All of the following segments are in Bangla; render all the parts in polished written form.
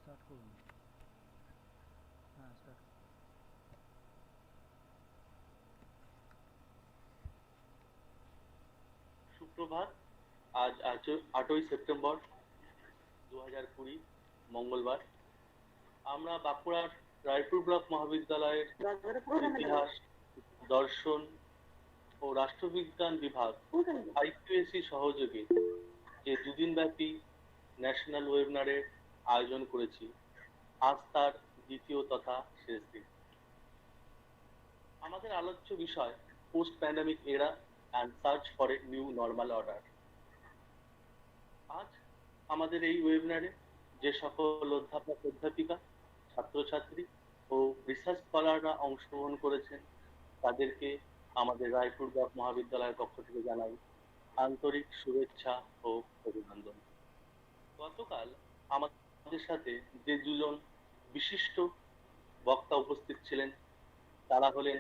স্টার্ট করুন। হ্যাঁ, স্টার্ট। সুপ্রভাত। আজ 8ই সেপ্টেম্বর 2020 মঙ্গলবার। আমরা বাঁকুড়ার রায়পুর ব্লক মহাবিদ্যালয়ের ইতিহাস, দর্শন ও রাষ্ট্রবিজ্ঞান বিভাগ আইকিউএসি সহযোগে যে দুদিন ব্যাপী ন্যাশনাল ওয়েবিনারের আয়োজন করেছি, আজ তার দ্বিতীয় তথা শেষ দিন। আমাদের আলোচ্য বিষয় পোস্ট প্যান্ডামিক এরা and search for a new normal order. আজ আমাদের এই ওয়েবিনারে যে সকল অধ্যাপক অধ্যাপিকা, ছাত্রছাত্রী ও রিসার্চ স্কলাররা অংশগ্রহণ করেছেন তাদেরকে আমাদের রায়পুর ব্লক মহাবিদ্যালয়ের পক্ষ থেকে জানাই আন্তরিক শুভেচ্ছা ও অভিনন্দন। গতকাল আমাদের সাথে যে দুজন বিশিষ্ট বক্তা উপস্থিত ছিলেন তারা হলেন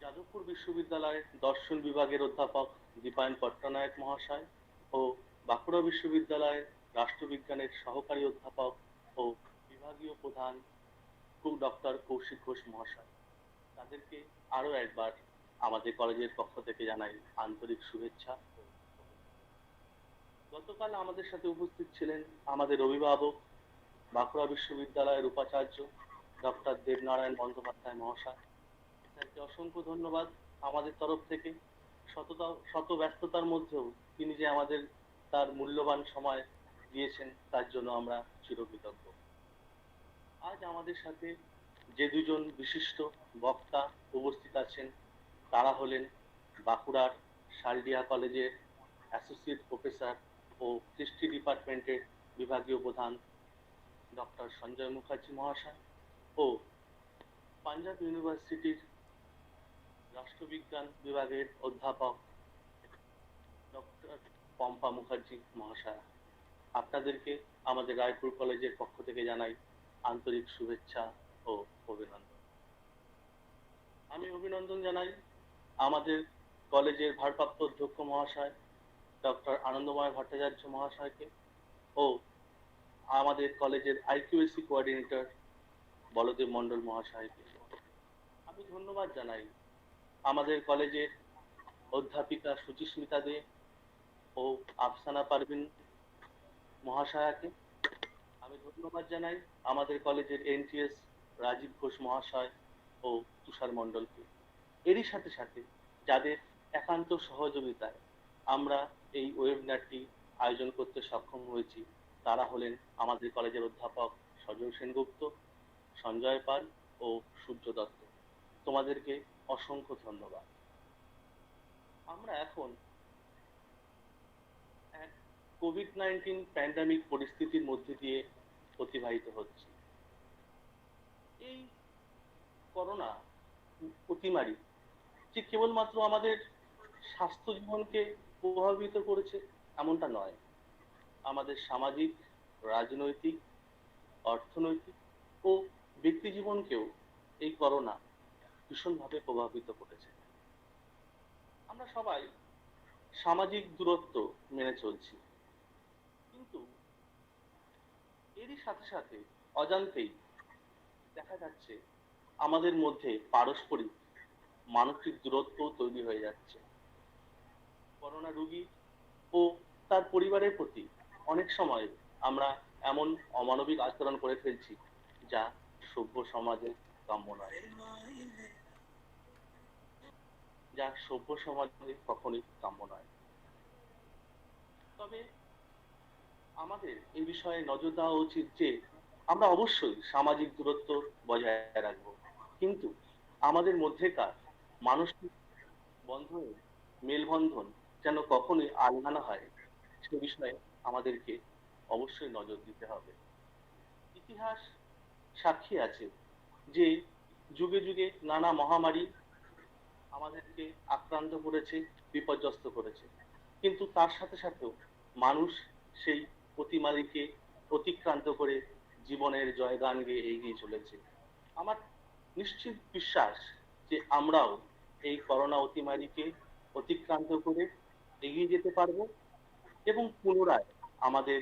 যাদবপুর বিশ্ববিদ্যালয়ের দর্শন বিভাগের অধ্যাপক দীপায়ন পট্টনায়ক মহাশয় ও বাঁকুড়া বিশ্ববিদ্যালয়ের রাষ্ট্রবিজ্ঞানের সহকারী অধ্যাপক ও বিভাগীয় প্রধান ডক্টর কৌশিক ঘোষ মহাশয়। তাদেরকে আরো একবার আমাদের কলেজের পক্ষ থেকে জানাই আন্তরিক শুভেচ্ছা। গতকাল আমাদের সাথে উপস্থিত ছিলেন আমাদের অভিভাবক, বাঁকুড়া বিশ্ববিদ্যালয়ের উপাচার্য ডক্টর দেবনারায়ণ বন্দ্যোপাধ্যায় মহাশয়। স্যারকে অসংখ্য ধন্যবাদ আমাদের তরফ থেকে। শত ব্যস্ততার মধ্যেও তিনি যে আমাদের তার মূল্যবান সময় দিয়েছেন তার জন্য আমরা চিরকৃতজ্ঞ। আজ আমাদের সাথে যে দুজন বিশিষ্ট বক্তা উপস্থিত আছেন তারা হলেন বাঁকুড়ার শালডিয়া কলেজের অ্যাসোসিয়েট প্রফেসর ও হিস্ট্রি ডিপার্টমেন্টের বিভাগীয় প্রধান ডক্টর সঞ্জয় মুখার্জি মহাশয় ও পাঞ্জাব ইউনিভার্সিটির রাষ্ট্রবিজ্ঞান বিভাগের অধ্যাপক ডক্টর পম্পা মুখার্জি মহাশয়। আপনাদেরকে আমাদের রায়পুর কলেজের পক্ষ থেকে জানাই আন্তরিক শুভেচ্ছা ও অভিনন্দন। আমি অভিনন্দন জানাই আমাদের কলেজের ভারপ্রাপ্ত অধ্যক্ষ মহাশয় ডক্টর আনন্দময় ভট্টাচার্য মহাশয়কে ও আমাদের কলেজের আইকিউএসি কোঅর্ডিনেটর বলদেব মন্ডল মহাশয়কে। আমি ধন্যবাদ জানাই আমাদের কলেজের অধ্যাপিকা সুচিস্মিতা দে ও আফসানা পারভিন মহাশয়াকে। আমি ধন্যবাদ জানাই আমাদের কলেজের এনটিএস রাজীব ঘোষ মহাশয় ও তুষার মণ্ডলকে। এরই সাথে সাথে যাদের একান্ত সহযোগিতায় আমরা এই ওয়েবিনারটি আয়োজন করতে সক্ষম হয়েছি তারা হলেন আমাদের কলেজের অধ্যাপক সজল সেনগুপ্ত, সঞ্জয় পাল ও সূর্য দত্ত। তোমাদেরকে অসংখ্য ধন্যবাদ। আমরা এখন এক কোভিড-19 প্যান্ডামিক পরিস্থিতির মধ্যে দিয়ে অতিবাহিত হচ্ছে। এই করোনা অতিমারি যে কেবলমাত্র আমাদের স্বাস্থ্য জীবনকে প্রভাবিত করেছে এমনটা নয়, আমাদের সামাজিক, রাজনৈতিক, অর্থনৈতিক ও ব্যক্তি জীবনকেও এই করোনা ভীষণভাবে প্রভাবিত করেছে। আমরা সবাই সামাজিক দূরত্ব মেনে চলছি, কিন্তু এরই সাথে সাথে অজান্তেই দেখা যাচ্ছে আমাদের মধ্যে পারস্পরিক মানসিক দূরত্ব তৈরি হয়ে যাচ্ছে। করোনা রোগী ও তার পরিবারের প্রতি অনেক সময় আমরা এমন অমানবিক আচরণ করে ফেলছি যা সভ্য সমাজে কাম্য নয়, যা সভ্য সমাজে কখনোই কাম্য নয়। তবে আমাদের এই বিষয়ে নজর দেওয়া উচিত যে আমরা অবশ্যই সামাজিক দূরত্ব বজায় রাখবো, কিন্তু আমাদের মধ্যেকার মানসিক বন্ধনে মেলবন্ধন যেন কখনোই আলগা না হয়, সে বিষয়ে আমাদেরকে অবশ্যই নজর দিতে হবে। ইতিহাস সাক্ষী আছে যে যুগে যুগে নানা মহামারী আমাদেরকে আক্রান্ত করেছে, বিপর্যস্ত করেছে, কিন্তু তার সাথে সাথেও মানুষ সেই অতিমারীকে অতিক্রান্ত করে জীবনের জয়গান গেয়ে এগিয়ে চলেছে। আমার নিশ্চিত বিশ্বাস যে আমরাও এই করোনা অতিমারীকে অতিক্রান্ত করে এগিয়ে যেতে পারবো এবং পুনরায় আমাদের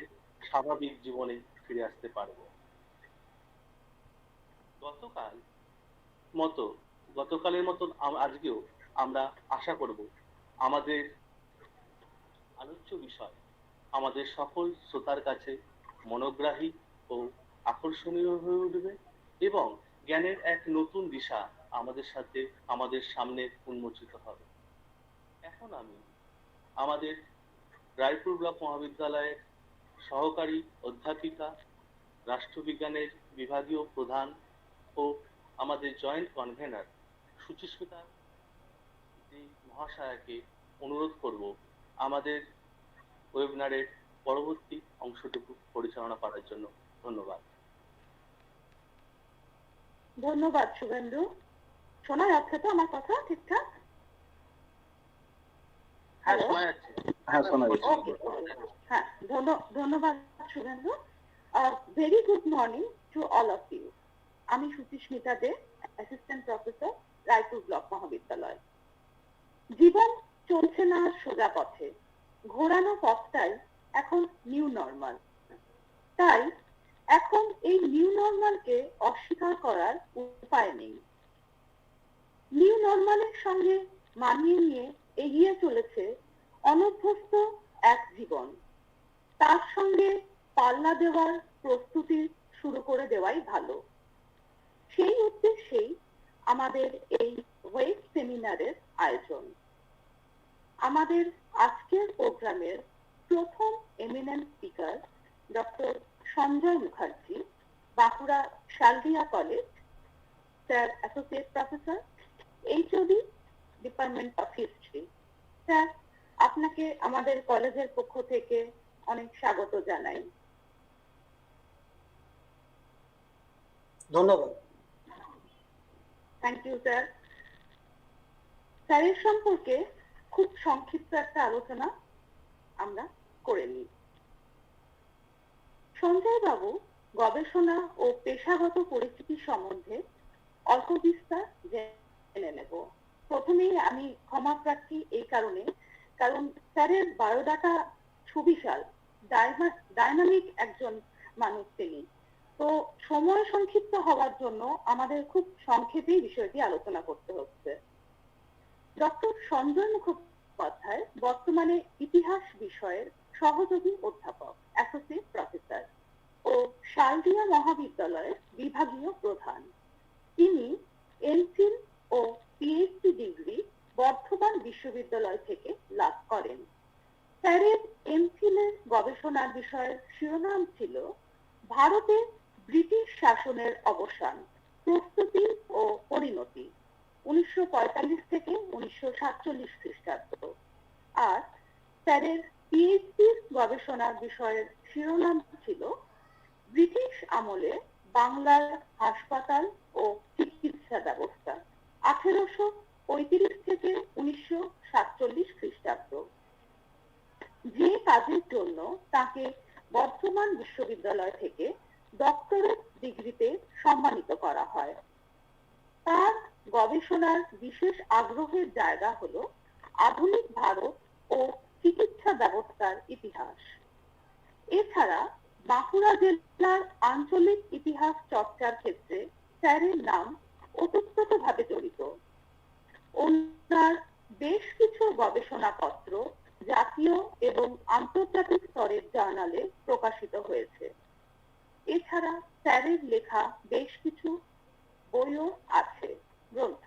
স্বাভাবিক জীবনে ফিরে আসতে পারবো। গতকাল মতো গতকালের মতন আজকেও আমরা আশা করব আমাদের আলোচ্য বিষয় আমাদের সকল শ্রোতার কাছে মনোগ্রাহী ও আকর্ষণীয় হয়ে উঠবে এবং জ্ঞানের এক নতুন দিশা আমাদের সামনে উন্মোচিত হবে। এখন আমি আমাদের রায়পুর ব্লক মহাবিদ্যালয়ের সহকারী অধ্যাপিকা, রাষ্ট্রবিজ্ঞানের বিভাগীয় প্রধান ও আমাদের জয়েন্ট কনভেনার সুচিস্মিতা মহাশয়াকে অনুরোধ করব আমাদের ওয়েবিনারের পরবর্তী অংশটুকু পরিচালনা করার জন্য। ধন্যবাদ। ধন্যবাদ শুভেন্দু। শোনা যাচ্ছে তো আমার কথা ঠিকঠাক? হ্যাঁ, শোনা যাচ্ছে। হ্যাঁ, শোনা যাচ্ছে। হ্যাঁ, ধন্যবাদ Suvendu. Very good morning to all of you. আমি Suchismita De, assistant professor, Raipur block Mahavidyalaya. জীবন চলছে না সোজা পথে, ঘোরানো পথটাই এখন নিউ নর্মাল। তাই এখন এই নিউ নর্মালকে অস্বীকার করার উপায় নেই। নিউ নর্মালের সঙ্গে মানিয়ে নিয়ে এগিয়ে চলেছে অনভ্যস্ত এক জীবন। তার সঙ্গে পাল্লা দেওয়ার প্রস্তুতি শুরু করে দেওয়াই ভালো। সেই উদ্দেশ্যেই আমাদের এই ওয়েব সেমিনারের আয়োজন। আমাদের আজকের প্রোগ্রামের প্রথম eminent speaker doctor Sanjay Mukherjee, Bankura Saldiha college, sir associate professor, HOD, department of history. Sir, আপনাকে আমাদের কলেজের পক্ষ থেকে অনেক স্বাগত জানাই। ধন্যবাদ। Thank you sir. স্যারের সম্পর্কে খুব সংক্ষিপ্ত একটা আলোচনা আমরা করে নিই। সঞ্জয় বাবু গবেষণা ও পেশাগত পরিস্থিতি সম্বন্ধে অল্প বিস্তার জেনে নেব। প্রথমেই আমি ক্ষমা প্রার্থী এই কারণে, কারণ স্যারের বায়োডাটা সুবিশাল, ডাইনামিক একজন মানুষ তিনি। তো সময় সংক্ষিপ্ত হওয়ার জন্য আমাদের খুব সংক্ষেপেই বিষয়টি আলোচনা করতে হচ্ছে। ডক্টর সঞ্জয় মুখোপাধ্যায় বর্তমানে ইতিহাস বিষয়ের সহযোগী অধ্যাপক, অ্যাসোসিয়েট প্রফেসর ও শালদিয়া মহাবিদ্যালয়ের বিভাগীয় প্রধান। তিনি এমফিল ও পিএইচডি ডিগ্রি বর্ধমান বিশ্ববিদ্যালয় থেকে লাভ করেন। স্যারের এমফিলের গবেষণার বিষয়ের শিরোনাম ছিল ভারতে ব্রিটিশ শাসনের অবসান, প্রস্তুতি ও পরিণতি, 1945 থেকে 1947 খ্রিস্টাব্দ। আর স্যারের পিএইচডি গবেষণার বিষয়ের শিরোনাম ছিল ব্রিটিশ আমলে বাংলার হাসপাতাল ও চিকিৎসা ব্যবস্থা, 1835 থেকে 1947 খ্রিস্টাব্দ। যে কাজের জন্য তাকে বর্ধমান বিশ্ববিদ্যালয় থেকে ডক্টরেট ডিগ্রিতে সম্মানিত করা হয়। তার গবেষণার বিশেষ আগ্রহের জায়গা হলো আধুনিক ভারত ও চিকিৎসা ব্যবস্থার ইতিহাস। এছাড়া বাঁকুড়া জেলার আঞ্চলিক ইতিহাস চর্চার ক্ষেত্রে স্যারের নাম ওতপ্রোতভাবে জড়িত। ওনার বেশ কিছু গবেষণাপত্র জাতীয় এবং আন্তর্জাতিক স্তরের জার্নালে প্রকাশিত হয়েছে। এছাড়া স্যারের লেখা বেশ কিছু বইও আছে, গ্রন্থ।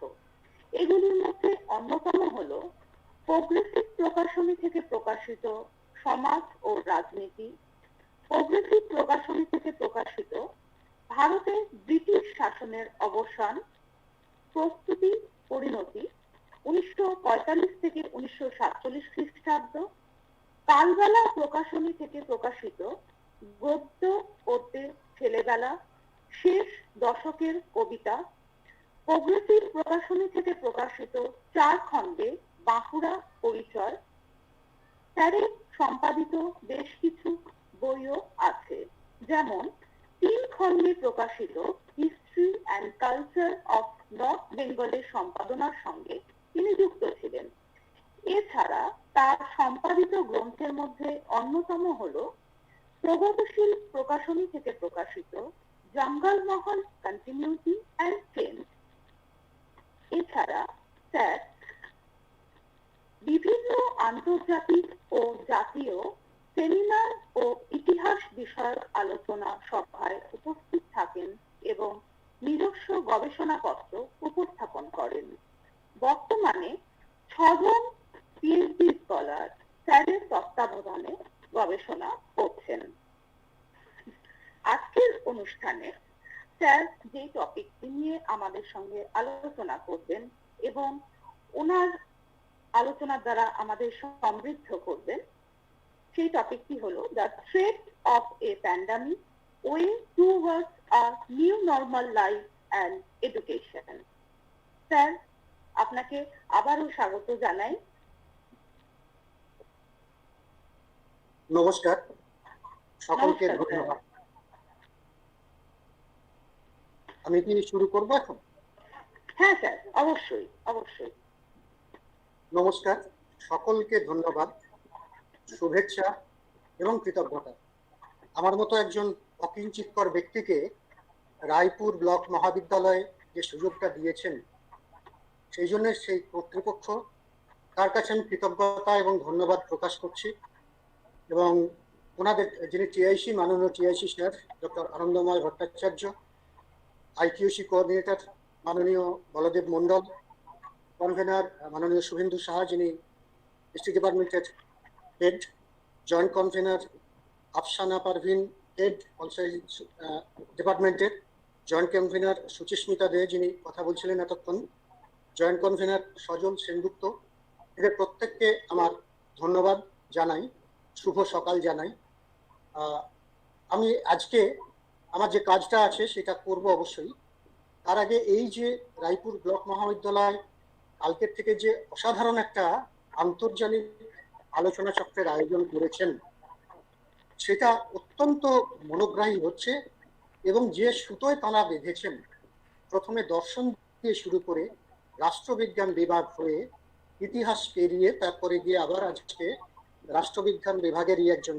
এগুলির মধ্যে অন্যতম হলো প্রোগ্রেসিভ প্রকাশনী থেকে প্রকাশিত সমাজ ও রাজনীতি, প্রোগ্রেসিভ প্রকাশনী থেকে প্রকাশিত ভারতে ব্রিটিশ শাসনের অবসান, প্রস্তুতি, পরিণতি, 1945 থেকে 1947 খ্রিস্টাব্দ, কালবেলা প্রকাশনী থেকে প্রকাশিত গদ্য পদ্যে ছেলেবেলা, শেষ দশকের কবিতা, প্রগ্রেসিভ প্রকাশনী থেকে প্রকাশিত 4 খণ্ডে বাঁকুড়া পরিচয়, স্যারের সম্পাদিত বেশ কিছু বইও আছে, যেমন 3 খণ্ডে প্রকাশিত history and culture of north বেঙ্গলের সম্পাদনার সঙ্গে তিনি যুক্ত ছিলেন। এছাড়া তার সম্পাদিত গ্রন্থের মধ্যে অন্যতম হল প্রগতিশীল প্রকাশনী থেকে প্রকাশিত জঙ্গলমহল কন্টিনিউটি অ্যান্ড চেঞ্জ। এছাড়া স্যার বিভিন্ন আন্তর্জাতিক ও জাতীয় সেমিনার ও ইতিহাস বিষয়ক আলোচনা সভায় উপস্থিত থাকেন এবং নিজস্ব গবেষণাপত্র উপস্থাপন করেন। বর্তমানে 6 জন পিএইচডি স্কলার স্যারের তত্ত্বাবধানে গবেষণা করছেন। আজকের অনুষ্ঠানে স্যার যে টপিকটি নিয়ে আমাদের সঙ্গে আলোচনা করবেন এবং ওনার আলোচনার দ্বারা আমাদের সমৃদ্ধ করবেন, সেই টপিকটি হলো the threat of A pandemic, way towards a new normal life and education. Sir, আপনাকে আবারও স্বাগত জানাই। নমস্কার, সকলকে ধন্যবাদ। আমি কি শুরু করবো এখন? হ্যাঁ স্যার, অবশ্যই অবশ্যই। নমস্কার, সকলকে ধন্যবাদ, শুভেচ্ছা এবং কৃতজ্ঞতা। আমার মতো একজন অকিঞ্চিৎকর ব্যক্তিকে রায়পুর ব্লক মহাবিদ্যালয়ে যে সুযোগটা দিয়েছেন, সেই জন্য সেই কর্তৃপক্ষ, তার কাছে আমি কৃতজ্ঞতা এবং ধন্যবাদ প্রকাশ করছি। এবং ওনাদের যিনি টিআইসি, মাননীয় টিআইসি স্যার ডক্টর আনন্দময় ভট্টাচার্য, আইকিউসি কোঅর্ডিনেটর মাননীয় বলদেব মন্ডল, কনভেনার মাননীয় শুভেন্দু সাহা, যিনি হিস্ট্রি ডিপার্টমেন্টের head, joint convener Afsana Parvin, head also ডিপার্টমেন্টের, জয়েন্ট কনভেনার সুচিস্মিতা দে, যিনি কথা বলছিলেন এতক্ষণ, জয়েন্ট কনভেনার সজল সেনগুপ্ত, এদের প্রত্যেককে আমার ধন্যবাদ জানাই, শুভ সকাল জানাই। আমি আজকে আমার যে কাজটা আছে সেটা করব অবশ্যই। তার আগে এই যে রায়পুর ব্লক মহাবিদ্যালয় কালকের থেকে যে অসাধারণ একটা আন্তর্জাতিক আলোচনা চক্রের আয়োজন করেছেন, সেটা অত্যন্ত মনোগ্রাহী হচ্ছে। এবং যে সুতোয় তারা বেঁধেছেন, প্রথমে দর্শন দিয়ে শুরু করে রাষ্ট্রবিজ্ঞান বিভাগ হয়ে ইতিহাস পেরিয়ে তারপরে গিয়ে আবার আজকে রাষ্ট্রবিজ্ঞান বিভাগেরই একজন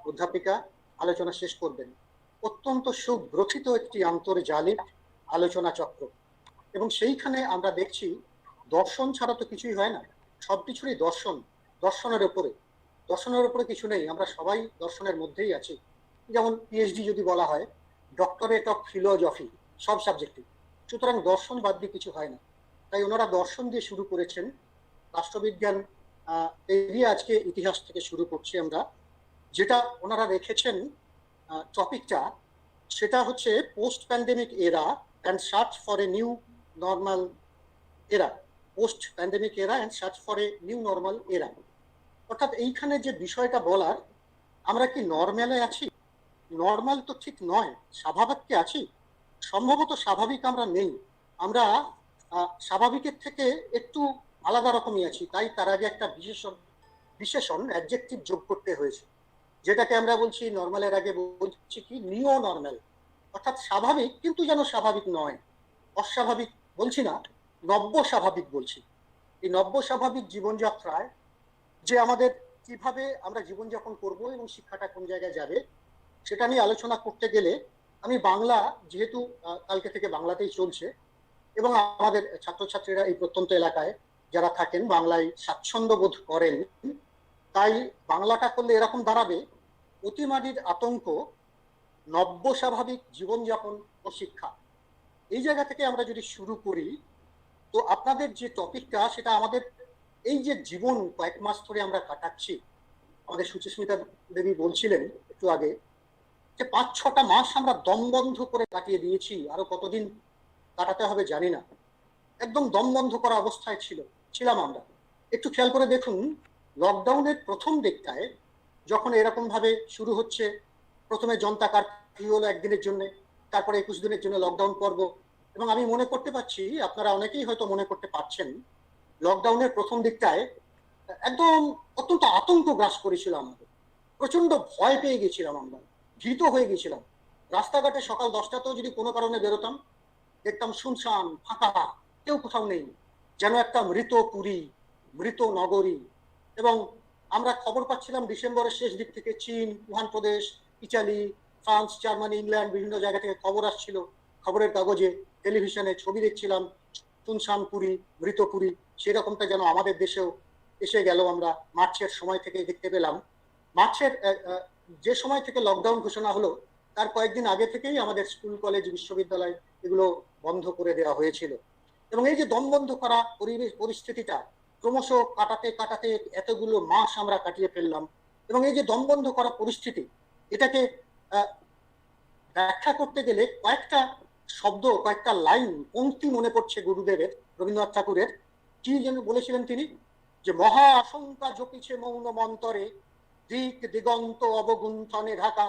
অধ্যাপিকা আলোচনা শেষ করবেন। অত্যন্ত সুগ্রথিত একটি আন্তর্জালিক আলোচনা চক্র। এবং সেইখানে আমরা দেখছি দর্শন ছাড়া তো কিছুই হয় না, সবকিছুরই দর্শন, দর্শনের উপরে কিছু নেই, আমরা সবাই দর্শনের মধ্যেই আছি। যেমন পিএইচডি যদি বলা হয়, ডক্টরেট অফ ফিলোজফি, সব সাবজেক্টে, সুতরাং দর্শন বাদ দিয়ে কিছু হয় না। তাই ওনারা দর্শন দিয়ে শুরু করেছেন, রাষ্ট্রবিজ্ঞান পেরিয়ে আজকে ইতিহাস থেকে শুরু করছি আমরা। যেটা ওনারা রেখেছেন টপিকটা, সেটা হচ্ছে পোস্ট প্যান্ডেমিক এরা and search for a new normal এরা, পোস্ট প্যান্ডেমিক এরা and search for a new normal এরা। অর্থাৎ এইখানে যে বিষয়টা বলার, আমরা কি নর্মালে আছি? নর্মাল তো ঠিক নয়, স্বাভাবিককে আছি? সম্ভবত স্বাভাবিক আমরা নেই, আমরা স্বাভাবিকের থেকে একটু আলাদা রকমই আছি। তাই তার আগে একটা বিশেষণ অ্যাডজেক্টিভ যোগ করতে হয়েছে, যেটাকে আমরা বলছি নর্মালের আগে বলছি কি নিও নর্মাল, অর্থাৎ স্বাভাবিক কিন্তু যেন স্বাভাবিক নয়, অস্বাভাবিক বলছি না, নব্য স্বাভাবিক বলছি। এই নব্য স্বাভাবিক জীবনযাত্রায় যে আমাদের কিভাবে আমরা জীবনযাপন করব এবং শিক্ষাটা কোন জায়গায় যাবে, সেটা নিয়ে আলোচনা করতে গেলে আমি বাংলা, যেহেতু কালকে থেকে বাংলাতেই চলছে এবং আমাদের ছাত্রছাত্রীরা এই প্রত্যন্ত এলাকায় যারা থাকেন বাংলায় স্বাচ্ছন্দ্য বোধ করেন, তাই বাংলাটা করলে এরকম দাঁড়াবে, অতিমারির আতঙ্ক, নব্য স্বাভাবিক জীবনযাপন ও শিক্ষা। এই জায়গা থেকে আমরা যদি শুরু করি, তো আপনাদের যে টপিকটা, সেটা আমাদের এই যে জীবন কয়েক মাস ধরে আমরা কাটাচ্ছি, আমাদের সুচিস্মিতা দেবী বলছিলেন একটু আগে যে 5-6টা মাস আমরা দম বন্ধ করে কাটিয়ে দিয়েছি, আরো কতদিন কাটাতে হবে জানি না। একদম দম বন্ধ করা অবস্থায় ছিলাম আমরা। একটু খেয়াল করে দেখুন, লকডাউনের প্রথম দিকটায় যখন এরকম ভাবে শুরু হচ্ছে, প্রথমে জনতা কারফিউ হলো একদিনের জন্য, তারপরে 21 দিনের জন্য লকডাউন পর্ব। এবং আমি মনে করতে পারছি, আপনারা অনেকেই হয়তো মনে করতে পারছেন, লকডাউনের প্রথম দিকটায় একদম অত্যন্ত আতঙ্ক গ্রাস করেছিল আমাদের। প্রচন্ড ভয় পেয়ে গেছিলাম আমরা, ভীত হয়ে গেছিলাম। রাস্তাঘাটে সকাল 10টাতেও যদি কোনো কারণে বেরোতাম, দেখতাম শুনশান ফাঁকা, কেউ কোথাও নেই, যেন একটা মৃত পুরী, মৃত নগরী। এবং আমরা খবর পাচ্ছিলাম ডিসেম্বরের শেষ দিক থেকে চীন, উহান প্রদেশ, ইটালি, ফ্রান্স, জার্মানি, ইংল্যান্ড, বিভিন্ন জায়গা থেকে খবর আসছিল, খবরের কাগজে, টেলিভিশনে ছবি দেখছিলাম, শুনশান পুরী, মৃত পুরী। সেরকমটা যেন আমাদের দেশেও এসে গেল। আমরা মার্চের সময় থেকে দেখতে পেলাম। মার্চের যে সময় থেকে লকডাউন ঘোষণা হলো, তার কয়েকদিন আগে থেকেই আমাদের স্কুল, কলেজ, বিশ্ববিদ্যালয় এগুলো বন্ধ করে দেওয়া হয়েছিল। এবং এই যে দম বন্ধ করা পরিস্থিতিটা ক্রমশ কাটাতে কাটাতে এতগুলো মাস আমরা কাটিয়ে ফেললাম। এবং এই যে দম বন্ধ করা পরিস্থিতি, এটাকে ব্যাখ্যা করতে গেলে কয়েকটা শব্দ, কয়েকটা লাইন, পংক্তি মনে পড়ছে গুরুদেবের, রবীন্দ্রনাথ ঠাকুরের। কি যেন বলেছিলেন তিনি, যে মহা আশঙ্কা জপিছে মৌন মন্তরে, দিক দিগন্ত অবগুণ্ঠনে ঢাকা,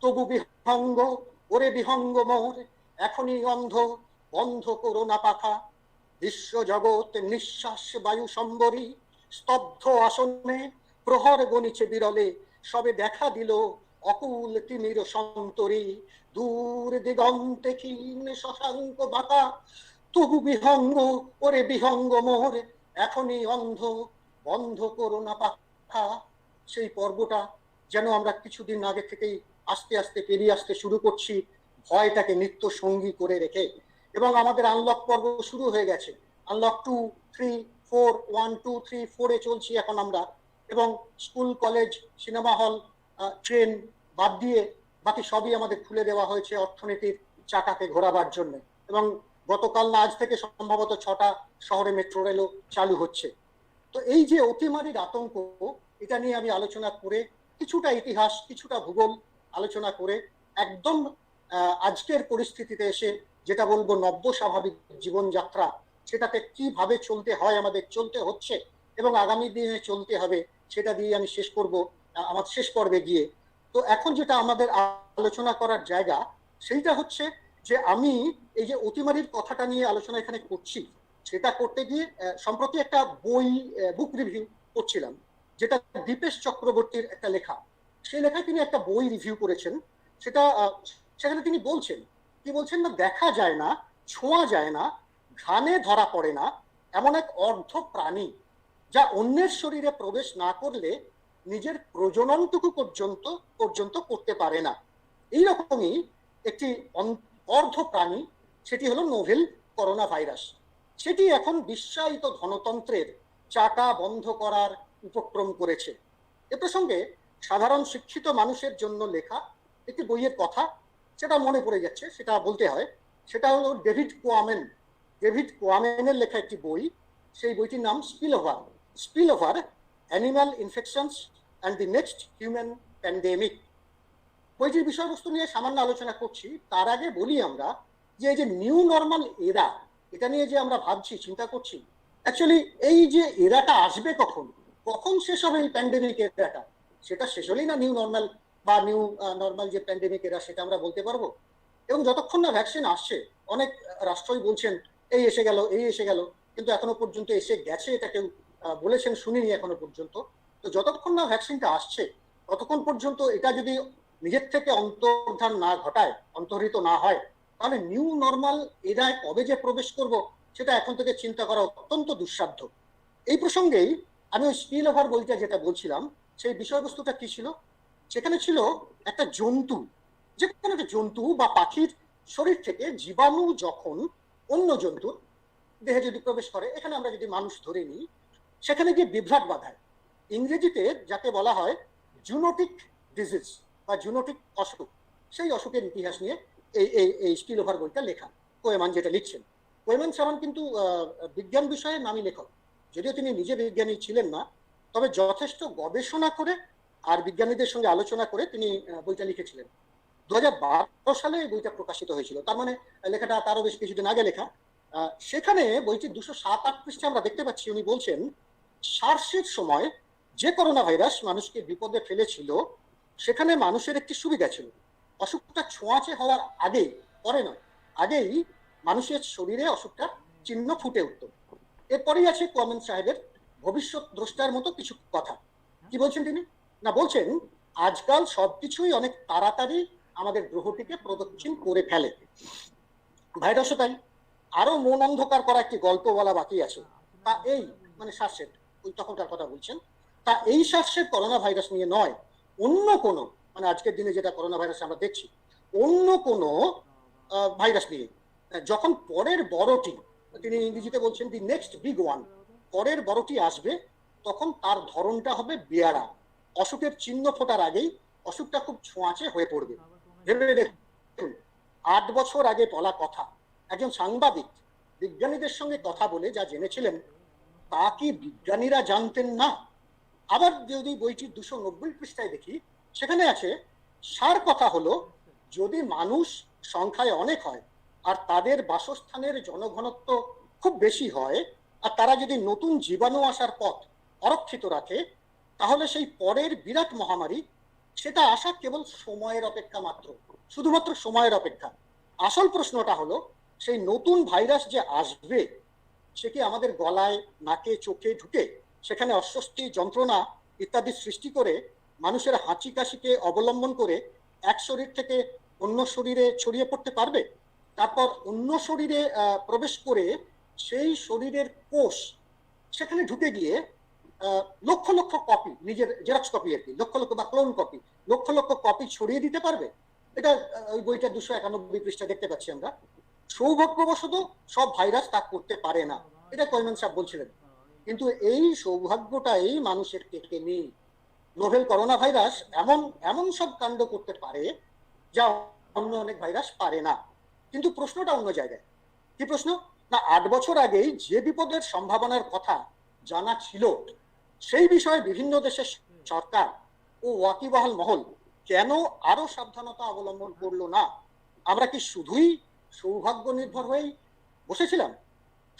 তবু বিহঙ্গ ওরে বিহঙ্গ মোর, এখনই অন্ধ বন্ধ করোনা পাখা, বিশ্ব জগৎ নিঃশ্বাস বায়ু সম্বরী, স্তব্ধ আসনে প্রহর গণিছে বিরলে, সবে দেখা দিল অকুল তিমির সন্তরী, দূর দিগন্তে ক্ষীণ শশাঙ্ক বাঁকা, তবু বিহঙ্গ ওরে বিহঙ্গ মোর, এখনই অন্ধ বন্ধ করোনা পাখা। সেই পর্বটা যেন আমরা কিছুদিন আগে থেকেই আস্তে আস্তে পেরিয়ে আসতে শুরু করছি, ভয়টাকে নিত্য সঙ্গী করে রেখে। এবং আমাদের আনলক পর্ব শুরু হয়ে গেছে। আনলক 2, 3, 4, 1, 2, 3, 4-এ চলছি এখন আমরা। এবং school, college, cinema hall, train বাদ দিয়ে বাকি সবই আমাদের খুলে দেওয়া হয়েছে অর্থনীতির চাকাকে ঘোরাবার জন্য। এবং গতকাল না আজ থেকে সম্ভবত 6টা শহরে মেট্রো রেলও চালু হচ্ছে। তো এই যে অতিমারির আতঙ্ক, এটা নিয়ে আমি আলোচনা করে, কিছুটা ইতিহাস, কিছুটা ভূগোল আলোচনা করে, একদম আজকের পরিস্থিতিতে এসে যেটা বলবো নব্য স্বাভাবিক জীবনযাত্রা, সেটাতে কিভাবে চলতে হয়, আমাদের চলতে হচ্ছে এবং আগামী দিনে চলতে হবে, সেটা দিয়ে আমি শেষ করব আমার শেষ পর্বে গিয়ে। তো এখন যেটা আমাদের আলোচনা করার জায়গা, সেইটা হচ্ছে যে আমি এই যে অতিমারির কথাটা নিয়ে আলোচনা এখানে করছি, সেটা করতে গিয়ে সম্প্রতি একটা বুক রিভিউ করছিলাম, যেটা দীপেশ চক্রবর্তীর একটা লেখা। সেই লেখায় তিনি একটা বই রিভিউ করেছেন। সেখানে তিনি বলছেন, কি বলছেন না, দেখা যায় না, ছোঁয়া যায় না, ঘ্রাণে ধরা পড়ে না এমন এক অর্ধ প্রাণী, যা অন্যের শরীরে প্রবেশ না করলে নিজের প্রজননটুকু পর্যন্ত করতে পারে না। এইরকমই একটি অর্ধ প্রাণী, সেটি হলো নোভেল করোনা ভাইরাস। সেটি এখন বিশ্বায়িত ধনতন্ত্রের চাকা বন্ধ করার উপক্রম করেছে। এ প্রসঙ্গে সাধারণ শিক্ষিত মানুষের জন্য লেখা একটি বইয়ের কথা সেটা মনে পড়ে যাচ্ছে, সেটা বলতে হয়। সেটা হলো ডেভিড কোয়ামেনের লেখা একটি বই। সেই বইটির নাম spill over animal infections and the next human pandemic. বইটির বিষয়বস্তু নিয়ে সামান্য আলোচনা করছি। তার আগে বলি আমরা যে এই যে নিউ নর্মাল এরা, এটা নিয়ে যে আমরা ভাবছি, চিন্তা করছি, অ্যাকচুয়ালি এই যে এরাটা আসবে কখন শেষ হবে এই প্যান্ডেমিক এরাটা, সেটা শেষ হলেই না নিউ নর্মাল বা নিউ নর্মাল যে প্যান্ডেমিক এরা, সেটা আমরা বলতে পারবো। এবং যতক্ষণ না ভ্যাকসিন আসছে, অনেক রাষ্ট্রই বলছেন এই এসে গেল, কিন্তু এখনো পর্যন্ত এসে গেছে এটা কেউ বলেছেন শুনিনি এখনো পর্যন্ত। তো যতক্ষণ না ভ্যাকসিনটা আসছে, ততক্ষণ পর্যন্ত এটা যদি নিজের থেকে অন্তর্হিত না হয়, তাহলে নিউ নর্মাল এরায় কবে যে প্রবেশ করব, সেটা এখন থেকে চিন্তা করা অত্যন্ত দুঃসাধ্য। এই প্রসঙ্গেই আমি ওই স্পিল ওভার বইটা যেটা বলছিলাম, সেই বিষয়বস্তুটা কি ছিল, সেখানে ছিল একটা জন্তু, যে কোনো একটা জন্তু বা পাখির শরীর থেকে জীবাণু যখন অন্য জন্তুর দেহে যদি প্রবেশ করে, এখানে আমরা যদি মানুষ ধরে নিই, সেখানে গিয়ে বিভ্রাট বাঁধায়। ইংরেজিতে যাকে বলা হয় জুনোটিক ডিজিজ বা জুনোটিক অসুখ, সেই অসুখের ইতিহাস নিয়ে এই স্পিল ওভার বইটা লেখা। কোয়েমান যেটা লিখছেন, কোয়েমান সামান কিন্তু বিজ্ঞান বিষয়ে নামী লেখক, যদিও তিনি নিজে বিজ্ঞানী ছিলেন না, তবে যথেষ্ট গবেষণা করে আর বিজ্ঞানীদের সঙ্গে আলোচনা করে তিনি বইটা লিখেছিলেন। 2012 সালে এই বইটা প্রকাশিত হয়েছিল। তার মানে লেখাটা তারও বেশ কিছুদিন আগে লেখা। সেখানে বইটি 207-8 পৃষ্ঠা আমরা দেখতে পাচ্ছি উনি বলছেন সার্সের সময় যে করোনা ভাইরাস মানুষকে বিপদে ফেলেছিল সেখানে মানুষের একটি সুবিধা ছিল, অসুখটা ছোঁয়াচে হওয়ার আগেই, পরে নয়, আগেই মানুষের শরীরে অসুখটার চিহ্ন ফুটে উঠত। এরপরেই আছে কোয়ামেন সাহেবের ভবিষ্যৎ দ্রষ্টার মতো কিছু কথা। কি বলছেন তিনি? না, বলছেন আজকাল সবকিছুই অনেক তাড়াতাড়ি আমাদের গ্রহটিকে প্রদক্ষিণ করে ফেলে। ভাইরাসও তাই। আরো মন অন্ধকার করা একটি গল্প বলা বাকি আছে। তা এই মানে সার্সের, ওই তখনকার কথা বলছেন, তা এই সার্সের করোনা ভাইরাস নিয়ে নয়, অন্য কোনো, মানে আজকের দিনে যেটা করোনা ভাইরাস আমরা দেখছি, অন্য কোনো ভাইরাস নিয়ে। যখন পরের বড়টি, তিনি ইংরেজিতে বলছেন দি নেক্সট বিগ ওয়ান, পরের বড়টি আসবে, তখন তার ধরনটা হবে বেয়ারা। অসুখের চিহ্ন ফোটার আগেই অসুখটা খুব ছোঁয়াচে হয়ে পড়বে। ভেবে দেখুন, 8 বছর আগে বলা কথা একজন সাংবাদিক বিজ্ঞানীদের সঙ্গে কথা বলে যা জেনেছিলেন তা কি বিজ্ঞানীরা জানতেন না? আবার যদি বইটির 290 পৃষ্ঠায় দেখি, সেখানে আছে সার কথা হলো, যদি মানুষ সংখ্যায় অনেক হয় আর তাদের বাসস্থানের জনঘনত্ব খুব বেশি হয়, আর তারা যদি নতুন জীবাণু আসার পথ অরক্ষিত রাখে, তাহলে সেই পরের বিরাট মহামারী সেটা আসা কেবল সময়ের অপেক্ষা মাত্র, শুধুমাত্র সময়ের অপেক্ষা। আসল প্রশ্নটা হলো, সেই নতুন ভাইরাস যে আসবে সে কি আমাদের গলায়, নাকে, চোখে ঢুকে সেখানে অস্বস্তি, যন্ত্রণা ইত্যাদি সৃষ্টি করে মানুষের হাঁচি কাশিকে অবলম্বন করে এক শরীর থেকে অন্য শরীরে ছড়িয়ে পড়তে পারবে? তারপর অন্য শরীরে প্রবেশ করে সেই শরীরের কোষ সেখানে ঢুকে গিয়ে লক্ষ লক্ষ কপি, নিজের জেরক্স কপি আর কি, লক্ষ লক্ষ বা clone copy, lakh lakh copy ছড়িয়ে দিতে পারবে? এটা ওই বইটা 291 পৃষ্ঠা দেখতে পাচ্ছি আমরা। সৌভাগ্যবশত সব ভাইরাস তা করতে পারে না, এটা কোয়েমেন সাহেব বলছিলেন। কিন্তু এই সৌভাগ্যটাই মানুষের টেকে নেই। নোভেল করোনা ভাইরাস এমন এমন সব কাণ্ড করতে পারে যা অন্য অনেক ভাইরাস পারে না। কিন্তু প্রশ্নটা অন্য জায়গায়। কি প্রশ্ন? না, 8 বছর আগেই যে বিপদের সম্ভাবনার কথা জানা ছিল, সেই বিষয়ে বিভিন্ন দেশের সরকার ও ওয়াকিবহাল মহল কেন আরো সাবধানতা অবলম্বন করলো না? আমরা কি শুধুই সৌভাগ্য নির্ভর হয়েই বসেছিলাম?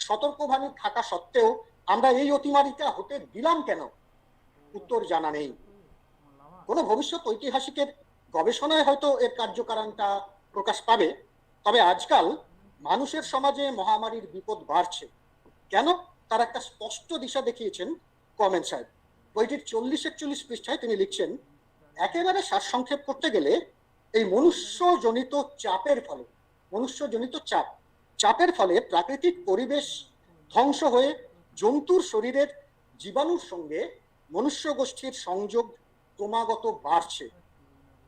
সতর্কবাণী থাকা সত্ত্বেও আমরা এই অতিমারিটা হতে দিলাম কেন? উত্তর জানা নেই। কোনো ভবিষ্যৎ ঐতিহাসিকের গবেষণায় হয়তো এর কার্যকারণটা প্রকাশ পাবে। তবে আজকাল মানুষের সমাজে মহামারীর বিপদ বাড়ছে কেন, তার একটা স্পষ্ট দিশা দেখিয়েছেন কোয়েমেন সাহেব। বইটির 40-41 পৃষ্ঠায় তিনি লিখছেন, একেবারে সারসংক্ষেপ করতে গেলে এই মনুষ্যজনিত চাপের ফলে, মনুষ্যজনিত চাপের ফলে প্রাকৃতিক পরিবেশ ধ্বংস হয়ে জন্তুর শরীরের জীবাণুর সঙ্গে মনুষ্য গোষ্ঠীর সংযোগ ক্রমাগত বাড়ছে,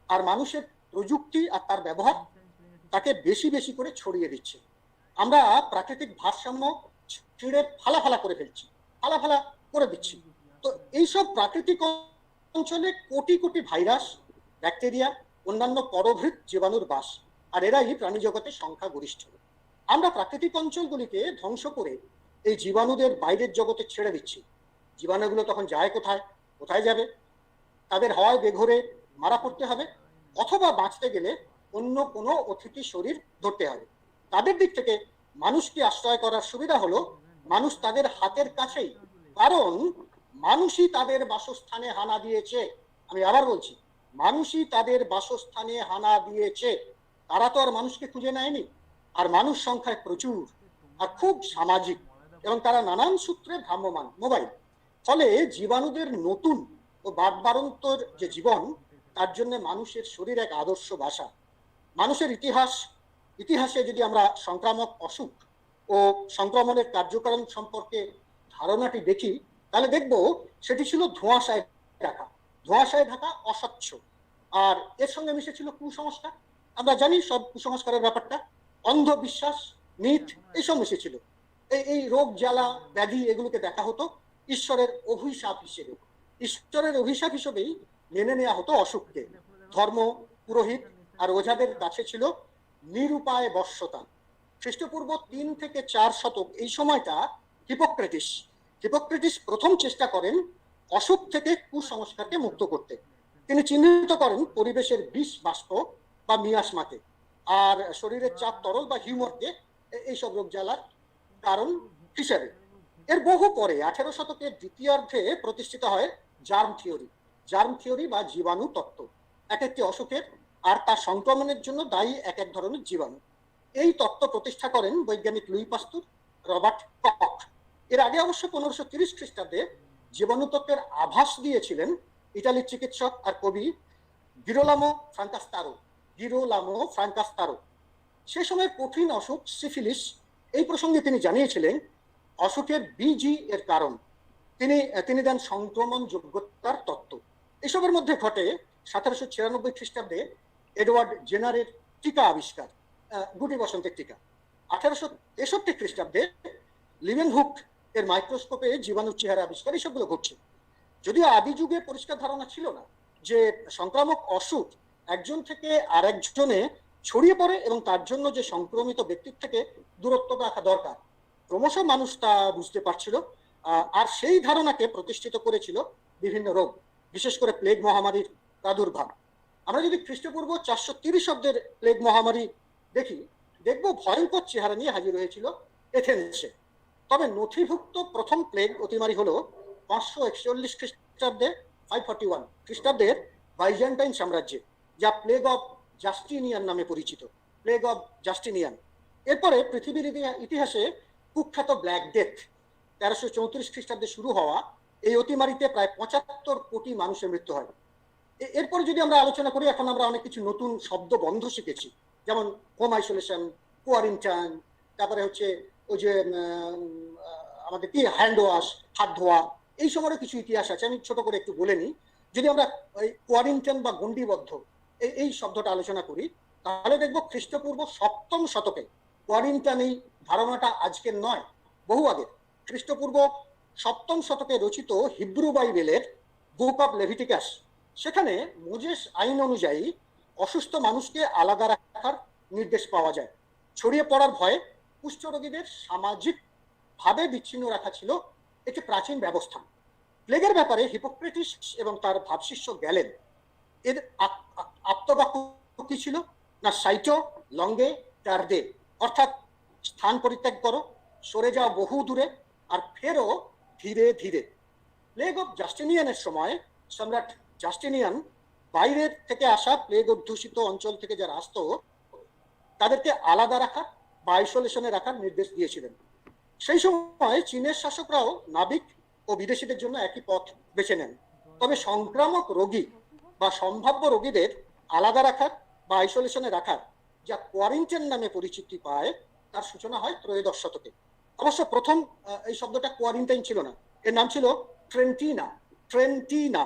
আর মানুষের প্রযুক্তি আর তার ব্যবহার তাকে বেশি বেশি করে ছড়িয়ে দিচ্ছে। আমরা প্রাকৃতিক ভারসাম্য ছিঁড়ে ফালা করে ফেলছি, ফালা করে দিচ্ছি। তো এইসব প্রাকৃতিক অঞ্চলে কোটি কোটি ভাইরাস, ব্যাকটেরিয়া, অন্যান্য পরভৃত জীবাণুর বাস, আর এরাই প্রাণী জগতের সংখ্যা গরিষ্ঠ। আমরা প্রাকৃতিক অঞ্চলগুলিকে ধ্বংস করে এই জীবাণুদের বাইরের জগতে ছেড়ে দিচ্ছি। জীবাণুগুলো তখন যায় কোথায়? কোথায় যাবে? তাদের হয় বেঘরে মারা পড়তে হবে, অথবা বাঁচতে গেলে অন্য কোনো অতিথি শরীর ধরতে হবে। তাদের দিক থেকে মানুষকে আশ্রয় করার সুবিধা হলো মানুষ তাদের হাতের কাছেই, কারণ মানুষই তাদের বাসস্থানে হানা দিয়েছে। আমি আবার বলছি, মানুষই তাদের বাসস্থানে হানা দিয়েছে, তারা তো আর মানুষকে খুঁজে নেয়নি। আর মানুষ সংখ্যায় প্রচুর আর খুব সামাজিক, এবং তারা নানান সূত্রে ভ্রাম্যমান মোবাইল। ফলে জীবাণুদের নতুন ও বাড়বাড়ন্তর যে জীবন, তার জন্য মানুষের শরীর এক আদর্শ ভাষা। মানুষের ইতিহাসে যদি আমরা সংক্রামক অসুখ ও সংক্রমণের কার্যকারণ সম্পর্কে ধারণাটি দেখি, তাহলে দেখব সেটি ছিল ধোঁয়াশায় ঢাকা, অস্বচ্ছ, আর এর সঙ্গে মিশে ছিল কুসংস্কার। আমরা জানি সব কুসংস্কারের ব্যাপারটা, অন্ধবিশ্বাস, মিথ, এইসব মিশেছিল। এই রোগ জ্বালা ব্যাধি এগুলোকে দেখা হতো ঈশ্বরের অভিশাপ হিসেবে। ঈশ্বরের অভিশাপ হিসেবেই মেনে নেওয়া হতো অসুখকে। ধর্ম, পুরোহিত আর ওঝাদের কাছে ছিল নিরুপায় বশ্যতা। খ্রিস্টপূর্ব 3 থেকে 4 শতক এই সময়টা হিপোক্রেটিস প্রথম চেষ্টা করেন অসুখ থেকে কুসংস্কারকে মুক্ত করতে। তিনি চিহ্নিত করেন পরিবেশের বিষ বাষ্প বা মিয়াসমাকে, আর শরীরের চাপ তরল বা হিউমারকে এইসব রোগ জ্বালার কারণ হিসেবে। এর বহু পরে 18 শতকের দ্বিতীয়ার্ধে প্রতিষ্ঠিত হয় জার্ম থিওরি বা জীবাণু তত্ত্ব। এক একটি অসুখের আর তার সংক্রমণের জন্য দায়ী এক এক ধরনের জীবাণু। এই তত্ত্ব প্রতিষ্ঠা করেন বৈজ্ঞানিক লুই পাস্তুর, রবার্ট কক। এর আগে অবশ্য 1530 খ্রিস্টাব্দে জীবাণু তত্ত্বের আভাস দিয়েছিলেন ইতালির চিকিৎসক আর কবি গিরোলামো ফ্রাঙ্কাস্তারো। সে সময় কঠিন অসুখ সিফিলিস এই প্রসঙ্গে তিনি জানিয়েছিলেন অসুখের বিজি এর কারণ। তিনি দেন সংক্রমণ যোগ্যতার তত্ত্ব। এসবের মধ্যে ঘটে 1796 খ্রিস্টাব্দে এডওয়ার্ড জেনারের টিকা আবিষ্কার, গুটি বসন্তের টিকা। 1863 খ্রিস্টাব্দে লিভেনহুক এর মাইক্রোস্কোপে জীবাণুর চেহারা আবিষ্কার। এসবগুলো ঘটছে। যদিও আদি যুগে পরিষ্কার ধারণা ছিল না যে সংক্রামক অসুখ একজন থেকে আরেকজনে ছড়িয়ে পড়ে এবং তার জন্য যে সংক্রমিত ব্যক্তির থেকে দূরত্ব রাখা দরকার, ক্রমশ মানুষ তা বুঝতে পারছিল। আর সেই ধারণাকে প্রতিষ্ঠিত করেছিল বিভিন্ন রোগ, বিশেষ করে প্লেগ মহামারীর প্রাদুর্ভাব। আমরা যদি খ্রিস্টপূর্ব 430 অব্দের প্লেগ মহামারী দেখব ভয়ঙ্কর চেহারা নিয়ে হাজির হয়েছিল এথেন্সে। তবে নথিভুক্ত প্রথম প্লেগ অতিমারি হলো 541 খ্রিস্টাব্দে 541 খ্রিস্টাব্দের বাইজেন্টাইন সাম্রাজ্যে, যা প্লেগ অফ জাস্টিনিয়ান নামে পরিচিত। Plague of Justinian. এরপরে পৃথিবীর ইতিহাসে কুখ্যাত ব্ল্যাক ডেথ 1334 খ্রিস্টাব্দে শুরু হওয়া এই অতিমারিতে প্রায় 75 কোটি মানুষের মৃত্যু হয়। এরপরে যদি আমরা আলোচনা করি, এখন আমরা অনেক কিছু নতুন শব্দ বন্ধ শিখেছি, যেমন হোম আইসোলেশন, কোয়ারেন্টাইন, তারপরে হচ্ছে ওই যে আমাদের কি হ্যান্ড ওয়াশ, হাত ধোয়া, এই সময়ের কিছু ইতিহাস আছে। আমি ছোট করে একটু বলে নিই। যদি আমরা কোয়ারেন্টাইন বা গণ্ডিবদ্ধ এই শব্দটা আলোচনা করি, তাহলে দেখব খ্রিস্টপূর্ব 7ম শতকে কোয়ারেন্টাইন এই ধারণাটা আজকের নয়, বহু আগে। খ্রিস্টপূর্ব 7ম শতকে রচিত হিব্রু বাইবেলের বুক অফ লেভিটিকাস, সেখানে মোজেস আইন অনুযায়ী অসুস্থ মানুষকে আলাদা রাখার নির্দেশ পাওয়া যায়। ছড়িয়ে পড়ার ভয়ে কুষ্ঠরোগীদের সামাজিক ভাবে বিচ্ছিন্ন রাখা ছিল একটি প্রাচীন ব্যবস্থা। প্লেগের ব্যাপারে হিপোক্রেটিস এবং তার ভাবশিষ্য গ্যালেন এর আত্মবাক্য কি ছিল না, সাইটো লঙ্গে টার্দে, অর্থাৎ স্থান পরিত্যাগ করো, সরে যাও বহু দূরে, আর ফেরো ধীরে ধীরে। প্লেগ অফ জাস্টিনিয়ানের সময় সম্রাট জাস্টিনিয়ান বাইরের থেকে আসা প্লেগ অধ্যুষিত অঞ্চল থেকে যারা আসতো তাদেরকে আলাদা রাখার বা আইসোলেশনে রাখার নির্দেশ দিয়েছিলেন। সেই সময় চীনের শাসকরাও নাবিক ও বিদেশিদের জন্য একই পথ বেছে নেন। তবে সংক্রামক রোগী বা সম্ভাব্য রোগীদের আলাদা রাখার বা আইসোলেশনে রাখার, যা কোয়ারেন্টাইন নামে পরিচিতি পায়, তার সূচনা হয় ত্রয়োদশ শতকে। অবশ্য প্রথম এই শব্দটা কোয়ারেন্টাইন ছিল না, এর নাম ছিল ট্রেন্টিনা।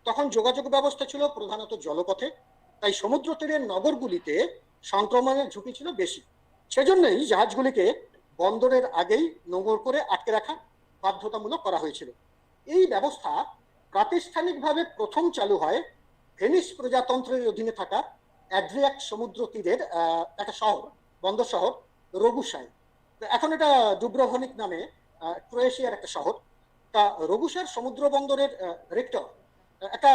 তখন যোগাযোগ ব্যবস্থা ছিল প্রধানত জলপথে, তাই সমুদ্র তীরের নগরগুলিতে সংক্রমণের ঝুঁকি ছিল বেশি। সেজন্যই জাহাজগুলিকে বন্দরের আগেই নোঙর করে আটকে রাখা বাধ্যতামূলক করা হয়েছিল। এই ব্যবস্থা প্রাতিষ্ঠানিকভাবে প্রথম চালু হয় ভেনিস প্রজাতন্ত্রের অধীনে থাকা অ্যাড্রিয়াক সমুদ্র তীরের একটা শহর, বন্দর শহর রগুসায়। এখন এটা ডুব্রোভনিক নামে ক্রোয়েশিয়ার একটা শহর। তা রগুসার সমুদ্র বন্দরের রেক্টর একটা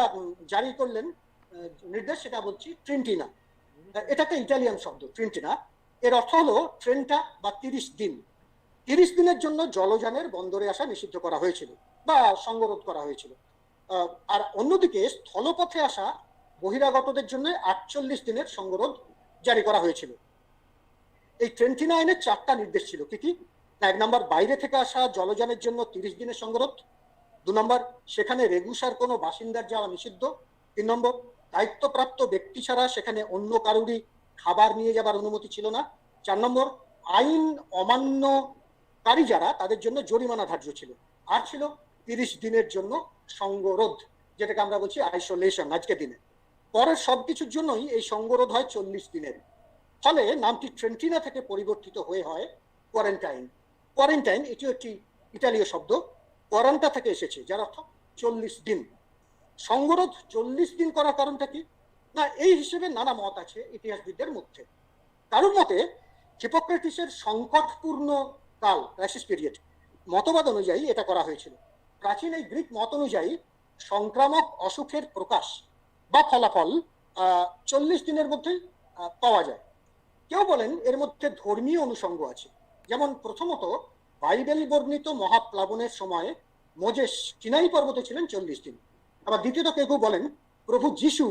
জারি করলেন নির্দেশ, সেটা বলছি ট্রিন্টিনা। এটা একটা ইটালিয়ান শব্দ ট্রিন্টিনা। এর অর্থ হলো ট্রেনটা বা 30 দিন। 30 দিনের জন্য জলযানের বন্দরে আসা নিষিদ্ধ করা হয়েছিল বা সঙ্গরোধ করা হয়েছিল। আর অন্যদিকে স্থলপথে আসা বহিরাগতদের জন্য 48 দিনের সঙ্গরোধ জারি করা হয়েছিল। এই ট্রেন্টিনা আইনের 4টা নির্দেশ ছিল। কি কি? 1 নম্বর, বাইরে থেকে আসা জলযানের জন্য 30 দিনের সঙ্গরোধ। 2 নম্বর, সেখানে রেগুসার কোনো বাসিন্দার যাওয়া নিষিদ্ধ। 3 নম্বর, দায়িত্বপ্রাপ্ত ব্যক্তি ছাড়া সেখানে অন্য কারুরই খাবার নিয়ে যাবার অনুমতি ছিল না। 4 নম্বর, আইন অমান্যকারী যারা তাদের জন্য জরিমানা ধার্য ছিল। আর ছিল 30 দিনের জন্য সঙ্গরোধ, যেটাকে আমরা বলছি আইসোলেশন আজকের দিনে। পরের সবকিছুর জন্যই এই সঙ্গরোধ হয় 40 দিনের। ফলে নামটি ট্রেন্টিনা থেকে পরিবর্তিত হয়ে হয় কোয়ারেন্টাইন। কোয়ারেন্টাইন এটিও একটি ইতালীয় শব্দ, কোয়ারান্টা থেকে এসেছে, যার অর্থ 40 দিন। সঙ্গরোধ 40 দিন করার কারণটা কি না, এই হিসেবে নানা মত আছে ইতিহাসবিদদের মধ্যে। কারোর মতে হিপোক্রেটিসের সংকটপূর্ণ কাল, ক্রাইসিস পিরিয়ড, মতবাদ অনুযায়ী এটা করা হয়েছিল। প্রাচীন এই গ্রিক মত অনুযায়ী সংক্রামক অসুখের প্রকাশ বা ফলাফল 40 দিনের মধ্যেই পাওয়া যায়। কেউ বলেন এর মধ্যে ধর্মীয় অনুষঙ্গ আছে। যেমন প্রথমত বাইবেল বর্ণিত মহাপ্লাবনের সময় মোজেস সিনাই পর্বতে ছিলেন 40 দিন। আবার দ্বিতীয়ত কেউ কেউ বলেন প্রভু যিশু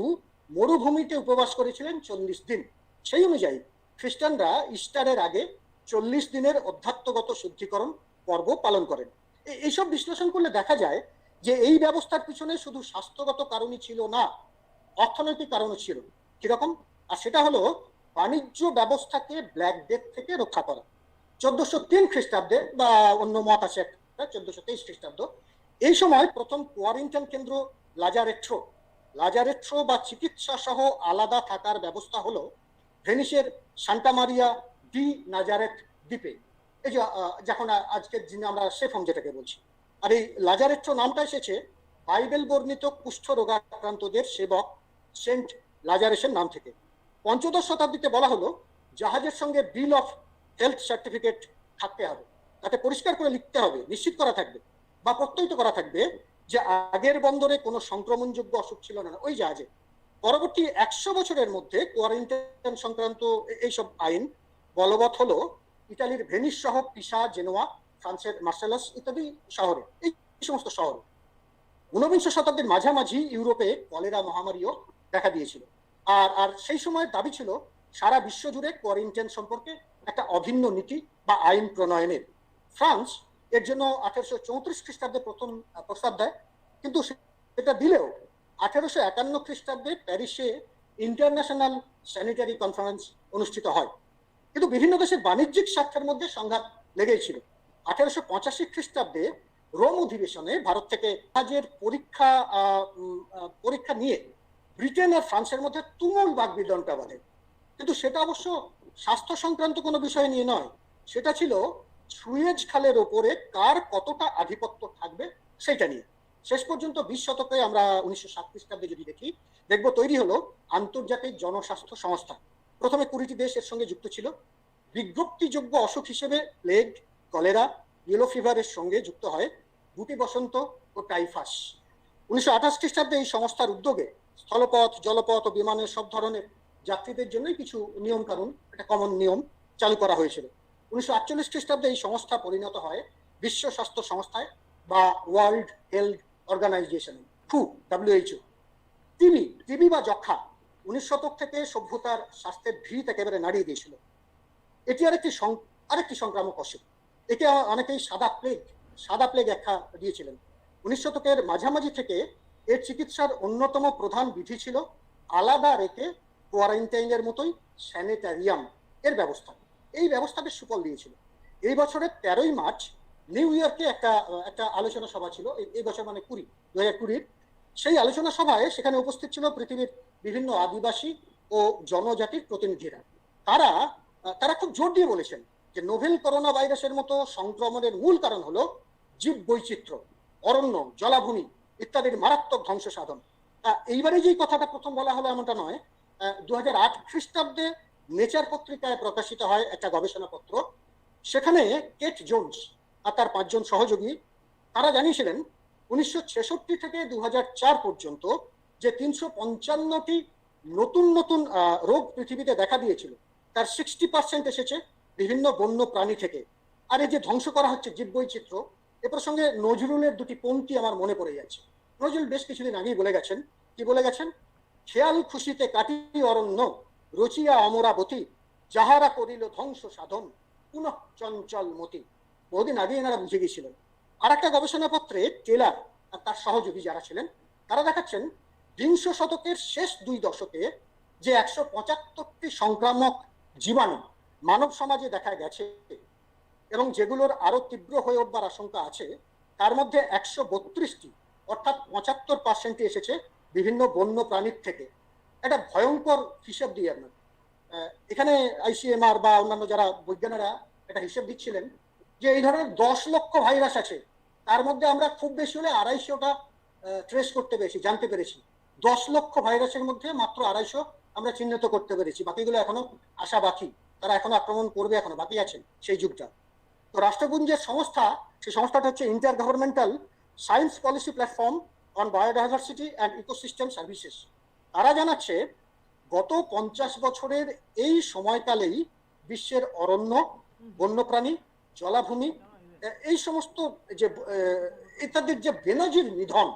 মরুভূমিতে উপবাস করেছিলেন 40 দিন। সেই অনুযায়ী খ্রিস্টানরা ইস্টারের আগে 40 দিনের অধ্যাত্মগত শুদ্ধিকরণ পর্ব পালন করেন। এইসব বিশ্লেষণ করলে দেখা যায় যে এই ব্যবস্থার পিছনে শুধু স্বাস্থ্যগত কারণই ছিল না, অর্থনৈতিক কারণও ছিল। কিরকম? আর সেটা হলো বাণিজ্য ব্যবস্থাকে ব্ল্যাক ডেথ থেকে রক্ষা করা। 1403 খ্রিস্টাব্দে বা অন্য মত আছে একটা 1423 খ্রিস্টাব্দ, এই সময় প্রথম কোয়ারেন্টাইন কেন্দ্র লাজারেট্রো বা চিকিৎসা সহ আলাদা থাকার ব্যবস্থা হলো ভেনিসের সান্টা মারিয়া ডি নাজারেথ দ্বীপে। এই যে যখন আজকের দিনে আমরা সেফ হোম যেটাকে বলছি। আর এই লাজারেট্রো নামটা এসেছে বাইবেল বর্ণিত কুষ্ঠ রোগাক্রান্তদের সেবক সেন্ট লাজারেসের নাম থেকে। পঞ্চদশ শতাব্দীতে বলা হলো জাহাজের সঙ্গে বিল অফ হেলথ সার্টিফিকেট থাকতে হবে, তাতে পরিষ্কার করে লিখতে হবে, নিশ্চিত করা থাকবে বা প্রত্যয়িত করা থাকবে যে আগের বন্দরে কোনো সংক্রমণযোগ্য অসুখ ছিল না ওই জাহাজে। পরবর্তী 100 বছরের মধ্যে কোয়ারেন্টাইন সংক্রান্ত এইসব আইন বলবৎ হলো ইতালির ভেনিস সহ পিসা, জেনোয়া, ফ্রান্সের মার্সেলাস ইত্যাদি শহরে, এই সমস্ত শহরে। 19বিংশ শতাব্দীর মাঝামাঝি ইউরোপে কলেরা মহামারীও দেখা দিয়েছিল। আর সেই সময় দাবি ছিল সারা বিশ্ব জুড়ে কোয়ারেন্টাইন সম্পর্কে একটা অভিন্ন নীতি বা আইন প্রণয়নের। ফ্রান্স এর জন্য 1834 খ্রিস্টাব্দে প্রথম প্রস্তাব দেয়, কিন্তু সেটা দিলেও 1851 খ্রিস্টাব্দে প্যারিসে ইন্টারন্যাশনাল স্যানিটারি কনফারেন্স অনুষ্ঠিত হয়। কিন্তু বিভিন্ন দেশের বাণিজ্যিক স্বার্থের মধ্যে সংঘাত লেগেই ছিল। 1885 খ্রিস্টাব্দে রোম অধিবেশনে ভারত থেকে জাহাজের পরীক্ষা নিয়ে ব্রিটেন আর ফ্রান্সের মধ্যে তুমুল বাগবিতণ্ডা বাধে। কিন্তু সেটা অবশ্য স্বাস্থ্য সংক্রান্ত কোনো বিষয় নিয়ে নয়, সেটা ছিল সুয়েজ খালের ওপরে কার কতটা আধিপত্য থাকবে সেটা নিয়ে। শেষ পর্যন্ত 20 শতকে আমরা 1907 খ্রিস্টাব্দে যদি দেখি, দেখবো তৈরি হলো আন্তর্জাতিক জনস্বাস্থ্য সংস্থা। প্রথমে 20টি দেশ এর সঙ্গে যুক্ত ছিল। বিজ্ঞপ্তিযোগ্য অসুখ হিসেবে প্লেগ, কলেরা, ইয়েলো ফিভারের সঙ্গে যুক্ত হয় গুটি বসন্ত ও টাইফাস। 1928 খ্রিস্টাব্দে এই সংস্থার উদ্যোগে স্থলপথ, জলপথ ও বিমানের সব ধরনের যাত্রীদের জন্যই কিছু নিয়ম কানুন, একটা কমন নিয়ম চালু করা হয়েছিল। 1948 খ্রিস্টাব্দে এই সংস্থা পরিণত হয় বিশ্ব স্বাস্থ্য সংস্থায় বা world health organization, WHO। TB বা যক্ষা 19 শতক থেকে সভ্যতার স্বাস্থ্যের ভিত একেবারে নাড়িয়ে দিয়েছিল। এটি আরেকটি সংক্রামক অসুখ। একে অনেকেই সাদা প্লেগ আখ্যা দিয়েছিলেন। 19 শতকের মাঝামাঝি থেকে এর চিকিৎসার অন্যতম প্রধান বিধি ছিল আলাদা রেখে কোয়ারেন্টাইনের মতোই স্যানিটারিয়াম এর ব্যবস্থা। এই ব্যবস্থা বেশ সুফল দিয়েছিল। এই বছরের 13ই মার্চ নিউ ইয়র্কে একটা আলোচনা সভা ছিল, এই বছর মানে 2020। সেই আলোচনা সভায় সেখানে উপস্থিত ছিল পৃথিবীর বিভিন্ন আদিবাসী ও জনজাতির প্রতিনিধিরা। তারা খুব জোর দিয়ে বলেছেন যে নোভেল করোনা ভাইরাসের মতো সংক্রমণের মূল কারণ হলো জীব বৈচিত্র্য, অরণ্য, জলাভূমি ইত্যাদির মারাত্মক ধ্বংস সাধন। এইবারে যে কথাটা প্রথম বলা হলো এমনটা নয়। 2008 খ্রিস্টাব্দে নেচার পত্রিকায় প্রকাশিত হয় একটা গবেষণাপত্র। সেখানে কেট জোন্স আর তার 5 জন সহযোগী তারা জানিয়েছিলেন 1966 থেকে 2004 পর্যন্ত যে 355টি নতুন রোগ পৃথিবীতে দেখা দিয়েছিল, তার 60% এসেছে বিভিন্ন বন্য প্রাণী থেকে। আর এই যে ধ্বংস করা হচ্ছে জীববৈচিত্র্য, এ প্রসঙ্গে নজরুলের 2টি পংক্তি আমার মনে পড়ে যাচ্ছে। নজরুল বেশ কিছুদিন আগেই বলে গেছেন, কি বলে গেছেন? খেয়াল খুশিতে কাটি অরণ্য, রচিয়া অমরাবতী, যাহারা করিল ধ্বংস সাধন, পুনঃ চঞ্চল মতি। বহুদিন আগে এনারা বুঝে গিয়েছিলেন। আর একটা গবেষণাপত্রে টেলার আর তার সহযোগী যারা ছিলেন তারা দেখাচ্ছেন 20 শতকের শেষ 2 দশকে যে 175টি সংক্রামক জীবাণু মানব সমাজে দেখা গেছে এবং যেগুলোর আরো তীব্র হয়ে উঠবার আশঙ্কা আছে, তার মধ্যে 132টি অর্থাৎ 75% এসেছে বিভিন্ন বন্য প্রাণীর থেকে। একটা ভয়ঙ্কর হিসেব দিয়ে আপনার এখানে ICMR বা অন্যান্য যারা বৈজ্ঞানিকরা একটা হিসেব দিচ্ছিলেন যে এই ধরনের 10 লক্ষ ভাইরাস আছে, তার মধ্যে আমরা খুব বেশি হলে 250টা ট্রেস করতে পেরেছি, জানতে পেরেছি। 10 লক্ষ ভাইরাসের মধ্যে মাত্র 250 আমরা চিহ্নিত করতে পেরেছি, বাকিগুলো এখনো আসা বাকি, তারা এখনো আক্রমণ করবে, এখনো বাকি আছে সেই যুগটা। তো রাষ্ট্রপুঞ্জের সংস্থা, সেই সংস্থাটা হচ্ছে inter governmental science policy platform on biodiversity and ecosystem services. তারা জানাচ্ছে গত 50 বছরের এই সময়কালেই বিশ্বের অরণ্য, বন্যপ্রাণী, জলাভূমি এই সমস্ত যে ইত্যাদির যে বেনজির নিধন,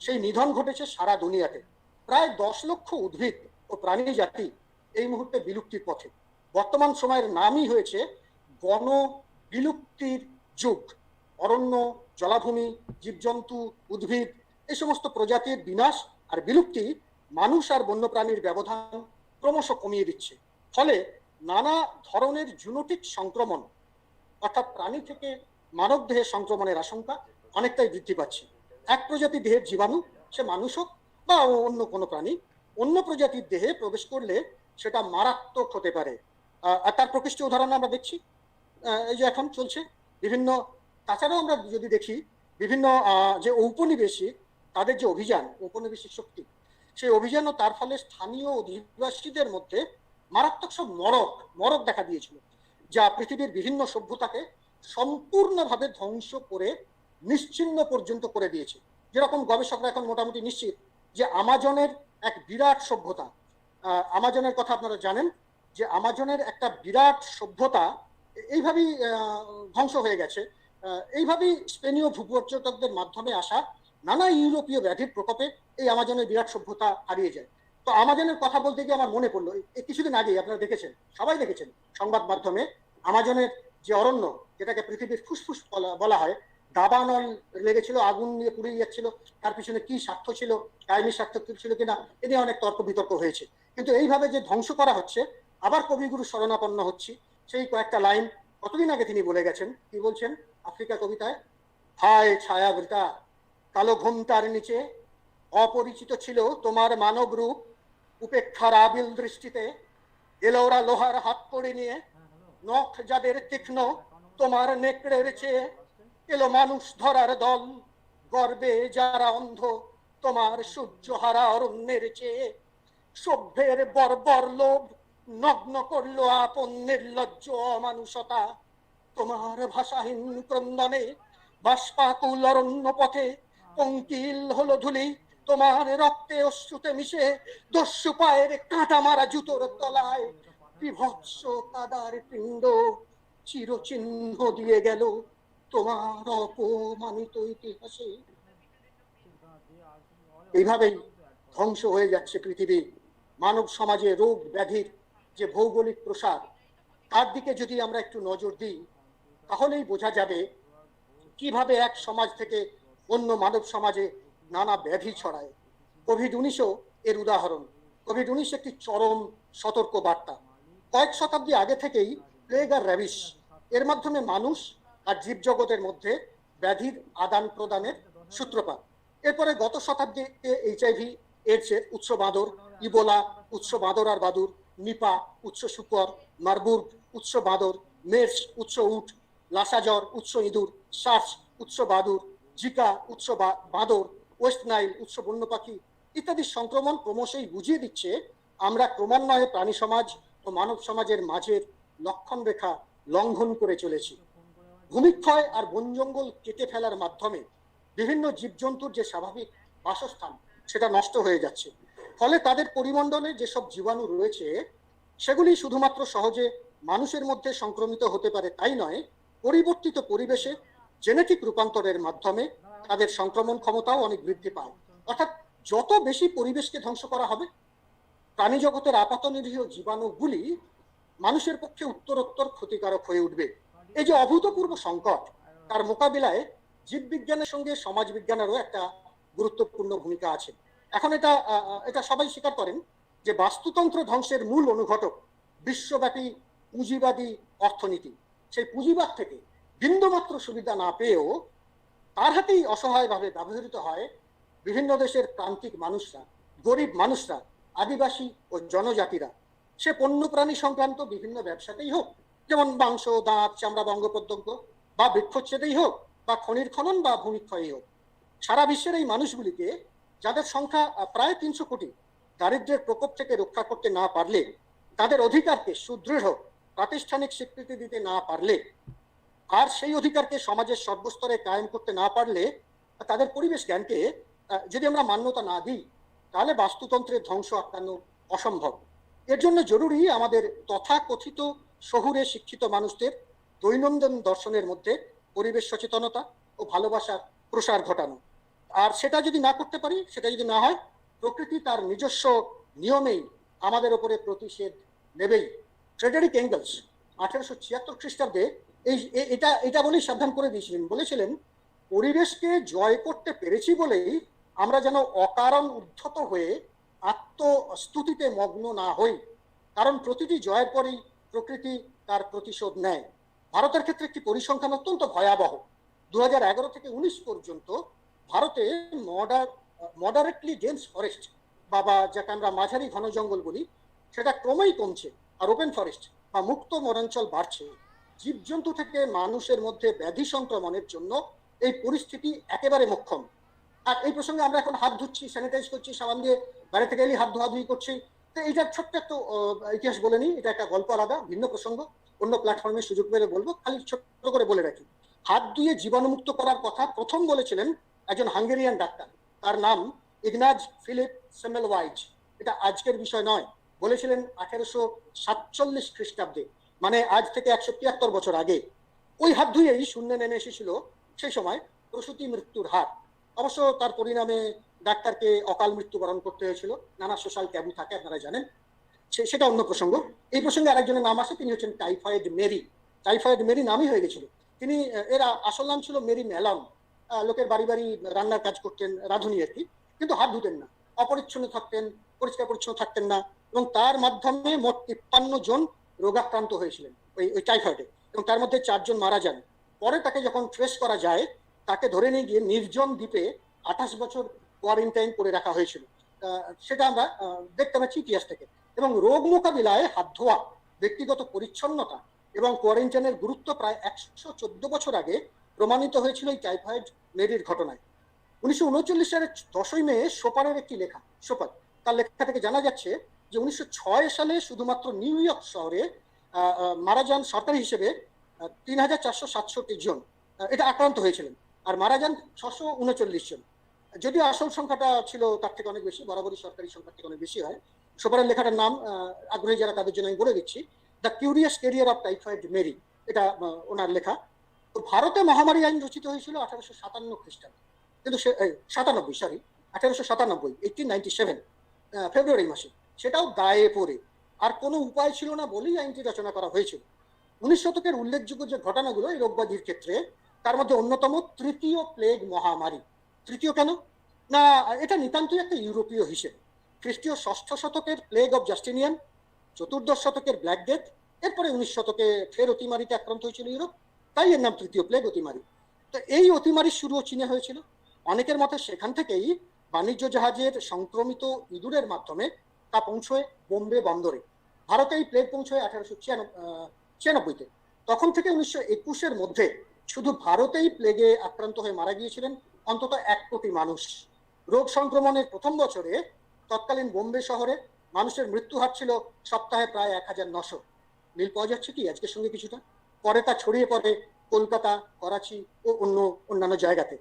সেই নিধন ঘটেছে সারা দুনিয়াতে। প্রায় 10 লক্ষ উদ্ভিদ ও প্রাণী জাতি এই মুহূর্তে বিলুপ্তির পথে। বর্তমান সময়ের নামই হয়েছে গণ বিলুপ্তির যুগ। অরণ্য, জলাভূমি, জীবজন্তু, উদ্ভিদ এই সমস্ত প্রজাতির বিনাশ আর বিলুপ্তি মানুষ আর বন্যপ্রাণীর ব্যবধান ক্রমশ কমিয়ে দিচ্ছে। ফলে নানা ধরনের জুনোটিক সংক্রমণ অর্থাৎ প্রাণী থেকে মানব দেহে সংক্রমণের আশঙ্কা অনেকটাই বৃদ্ধি পাচ্ছে। এক প্রজাতির দেহের জীবাণু, সে মানুষ হোক বা অন্য কোনো প্রাণী, অন্য প্রজাতির দেহে প্রবেশ করলে সেটা মারাত্মক হতে পারে। আর তার প্রকৃষ্ট উদাহরণ আমরা দেখছি এই যে এখন চলছে বিভিন্ন। তাছাড়াও আমরা যদি দেখি বিভিন্ন যে ঔপনিবেশিক তাদের যে অভিযান, ঔপনিবেশিক শক্তি, সেই অভিযান ও তার ফলে স্থানীয় অধিবাসীদের মধ্যে মারাত্মক সব মরক দেখা দিয়েছিল, যা পৃথিবীর বিভিন্ন সভ্যতাকে সম্পূর্ণভাবে ধ্বংস করে নিশ্চিহ্ন পর্যন্ত করে দিয়েছে। যেরকম গবেষকরা এখন মোটামুটি নিশ্চিত যে আমাজনের এক বিরাট সভ্যতা, আমাজনের কথা আপনারা জানেন যে আমাজনের একটা বিরাট সভ্যতা এইভাবেই ধ্বংস হয়ে গেছে। এইভাবেই স্পেনীয় ভূপর্যটকদের মাধ্যমে আসা নানা ইউরোপীয় ব্যাধির প্রকোপে এই আমাজনের বিরাট সভ্যতা হারিয়ে যায়। তো আমাজনের কথা বলতে গিয়ে আমার মনে পড়লো, এই কিছুদিন আগেই আপনারা দেখেছেন, সবাই দেখেছেন সংবাদ মাধ্যমে, আমাজনের যে অরণ্য, যেটাকে পৃথিবীর ফুসফুস বলা হয়, দাবানল লেগেছিল, আগুন নিয়ে পুড়ে যাচ্ছিল। তার পিছনে কি স্বার্থ ছিল, কায়েমি স্বার্থ ছিল কিনা, এ নিয়ে অনেক তর্ক বিতর্ক হয়েছে। কিন্তু এইভাবে যে ধ্বংস করা হচ্ছে, আবার কবিগুরু শরণাপন্ন হচ্ছি। সেই কয়েকটা লাইন কতদিন আগে তিনি বলে গেছেন। কি বলছেন আফ্রিকা কবিতায়? হায় ছায়াবৃতা, কালো ঘোমটার নিচে অপরিচিত ছিল তোমার মানব রূপ, উপেক্ষার আবিল দৃষ্টিতে এলো ওরা লোহার হাত করে নিয়ে, নখ যাদের তীক্ষ্ণ তোমার নেকড়ের চেয়ে, এলো মানুষ ধরার দল, গর্বে যারা অন্ধ তোমার সূর্যহারা অরণ্যের চেয়ে, সভ্যের বর্বর লোভ নগ্ন করলো আপন নির্লজ্জ অমানুষতা, তোমার ভাষাহীন ক্রন্দনে বাষ্পাকুল অরণ্য পথে পঙ্কিল হলো ধুলি তোমার রক্তে অশ্রুতে মিশে, দস্যু পায়ের কাঁটা মারা জুতোর তলায় বিভৎস কাদার পিণ্ড চিরচিহ্ন দিয়ে গেল তোমার অপমানিত ইতিহাসে। এইভাবেই ধ্বংস হয়ে যাচ্ছে পৃথিবী। মানব সমাজে রোগ ব্যাধির যে ভৌগোলিক প্রসার, তার দিকে যদি আমরা একটু নজর দিই, তাহলেই বোঝা যাবে কিভাবে এক সমাজ থেকে অন্য মানব সমাজে নানা ব্যাধি ছড়ায়। কোভিড-19 এর উদাহরণ। কোভিড-19 একটি চরম সতর্ক বার্তা। কয়েক শতাব্দী আগে থেকেই প্লেগ আর র্যাবিস এর মাধ্যমে মানুষ আর জীবজগতের মধ্যে ব্যাধির আদান প্রদানের সূত্রপাত। এরপরে গত শতাব্দীতে HIV এডসের উৎস বাঁদর, ইবোলা উৎস বাঁদর আর বাদুর, নিপা উৎস শুকর, মারবুর্গ উৎস বাঁদর, মের্স উৎস উট, লাসাজ্বর উৎস ইঁদুর, সার্স উৎস বাদুর, জিকা উৎস বাঁদর, ওয়েস্ট নাইল উৎস বন্য পাখি ইত্যাদি সংক্রমণ ক্রমশই বুঝিয়ে দিচ্ছে আমরা ক্রমান্বয়ে প্রাণী সমাজ ও মানব সমাজের মাঝের লক্ষণ রেখা লঙ্ঘন করে চলেছি। ভূমিক্ষয় আর বন জঙ্গল কেটে ফেলার মাধ্যমে বিভিন্ন জীবজন্তুর যে স্বাভাবিক বাসস্থান সেটা নষ্ট হয়ে যাচ্ছে। ফলে তাদের পরিমণ্ডলে যেসব জীবাণু রয়েছে সেগুলি শুধুমাত্র সহজে মানুষের মধ্যে সংক্রমিত হতে পারে তাই নয়, পরিবর্তিত পরিবেশে জেনেটিক রূপান্তরের মাধ্যমে তাদের সংক্রমণ ক্ষমতাও অনেক বৃদ্ধি পায়। অর্থাৎ যত বেশি পরিবেশকে ধ্বংস করা হবে, প্রাণী জগতের আপাত নিরীহ জীবাণুগুলি মানুষের পক্ষে উত্তরোত্তর ক্ষতিকারক হয়ে উঠবে। এই যে অভূতপূর্ব সংকট, তার মোকাবিলায় জীববিজ্ঞানের সঙ্গে সমাজ বিজ্ঞানেরও একটা গুরুত্বপূর্ণ ভূমিকা আছে। এখন এটা সবাই স্বীকার করেন যে বাস্তুতন্ত্র ধ্বংসের মূল অনুঘটক বিশ্বব্যাপী পুঁজিবাদী অর্থনীতি। সেই পুঁজিবাদ থেকে বিন্দুমাত্র সুবিধা না পেয়েও তার হাতেই অসহায়ভাবে ব্যবহৃত হয় বিভিন্ন দেশের প্রান্তিক মানুষরা, গরিব মানুষরা, আদিবাসী ও জনজাতিরা। সে পণ্য প্রাণী সংক্রান্ত বিভিন্ন ব্যবসাতেই হোক, যেমন মাংস, দাঁত, চামড়া, বঙ্গপ্রত্যঙ্গ বা বৃক্ষচ্ছেদেই হোক, বা খনির খনন বা ভূমিক্ষয়ই হোক। সারা বিশ্বের এই মানুষগুলিকে, যাদের সংখ্যা প্রায় 300 কোটি, দারিদ্র্যের প্রকোপ থেকে রক্ষা করতে না পারলে, তাদের অধিকারকে সুদৃঢ় প্রাতিষ্ঠানিক স্বীকৃতি দিতে না পারলে, আর সেই অধিকারকে সমাজের সর্বস্তরে কায়েম করতে না পারলে, তাদের পরিবেশ জ্ঞানকে যদি আমরা মান্যতা না দিই, তাহলে বাস্তুতন্ত্রের ধ্বংস আটকানো অসম্ভব। এর জন্য জরুরি আমাদের তথাকথিত শহুরে শিক্ষিত মানুষদের দৈনন্দিন দর্শনের মধ্যে পরিবেশ সচেতনতা ও ভালোবাসার প্রসার ঘটানো। আর সেটা যদি না করতে পারি, সেটা যদি না হয়, প্রকৃতি তার নিজস্ব নিয়মেই আমাদের উপরে প্রতিষেধ নেবেই। ফ্রেডারিক এঙ্গেলস 1876 খ্রিস্টাব্দে এটা এটা বলেই সাবধান করে দিয়েছিলেন, বলেছিলেন পরিবেশকে জয় করতে পেরেছি বলেই আমরা যেন অকারণ উদ্ধত হয়ে আত্মস্তুতিতে মগ্ন না হই, কারণ প্রতিটি জয়ের পরেই প্রকৃতি তার প্রতিশোধ নেয়। ভারতের ক্ষেত্রে একটি পরিসংখ্যান অত্যন্ত ভয়াবহ। 2011 থেকে 19 পর্যন্ত ভারতে মডারেটলি ডেন্স ফরেস্ট বা যাকে আমরা মাঝারি ঘন জঙ্গল বলি, সেটা ক্রমেই কমছে, আর ওপেন ফরেস্ট বা মুক্ত বনাঞ্চল বাড়ছে। জীবজন্তু থেকে মানুষের মধ্যে ব্যাধি সংক্রমণের জন্য এই পরিস্থিতি একেবারে মোক্ষম। আর এই প্রসঙ্গে আমরা এখন হাত ধুচ্ছি, স্যানিটাইজ করছি, সাবান দিয়ে বাইরে থেকে এলে হাত ধোয়াধুয়ি করছি। তো এইটার ছোট্ট একটা ইতিহাস বলে নিই, এটা একটা গল্প, আলাদা ভিন্ন প্রসঙ্গ, অন্য প্ল্যাটফর্মে সুযোগ পেলে বলবো, খালি ছোট্ট করে বলে রাখি। হাত ধুয়ে জীবাণুমুক্ত করার কথা প্রথম বলেছিলেন একজন হাঙ্গেরিয়ান ডাক্তার, তার নাম ইগনাজ ফিলিপ সেমেলওয়াইজ। এটা আজকের বিষয় নয়, বলেছিলেন 1847 খ্রিস্টাব্দে, মানে আজ থেকে 173 বছর আগে। ওই হাত ধুয়েই শূন্যে নেমে এসেছিল সেই সময় প্রসূতি মৃত্যুর হার। অবশ্য তার পরিণামে ডাক্তারকে অকাল মৃত্যুবরণ করতে হয়েছিল, নানা সোশ্যাল ট্যাবু থাকে আপনারা জানেন, সেটা অন্য প্রসঙ্গ। এই প্রসঙ্গে আরেকজনের নাম আছে, তিনি হচ্ছেন টাইফয়েড মেরি। টাইফয়েড মেরি নামই হয়ে গেছিল। তিনি, এর আসল নাম ছিল মেরি মেলন। লোকের বাড়ি বাড়ি রান্নার কাজ করতেন, রাঁধুনি আর কি, কিন্তু হাত ধুতেন না, অপরিচ্ছন্ন থাকতেন, পরিষ্কার পরিচ্ছন্ন থাকতেন না, এবং তার মাধ্যমে মোট 53 জন রোগাক্রান্ত হয়েছিলেন ওই টাইফয়েডে, এবং তার মধ্যে 4 জন মারা যান। পরে তাকে যখন ট্রেস করা যায়, তাকে ধরে নিয়ে গিয়ে নির্জন দ্বীপে 28 বছর কোয়ারেন্টাইন করে রাখা হয়েছিল। সেটা আমরা দেখতে পাচ্ছি ইতিহাস থেকে। এবং রোগ মোকাবিলায় হাত ধোয়া, ব্যক্তিগত পরিচ্ছন্নতা এবং কোয়ারেন্টাইনের গুরুত্ব প্রায় 114 বছর আগে প্রমাণিত হয়েছিল এই টাইফয়েড মেরির ঘটনায়। 1939 সালের 10ই মে সোপারের একটি লেখা, সোপার, তার লেখা থেকে জানা যাচ্ছে যে 1906 সালে শুধুমাত্র নিউ ইয়র্ক শহরে মারা যান সরকারি হিসেবে 3467 জন এটা আক্রান্ত হয়েছিলেন, আর মারা যান 639 জন। যদিও আসল সংখ্যাটা ছিল তার থেকে অনেক বেশি, বরাবরই সরকারি সংখ্যার থেকে অনেক বেশি হয়। সোপারের লেখাটার নাম, আগ্রহী যারা তাদের জন্য আমি বলে দিচ্ছি, the curious career of typhoid Mary, এটা ওনার লেখা। তো ভারতে মহামারী আইন রচিত হয়েছিল 1857 খ্রিস্টাব্দে, কিন্তু 1897 ফেব্রুয়ারি মাসে, সেটাও দায়ে পড়ে। আর কোনো উপায় ছিল না বলেই আইনটি রচনা করা হয়েছিল। 19 শতকের উল্লেখযোগ্য যে ঘটনাগুলো এই রোগবাধির ক্ষেত্রে, তার মধ্যে অন্যতম তৃতীয় প্লেগ মহামারী। তৃতীয় কেন না, এটা নিতান্তই একটা ইউরোপীয় হিসেব। খ্রিস্টীয় 6ষ্ঠ শতকের প্লেগ অফ জাস্টিনিয়ান, 14দশ শতকের ব্ল্যাক ডেথ, এরপরে 19 শতকে ফের অতিমারিতে আক্রান্ত হয়েছিল ইউরোপ, তাই এর নাম তৃতীয় প্লেগ, অতিমারি। তো এই অতিমারির শুরুও চীনে হয়েছিল। অনেকের মতে সেখান থেকেই বাণিজ্য জাহাজের সংক্রমিত ইঁদুরের মাধ্যমে তা পৌঁছয় বোম্বে বন্দরে। ভারতে এই প্লেগ পৌঁছয় 1896-তে। তখন থেকে 1921-এর মধ্যে শুধু ভারতেই প্লেগে আক্রান্ত হয়ে মারা গিয়েছিলেন অন্তত 1 কোটি মানুষ। রোগ সংক্রমণের প্রথম বছরে তৎকালীন বোম্বে শহরে মানুষের মৃত্যু হার ছিল সপ্তাহে প্রায় 1900। মিল পাওয়া যাচ্ছে কি আজকের সঙ্গে কিছুটা? পরে তা ছড়িয়ে পড়ে কলকাতা, করাচি ও অন্যান্য জায়গাতে।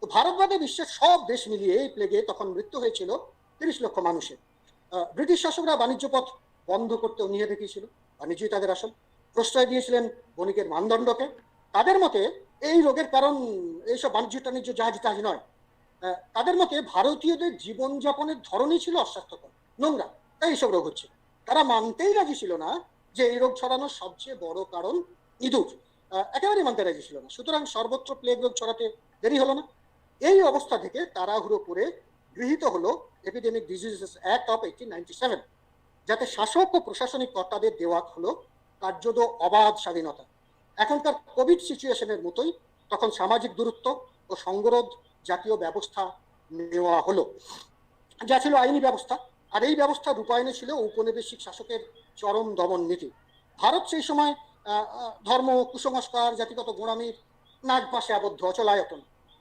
তো ভারত বাদে বিশ্বের সব দেশ মিলিয়ে এই প্লেগে তখন মৃত্যু হয়েছিল 30 লক্ষ মানুষের। ব্রিটিশ শাসকরা বাণিজ্য পথ বন্ধ করতে অনীহা দেখিয়েছিল, বাণিজ্যই তাদের আসল। প্রশ্রয় দিয়েছিলেন বণিকের মানদণ্ডকে। তাদের মতে এই রোগের কারণ এইসব বাণিজ্য জাহাজ নয়, তাদের মতে ভারতীয়দের জীবনযাপনের ধরনই ছিল অস্বাস্থ্যকর, নোংরা, তাই এইসব রোগ হচ্ছে। তারা মানতেই রাজি ছিল না যে এই রোগ ছড়ানোর সবচেয়ে বড় কারণ ইঁদুর, একেবারেই মানতে রাজি ছিল না। সুতরাং সর্বত্র প্লেগ রোগ ছড়াতে দেরি হলো না। এই অবস্থা থেকে তাড়াহুড়ো করে গৃহীত হলো এপিডেমিক ডিজিজেস অ্যাক্ট অফ 1897, যাতে শাসক ও প্রশাসনিক কর্তাদের দেওয়া হলো কার্যত অবাধ স্বাধীনতা। এখনকার কোভিড সিচুয়েশনের মতোই তখন সামাজিক দূরত্ব ও সঙ্গরোধ জাতীয় ব্যবস্থা নেওয়া হলো, যা ছিল আইনি ব্যবস্থা। আর এই ব্যবস্থা রূপায়ণে ছিল ঔপনিবেশিক শাসকের চরম দমন নীতি। ভারত সেই সময় ধর্ম, কুসংস্কার, জাতিগত গোঁড়ামির নাগ পাশে আবদ্ধ অচলায়তন।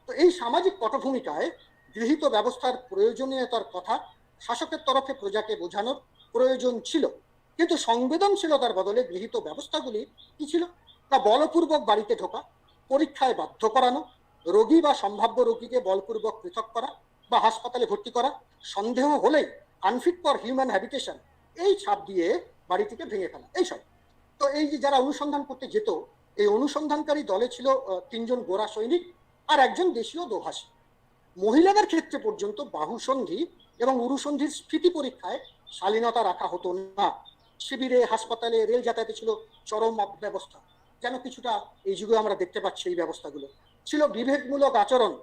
তো এই সামাজিক পটভূমিকায় গৃহীত ব্যবস্থার প্রয়োজনীয়তার কথা শাসকের তরফে প্রজাকে বোঝানোর প্রয়োজন ছিল, কিন্তু সংবেদনশীলতার বদলে গৃহীত ব্যবস্থাগুলি কি ছিল? তা বলপূর্বক বাড়িতে ঢোকা, পরীক্ষায় বাধ্য করানো, রোগী বা সম্ভাব্য রোগীকে বলপূর্বক পৃথক করা বা হাসপাতালে ভর্তি করা, সন্দেহ হলেই আনফিট ফর হিউম্যান হ্যাবিটেশন এই ছাপ দিয়ে বাড়িটিকে ভেঙে ফেলা, এইসব। তো এই যে যারা অনুসন্ধান করতে যেত এই অনুসন্ধানকারী দলে ছিল 3 জন গোরা সৈনিক আর একজন দেশীয় দোভাষী। মহিলাদের ক্ষেত্রে পর্যন্ত বাহুসন্ধি এবং উরুসন্ধির স্ফীতি পরীক্ষায় শালীনতা রাখা হতো না। শিবিরে, হাসপাতালে, রেল যাতায়াতে ছিল চরম ব্যবস্থা, যেন কিছুটা এই যুগে আমরা দেখতে পাচ্ছি। এই ব্যবস্থাগুলো ছিল বিভেদমূলক আচরণ,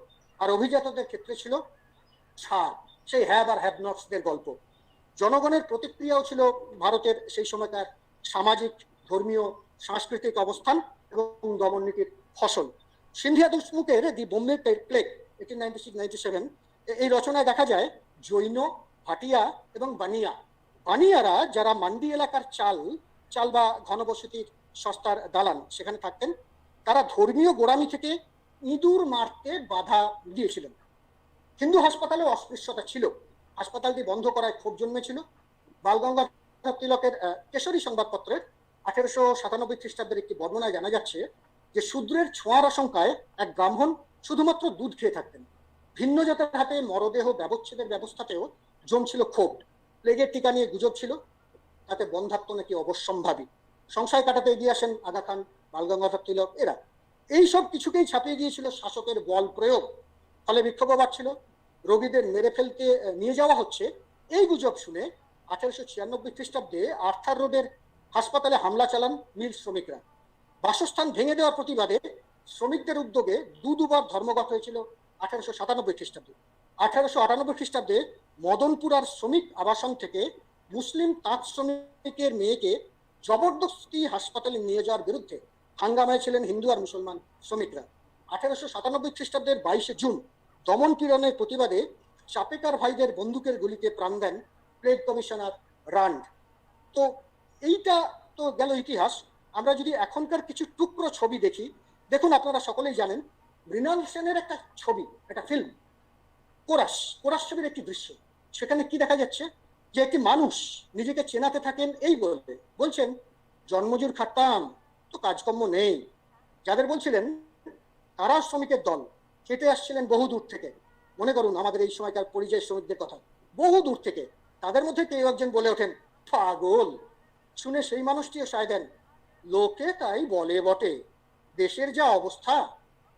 আর অভিজাতদের ক্ষেত্রে ছিল ছাড়, সেই হ্যাভ আর হ্যাভ নটসদের গল্প। জনগণের প্রতিক্রিয়াও ছিল ভারতের সেই সময়কার সামাজিক, ধর্মীয়, সাংস্কৃতিক অবস্থান এবং দমন নীতির ফসল। সিন্ধিয়া দেশমুখের দি বোম্বে প্লেগ 1896-97 এই রচনায় দেখা যায় জৈন, ভাটিয়া এবং বানিয়ারা, যারা মান্ডি এলাকার চাল বা ঘনবসতির সস্তার দালান সেখানে থাকতেন, তারা ধর্মীয় গোড়ামি থেকে ইঁদুর মারতে বাধা দিয়েছিলেন। হিন্দু হাসপাতালে অস্পৃশ্যতা ছিল, হাসপাতালটি বন্ধ করায় ক্ষোভ জন্মেছিল। বালগঙ্গাধর তিলকের কেশরী সংবাদপত্রের 1897 খ্রিস্টাব্দের একটি বর্ণনায় জানা যাচ্ছে যে শূদ্রের ছোঁয়ার আশঙ্কায় এক ব্রাহ্মণ শুধুমাত্র দুধ খেয়ে থাকতেন। ভিন্ন জাতের হাতে মরদেহ ব্যবচ্ছেদের ব্যবস্থাতেও জমছিল ক্ষোভ। প্লেগের টিকা নিয়ে গুজব ছিল, তাতে বন্ধাত্ম নাকি অবশ্যম্ভাবী। সংশয় কাটাতে এগিয়ে আসেন আগা খান, বালগঙ্গাধর তিলক। এরা এই সব কিছুকেই ছাপিয়ে দিয়েছিল শাসকের বল প্রয়োগ। ফলে বিক্ষোভ বাড়ছিল, রোগীদের মেরে ফেলতে নিয়ে যাওয়া হচ্ছে, এই গুজব শুনে 1896 খ্রিস্টাব্দে আর্থার রোডের হাসপাতালে হামলা চালান মিল শ্রমিকরা। বাসস্থান ভেঙে দেওয়ার প্রতিবাদে শ্রমিকদের উদ্যোগে দুবার ধর্মঘট হয়েছিল 1897 খ্রিস্টাব্দে। 1898 খ্রিস্টাব্দে মদনপুরার শ্রমিক আবাসন থেকে মুসলিম তাঁত শ্রমিকের মেয়েকে জবরদস্তি হাসপাতালে নিয়ে যাওয়ার বিরুদ্ধে হাঙ্গামায় ছিলেন হিন্দু আর মুসলমান শ্রমিকরা। 1897 খ্রিস্টাব্দের 22 জুন দমন পীড়নের প্রতিবাদে চাপেকার ভাইদের বন্দুকের গুলিতে প্রাণ দেন প্লেগ কমিশনার রান্ড। তো এইটা তো গেল ইতিহাস। আমরা যদি এখনকার কিছু টুকরো ছবি দেখি, দেখুন আপনারা সকলেই জানেন মৃণাল সেনের একটা ছবি, একটা ফিল্ম কোরাস ছবির একটি দৃশ্য। সেখানে কি দেখা যাচ্ছে যে একটি মানুষ নিজেকে চেনাতে থাকেন এই বলছেন জন্মজুর খাটতাম তো কাজকর্ম নেই। যাদের বলছিলেন তারা শ্রমিকের দল, খেটে আসছিলেন বহু দূর থেকে। মনে করুন আমাদের এই সময়কার পরিযায়ী শ্রমিকদের কথা, বহু দূর থেকে। তাদের মধ্যে কেউ একজন বলে ওঠেন পাগল। শুনে সেই মানুষটিও সায় দেন, লোকে তাই বলে বটে, দেশের যা অবস্থা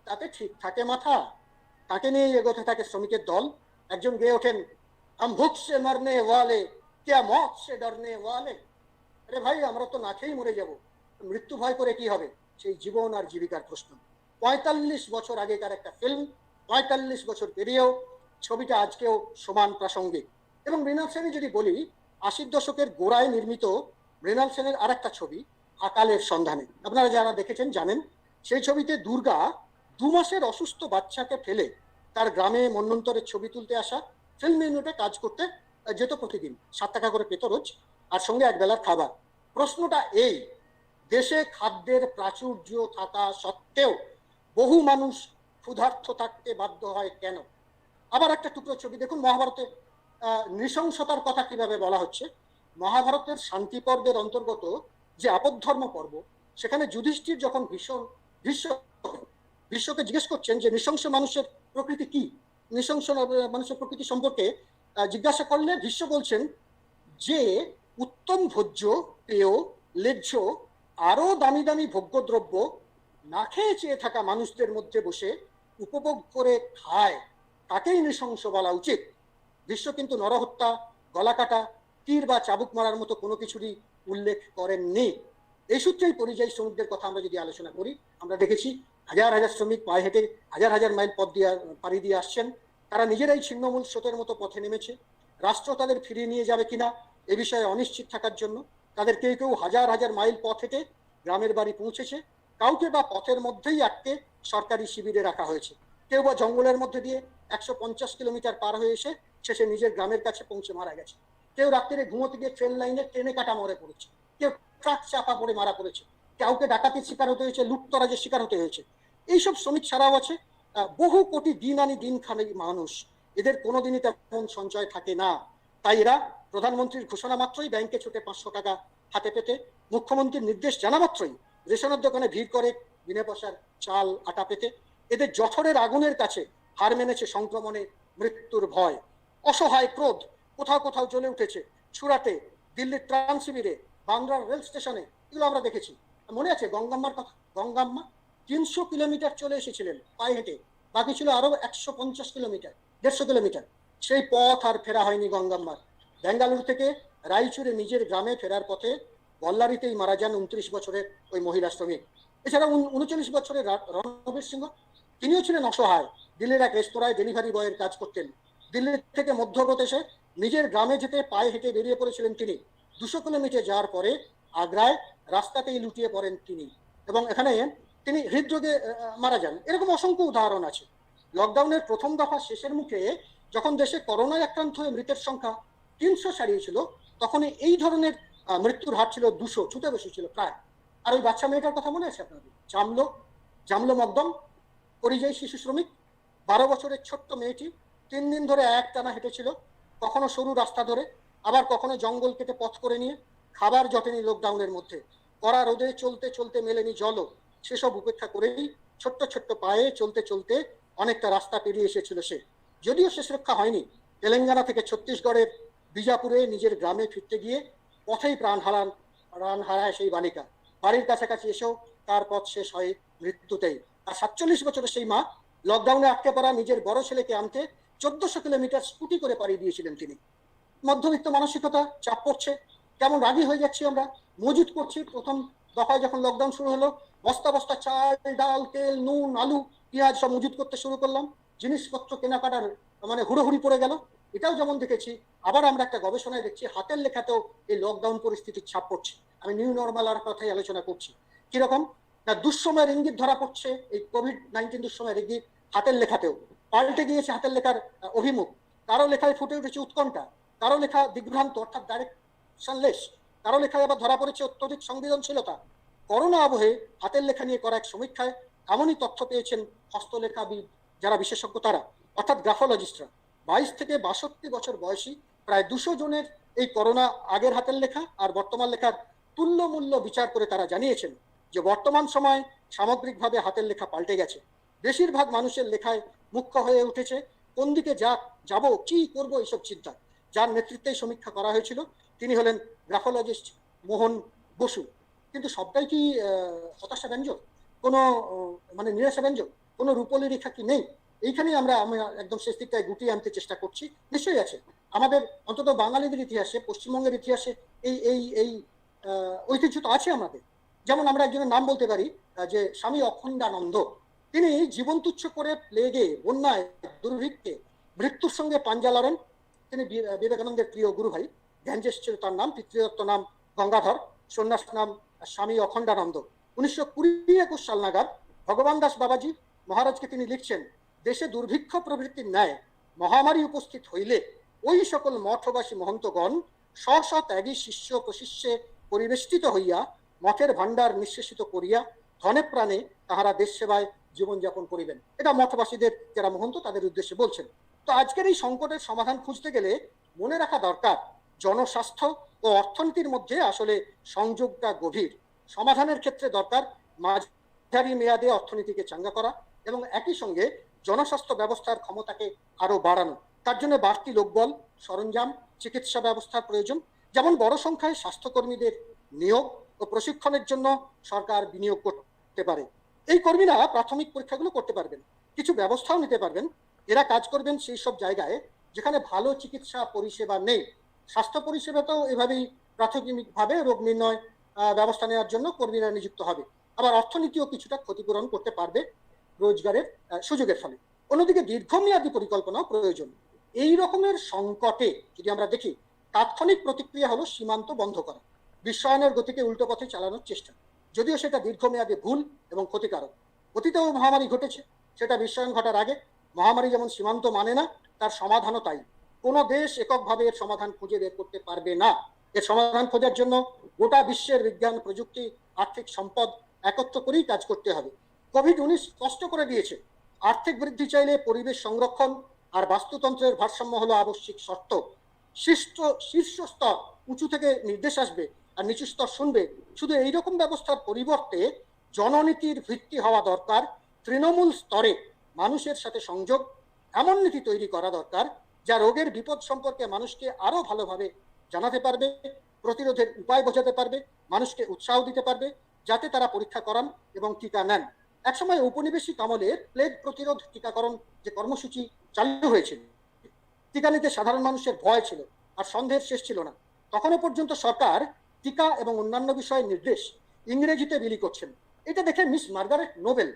তাতে ঠিক থাকে মাথা। তাকে নিয়ে এগোতে থাকে শ্রমিকের দল। একজন গেয়ে ওঠেন, হাম ভুখ সে মরনে ওয়ালে ক্যা মত সে ডরনে ওয়ালে। আরে ভাই, আমরা তো না খেয়েই মরে যাব, মৃত্যু ভয় করে কি হবে? সেই জীবন আর জীবিকার প্রশ্ন। 45 বছর আগেকার একটা ফিল্ম, 45 বছর পেরিয়েও ছবিটা আজকেও সমান প্রাসঙ্গিক। এবং মৃণাল সেনের যদি বলি, 80 দশকের গোড়ায় নির্মিত মৃণাল সেনের আর একটা ছবি আকালের সন্ধানে, আপনারা যারা দেখেছেন জানেন। সেই ছবিতে দুর্গা 2 মাসের অসুস্থ বাচ্চাকে ফেলে তার গ্রামে মন্বন্তরের ছবি তুলতে আসা, ফিল্ম ইউনিটে কাজ করতে যেত প্রতিদিন, 7 টাকা করে পেত রোজ, আর সঙ্গে এক বেলার খাবার। প্রশ্নটা এই, দেশে খাদ্যের প্রাচুর্য থাকা সত্ত্বেও বহু মানুষ ক্ষুধার্ত থাকতে বাধ্য হয় কেন? আবার একটা টুকরো ছবি দেখুন, মহাভারতের নৃশংসতার কথা কিভাবে বলা হচ্ছে। মহাভারতের শান্তি পর্বের অন্তর্গত যে আপদ্ধর্ম পর্ব, সেখানে যুধিষ্ঠির যখন বিশ্বকে জিজ্ঞেস করছেন যে নৃশংস মানুষের প্রকৃতি কি, নৃশংস মানুষের প্রকৃতি সম্পর্কে জিজ্ঞাসা করলে ভীষ্ম বলছেন যে উত্তম ভোজ্য, পেয়, লেহ্য আরো দামি দামি ভোগ্যদ্রব্য না খেয়ে চেয়ে থাকা মানুষদের মধ্যে বসে উপভোগ করে খায়, তাকেই নৃশংস বলা উচিত। ভীষ্ম কিন্তু নরহত্যা, গলা কাটা, তীর বা চাবুক মারার মতো কোনো কিছুরই উল্লেখ করেননি। এই সূত্রেই পরিযায়ী শ্রমিকদের কথা আমরা যদি আলোচনা করি, আমরা দেখেছি হাজার হাজার শ্রমিক পায়ে হেঁটে হাজার হাজার মাইল পথ দিয়ে পাড়ি দিয়ে আসছেন। তারা নিজেরাই ছিন্নমূল স্রোতের মতো পথে নেমেছে। রাষ্ট্র তাদের ফিরিয়ে নিয়ে যাবে কিনা এ বিষয়ে অনিশ্চিত থাকার জন্য তাদের কেউ কেউ হাজার হাজার মাইল পথ হেঁটে গ্রামের বাড়ি পৌঁছেছে, কাউকে বা পথের মধ্যেই আটকে সরকারি শিবিরে রাখা হয়েছে, কেউ বা জঙ্গলের মধ্যে দিয়ে 150 কিলোমিটার পার হয়ে এসে শেষে নিজের গ্রামের কাছে পৌঁছে মারা গেছে। কেউ রাত্রে ঘুমোতে গিয়ে ট্রেন লাইনে ট্রেনে কাটা মরে পড়েছে, কেউ ট্রাক চাপা পড়ে মারা পড়েছে, কাউকে ডাকাতির শিকার হতে হয়েছে, লুটতরাজের শিকার হতে হয়েছে। এইসব শ্রমিক ছাড়াও আছে বহু কোটি দিন আনি দিন খানে মানুষ, এদের কোনোদিনই তেমন সঞ্চয় থাকে না। তাই এরা প্রধানমন্ত্রীর ঘোষণা মাত্রই ব্যাংকে ছুটে 500 টাকা হাতে পেতে, মুখ্যমন্ত্রীর নির্দেশ জানা মাত্রই রেশনের দোকানে ভিড় করে বিনা পয়সার চাল আটা পেতে। এদের জঠরের আগুনের কাছে হার মেনেছে সংক্রমণে মৃত্যুর ভয়। অসহায় ক্রোধ কোথাও কোথাও জ্বলে উঠেছে, সুরাটে, দিল্লির ত্রাণ শিবিরে, বাংলার রেল স্টেশনে, এগুলো আমরা দেখেছি। মনে আছে গঙ্গাম্মার কথা? গঙ্গাম্মা 300 কিলোমিটার চলে এসেছিলেন পায়ে হেঁটে, বাকি ছিল আরো 150 কিলোমিটার, 150 কিলোমিটার। সেই পথ আর ফেরা হয়নি গঙ্গাম্মার। বেঙ্গালুরু থেকে রায়চুরে নিজের গ্রামে ফেরার পথে বল্লারিতেই মারা যান 29 বছরের ওই মহিলা শ্রমিক। এছাড়া 39 বছরের রণবীর সিংহ, তিনিও ছিলেন অসহায়। দিল্লির এক রেস্তোরাঁয় ডেলিভারি বয়ের কাজ করতেন। দিল্লি থেকে মধ্যপ্রদেশে নিজের গ্রামে যেতে পায়ে হেঁটে বেরিয়ে পড়েছিলেন তিনি। 200 কিলোমিটার যাওয়ার পরে আগ্রায় রাস্তাতেই লুটিয়ে পড়েন তিনি, এবং এখানে তিনি হৃদরোগে মারা যান। এরকম অসংখ্য উদাহরণ আছে। লকডাউনের প্রথম দফা শেষের মুখে যখন দেশে করোনায় আক্রান্ত হয়ে মৃতের সংখ্যা 300 ছাড়িয়েছিল, তখন এই ধরনের মৃত্যুর হার ছিল 200, ছুটে বসেছিল প্রায়। আর ওই বাচ্চা মেয়েটার কথা মনে আছে আপনাদের? জামলো মকদম, পরিযায়ী শিশু শ্রমিক, 12 বছরের ছোট্ট মেয়েটি 3 দিন ধরে একটানা হেঁটেছিল, কখনো সরু রাস্তা ধরে, আবার কখনো জঙ্গল কেটে পথ করে নিয়ে। খাবার জটেনি লকডাউনের মধ্যে, কড়া রোদে চলতে চলতে মেলেনি জলও। সেসব উপেক্ষা করেই ছোট্ট ছোট্ট পায়ে চলতে চলতে অনেকটা রাস্তা পেরিয়ে এসেছিল সে। যদিও শেষ রক্ষা হয়নি, তেলেঙ্গানা থেকে ছত্তিশগড়ের বিজাপুরে নিজের গ্রামে ফিরতে গিয়ে পথেই প্রাণ হারায় সেই বালিকা। বাড়ির কাছাকাছি এসেও তার পথ শেষ হয় মৃত্যুতেই। আর 47 বছরের সেই মা লকডাউনে আটকে পড়া নিজের বড় ছেলেকে আনতে 1400 কিলোমিটার স্কুটি করে পাড়ি দিয়েছিলেন তিনি। মধ্যবিত্ত মানসিকতা, চাপ পড়ছে, কেমন রাগি হয়ে যাচ্ছি আমরা, মজুত করছি। প্রথম দফায় যখন লকডাউন শুরু হলো, বস্তা বস্তা চাল, ডাল, তেল, নুন, আলু, পেঁয়াজ সব মজুত করতে শুরু করলাম। জিনিসপত্র কেনাকাটার মানে হুড়োহুড়ি পড়ে গেল। এটাও যেমন দেখেছি, আবার আমরা একটা গবেষণায় দেখছি হাতের লেখাতেও এই লকডাউন পরিস্থিতির ছাপ পড়ছে। আমি নিউ নর্মাল আর কথাই আলোচনা করছি। কিরকম না, দুঃসময়ের ইঙ্গিত ধরা পড়ছে এই কোভিড-19 দুঃসময়ের ইঙ্গিত হাতের লেখাতেও। পাল্টে গিয়েছে হাতের লেখার অভিমুখ। কারো লেখায় ফুটে উঠেছে উৎকণ্ঠা, কারো লেখা দিগ্ভ্রান্ত অর্থাৎ ডাইরেকশনলেস, কারো লেখায় আবার ধরা পড়েছে অত্যধিক সংবেদনশীলতা। করোনা আবহে হাতের লেখা নিয়ে করা এক সমীক্ষায় এমনই তথ্য পেয়েছেন হস্তলেখাবিদ যারা বিশেষজ্ঞ, তারা অর্থাৎ গ্রাফোলজিস্টরা। 22 থেকে 62 বছর বয়সী প্রায় 200 জনের এই করোনা আগের হাতের লেখা আর বর্তমান লেখার তুল্য মূল্য বিচার করে তারা জানিয়েছেন যে বর্তমান সময় সামগ্রিকভাবে হাতের লেখা পাল্টে গেছে। বেশিরভাগ মানুষের লেখায় মুখ্য হয়ে উঠেছে কোন দিকে যাব, কি করব, এইসব চিন্তা। যার নেতৃত্বে সমীক্ষা করা হয়েছিল তিনি হলেন গ্রাফোলজিস্ট মোহন বসু। কিন্তু সবটাই কি হতাশা ব্যঞ্জক, কোনো মানে নিরাশা ব্যঞ্জক, কোনো রূপলি রেখা কি নেই? এইখানেই আমরা একদম শেষ দিকটায় গুটিয়ে আনতে চেষ্টা করছি। নিশ্চয়ই আছে। আমাদের অন্তত বাঙালিদের ইতিহাসে, পশ্চিমবঙ্গের ইতিহাসে এই এই এই ঐতিহ্য তো আছে আমাদের। যেমন আমরা একজনের নাম বলতে পারি, যে স্বামী অখণ্ডানন্দ। তিনি জীবন তুচ্ছ করে প্লেগে, বন্যায়, দুর্ভিক্ষে মৃত্যুর সঙ্গে পাঞ্জা লড়েন। তিনি বিবেকানন্দের প্রিয় গুরু ভাই। গ্যাঞ্জেস ছিল তার নাম, পিতৃদত্ত নাম গঙ্গাধর, সন্ন্যাস নাম স্বামী অখণ্ডানন্দ। 1920-21 সাল নাগাদ ভগবান দাস বাবাজি মহারাজকে তিনি লিখছেন, দেশে দুর্ভিক্ষ প্রভৃতির ন্যায় মহামারী উপস্থিত হইলে ওই সকল মঠবাসী মহন্তগণ স্ব ত্যাগী শিষ্য প্রশিষ্যে পরিবেষ্টিত হইয়া মঠের ভাণ্ডার নিঃশেষিত করিয়া ধনে প্রাণে তাহারা দেশ সেবায় জীবনযাপন করিবেন। এটা মঠবাসীদের যারা মহন্ত তাদের উদ্দেশ্যে বলছেন। তো আজকের এই সংকটের সমাধান খুঁজতে গেলে মনে রাখা দরকার, জনস্বাস্থ্য ও অর্থনীতির মধ্যে আসলে সংযোগটা গভীর। সমাধানের ক্ষেত্রে দরকার মাঝারি মেয়াদে অর্থনীতিকে চাঙ্গা করা এবং একই সঙ্গে জনস্বাস্থ্য ব্যবস্থার ক্ষমতাকে আরো বাড়ানো। তার জন্য বাড়তি লোকবল, সরঞ্জাম, চিকিৎসা ব্যবস্থার প্রয়োজন। যেমন বড় সংখ্যায় স্বাস্থ্যকর্মীদের নিয়োগ ও প্রশিক্ষণের জন্য সরকার বিনিয়োগ করতে পারে। এই কর্মীরা প্রাথমিক পরীক্ষাগুলো করতে পারবেন, কিছু ব্যবস্থাও নিতে পারবেন। এরা কাজ করবেন সেই সব জায়গায় যেখানে ভালো চিকিৎসা পরিষেবা নেই। স্বাস্থ্য পরিষেবাতেও এভাবেই প্রাথমিকভাবে রোগ নির্ণয় ব্যবস্থা নেওয়ার জন্য কর্মীরা নিযুক্ত হবে। আবার অর্থনীতিও কিছুটা ক্ষতিপূরণ করতে পারবে রোজগারের সুযোগের ফলে। অন্যদিকে দীর্ঘমেয়াদী পরিকল্পনাও প্রয়োজন। এই রকমের সংকটে যদি আমরা দেখি, তাৎক্ষণিক প্রতিক্রিয়া হলো সীমান্ত বন্ধ করা, বিশ্বায়নের গতিকে উল্টো পথে চালানোর চেষ্টা। যদিও সেটা দীর্ঘমেয়াদে ভুল এবং ক্ষতিকারক। অতীতেও মহামারী ঘটেছে, সেটা বিশ্বায়ন ঘটার আগে। মহামারী যেমন সীমান্ত মানে না, তার সমাধানও তাই। কোনো দেশ এককভাবে এর সমাধান খুঁজে বের করতে পারবে না। এর সমাধান খোঁজার জন্য গোটা বিশ্বের বিজ্ঞান, প্রযুক্তি, আর্থিক সম্পদ একত্র করেই কাজ করতে হবে। কোভিড-19 স্পষ্ট করে দিয়েছে, আর্থিক বৃদ্ধি চাইলে পরিবেশ সংরক্ষণ আর বাস্তুতন্ত্রের ভারসাম্য হলো আবশ্যিক শর্ত। শীর্ষ স্তর উঁচু থেকে নির্দেশ আসবে আর নিচু স্তর শুনবে। শুধু এইরকম ব্যবস্থার পরিবর্তে জননীতির ভিত্তি হওয়া দরকার তৃণমূল স্তরে মানুষের সাথে সংযোগ। এমন নীতি তৈরি করা দরকার যা রোগের বিপদ সম্পর্কে মানুষকে আরো ভালোভাবে জানাতে পারবে, প্রতিরোধের উপায় বোঝাতে পারবে, মানুষকে উৎসাহ দিতে পারবে, যাতে তারা পরীক্ষা করান এবং টিকা নেন। একসময় ঔপনিবেশিক আমলে প্লেগ প্রতিরোধ টিকাকরণ যে কর্মসূচি চালু হয়েছিল, টিকা নিতে সাধারণ মানুষের ভয় ছিল আর সন্দেহের শেষ ছিল না। তখনও পর্যন্ত সরকার টিকা এবং অন্যান্য বিষয়ের নির্দেশ ইংরেজিতে বিলি করছেন। এটা দেখে মিস মার্গারেট নোবেল,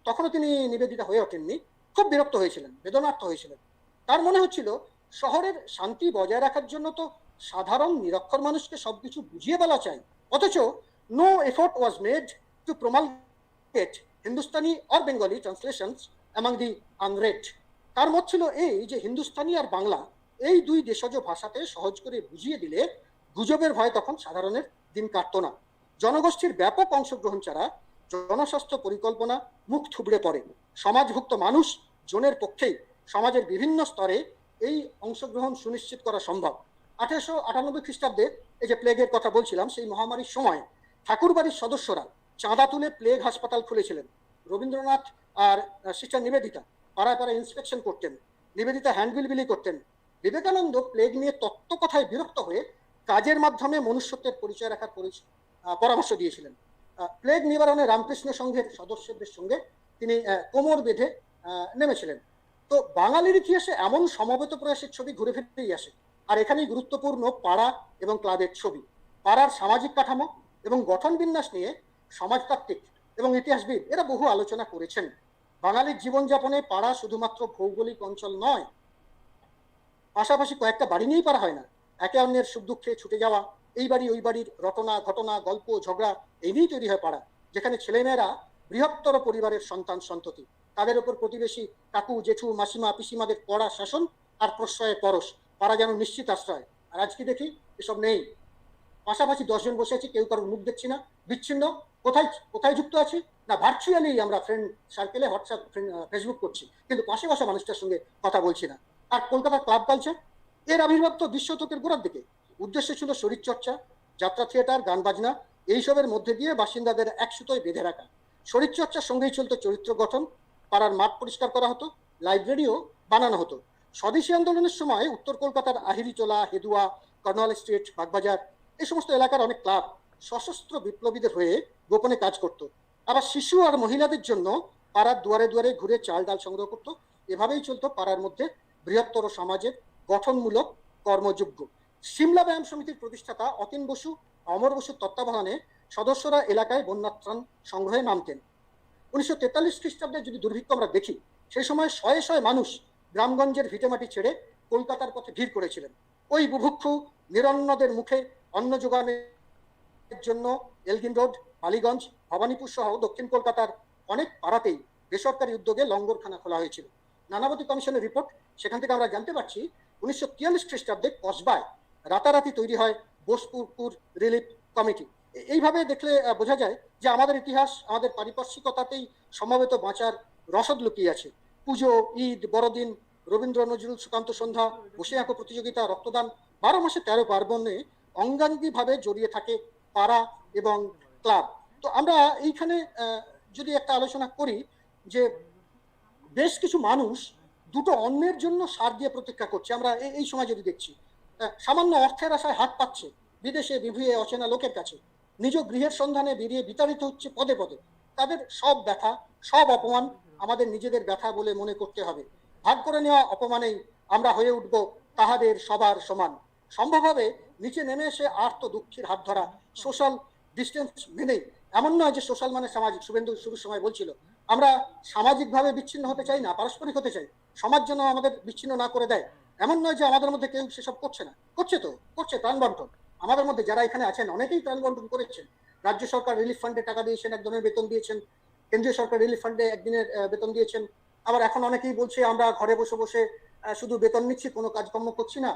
তখনও তিনি নিবেদিতা হয়ে ওঠেননি, খুব বিরক্ত হয়েছিলেন, বেদনার্থ হয়েছিলেন। তার মনে হচ্ছিল শহরের শান্তি বজায় রাখার জন্য তো সাধারণ নিরক্ষর মানুষকে সবকিছু বুঝিয়ে বলা চাই, অথচ no effort was made to promulgate Hindustani or Bengali translations among the unread. তার মত ছিল এই যে হিন্দুস্তানি আর বাংলা এই দুই দেশজ ভাষাতে সহজ করে বুঝিয়ে দিলে গুজবের ভয় তখন সাধারণের দিন কাটতো না। জনগোষ্ঠীর ব্যাপক অংশগ্রহণ ছাড়া জনস্বাস্থ্য পরিকল্পনা মুখ থুবড়ে পড়ে। সমাজভুক্ত মানুষ জনের পক্ষেই সমাজের বিভিন্ন স্তরে এই অংশগ্রহণ সুনিশ্চিত করা সম্ভব। 1898 খ্রিস্টাব্দে এই যে প্লেগের কথা বলছিলাম, সেই মহামারীর সময় ঠাকুরবাড়ির সদস্যরা চাঁদা তুলে প্লেগ হাসপাতাল খুলেছিলেন। রবীন্দ্রনাথ আর সিস্টার নিবেদিতা পাড়ায় পাড়ায় ইন্সপেকশন করতেন, নিবেদিতা হ্যান্ডবিল বিলি করতেন। বিবেকানন্দ প্লেগ নিয়ে তত্ত্ব কথায় বিরক্ত হয়ে কাজের মাধ্যমে মনুষ্যত্বের পরিচয় রাখার পরামর্শ দিয়েছিলেন। প্লেগ নিবারণে রামকৃষ্ণ সংঘের সদস্যদের সঙ্গে তিনি কোমর বেঁধে নেমেছিলেন। তো বাঙালির ইতিহাসে এমন সমবেত প্রয়াসের ছবি ঘুরে ফিরেই আসে। আর এখানেই গুরুত্বপূর্ণ পাড়া এবং ক্লাবের ছবি। পাড়ার সামাজিক কাঠামো এবং গঠন বিন্যাস নিয়ে সমাজতাত্ত্বিক এবং ইতিহাসবিদ এরা বহু আলোচনা করেছেন। বাঙালির জীবনযাপনে পাড়া শুধুমাত্র ভৌগোলিক অঞ্চল নয়, পাশাপাশি কয়েকটা বাড়ি নিয়েই পারা হয় না। একে অন্যের সুখ দুঃখে ছুটে যাওয়া, এই বাড়ি ওই বাড়ির রটনা ঘটনা গল্প ঝগড়া, এই নিয়েই তৈরি হয় পাড়া, যেখানে ছেলেমেয়েরা বৃহত্তর পরিবারের সন্তান সন্ততি। তাদের উপর প্রতিবেশী কাকু জেঠু মাসিমা পিসিমাদের কড়া শাসন আর প্রশ্রয়ের পরশ। পাড়া যেন নিশ্চিত আশ্রয়। আর আজকে দেখি এসব নেই। পাশাপাশি 10 জন বসে আছি, কেউ কারোর মুখ দেখছি না, বিচ্ছিন্ন। কোথায় কোথায় যুক্ত আছি না, ভার্চুয়ালি আমরা ফ্রেন্ড সার্কেলে হোয়াটসঅ্যাপ ফেসবুক করছি, কিন্তু পাশে বসা মানুষটার সঙ্গে কথা বলছি না। আর কলকাতার ক্লাব কালচার, এর আবির্ভাব তো 20 শতকের গোড়ার দিকে। উদ্দেশ্য ছিল শরীরচর্চা, যাত্রা থিয়েটার, গান বাজনা, এইসবের মধ্যে দিয়ে বাসিন্দাদের এক সুতোয় বেঁধে রাখা। শরীরচর্চার সঙ্গেই চলতো চরিত্র গঠন, পাড়ার মাঠ পরিষ্কার করা হতো, লাইব্রেরিও বানানো হতো। স্বদেশী আন্দোলনের সময় উত্তর কলকাতার আহিরিটোলা, হেদুয়া, কর্নওয়াল স্ট্রিট, বাগবাজার এই সমস্ত এলাকার অনেক ক্লাব সশস্ত্র বিপ্লবীদের হয়ে গোপনে কাজ করত। আবার শিশু আর মহিলাদের জন্য পাড়ার দুয়ারে দুয়ারে ঘুরে চাল ডাল সংগ্রহ করত। এভাবেই চলতো পাড়ার মধ্যে বৃহত্তর সমাজের গঠনমূলক কর্মযজ্ঞ। সিমলা ব্যায়াম সমিতির প্রতিষ্ঠাতা অতীন বসু, অমর বসুর তত্ত্বাবধানে সদস্যরা এলাকায় বন্যাত্রাণ সংগ্রহে নামতেন। 1943 খ্রিস্টাব্দে যদি দুর্ভিক্ষ আমরা দেখি, সেই সময় শয়ে শয়ে মানুষ গ্রামগঞ্জের ভিটেমাটি ছেড়ে কলকাতার পথে ভিড় করেছিলেন। ওই বুভুক্ষু নিরন্নদের মুখে অন্ন যোগানের জন্য এলগিন রোড, বালিগঞ্জ, ভবানীপুর সহ দক্ষিণ কলকাতার অনেক পাড়াতেই বেসরকারি উদ্যোগে লঙ্গরখানা খোলা হয়েছিল। নানাবতী কমিশনের রিপোর্ট, সেখান থেকে আমরা জানতে পারছি 1943 খ্রিস্টাব্দে কসবায় রাতারাতি তৈরি হয় বোসপুর রিলিফ কমিটি। এইভাবে দেখলে বোঝা যায় যে আমাদের ইতিহাস, আমাদের পারিপার্শ্বিকতাতেই সমবেত বাঁচার রসদ লুকিয়ে আছে। পুজো, ঈদ, বড়দিন, রবীন্দ্র নজরুল সুকান্ত সন্ধ্যা, বসে আঁকো প্রতিযোগিতা, রক্তদান, 12 মাসে 13 পার্বণে অঙ্গাঙ্গিভাবে জড়িয়ে থাকে পাড়া এবং ক্লাব। তো আমরা এইখানে যদি একটা আলোচনা করি যে বেশ কিছু মানুষ দুটো অন্যের জন্য সার দিয়ে প্রতীক্ষা করছে। আমরা এই সময় যদি দেখছি, সামান্য অর্থের আশায় হাত পাচ্ছে বিদেশে বিভুয়ে অচেনা লোকের কাছে, নিজ গৃহের সন্ধানে বেরিয়ে বিতাড়িত হচ্ছে পদে পদে। তাদের সব ব্যথা, সব অপমান আমাদের নিজেদের ব্যথা বলে মনে করতে হবে। ভাগ করে নেওয়া অপমানেই আমরা হয়ে উঠব তাহাদের সবার সমান। সম্ভব হবে নিচে নেমে এসে আর্ত দুঃখীর হাত ধরা, সোশ্যাল ডিস্টেন্স মেনেই। এমন নয় যে সোশ্যাল মানে সামাজিক। শুভেন্দু শুরুর সময় বলছিল আমরা সামাজিকভাবে বিচ্ছিন্ন হতে চাই না, পারস্পরিক হতে চাই। সমাজ যেন আমাদের বিচ্ছিন্ন না করে দেয়। এমন নয় যে আমাদের মধ্যে কেউ সেসব করছে না, করছে তো, করছে প্রাণ বন্টন। আমাদের মধ্যে যারা এখানে আছেন অনেকেই প্রাণ বন্টন করেছেন। রাজ্য সরকার রিলিফ ফান্ডে টাকা দিয়েছেন, একজনের বেতন দিয়েছেন। কেন্দ্রীয় সরকার রিলিফ ফান্ডে একদিনের বেতন দিয়েছেন। আবার এখন অনেকেই বলছে আমরা ঘরে বসে বসে শুধু বেতন নিচ্ছি, কোনো কাজকর্ম করছি না,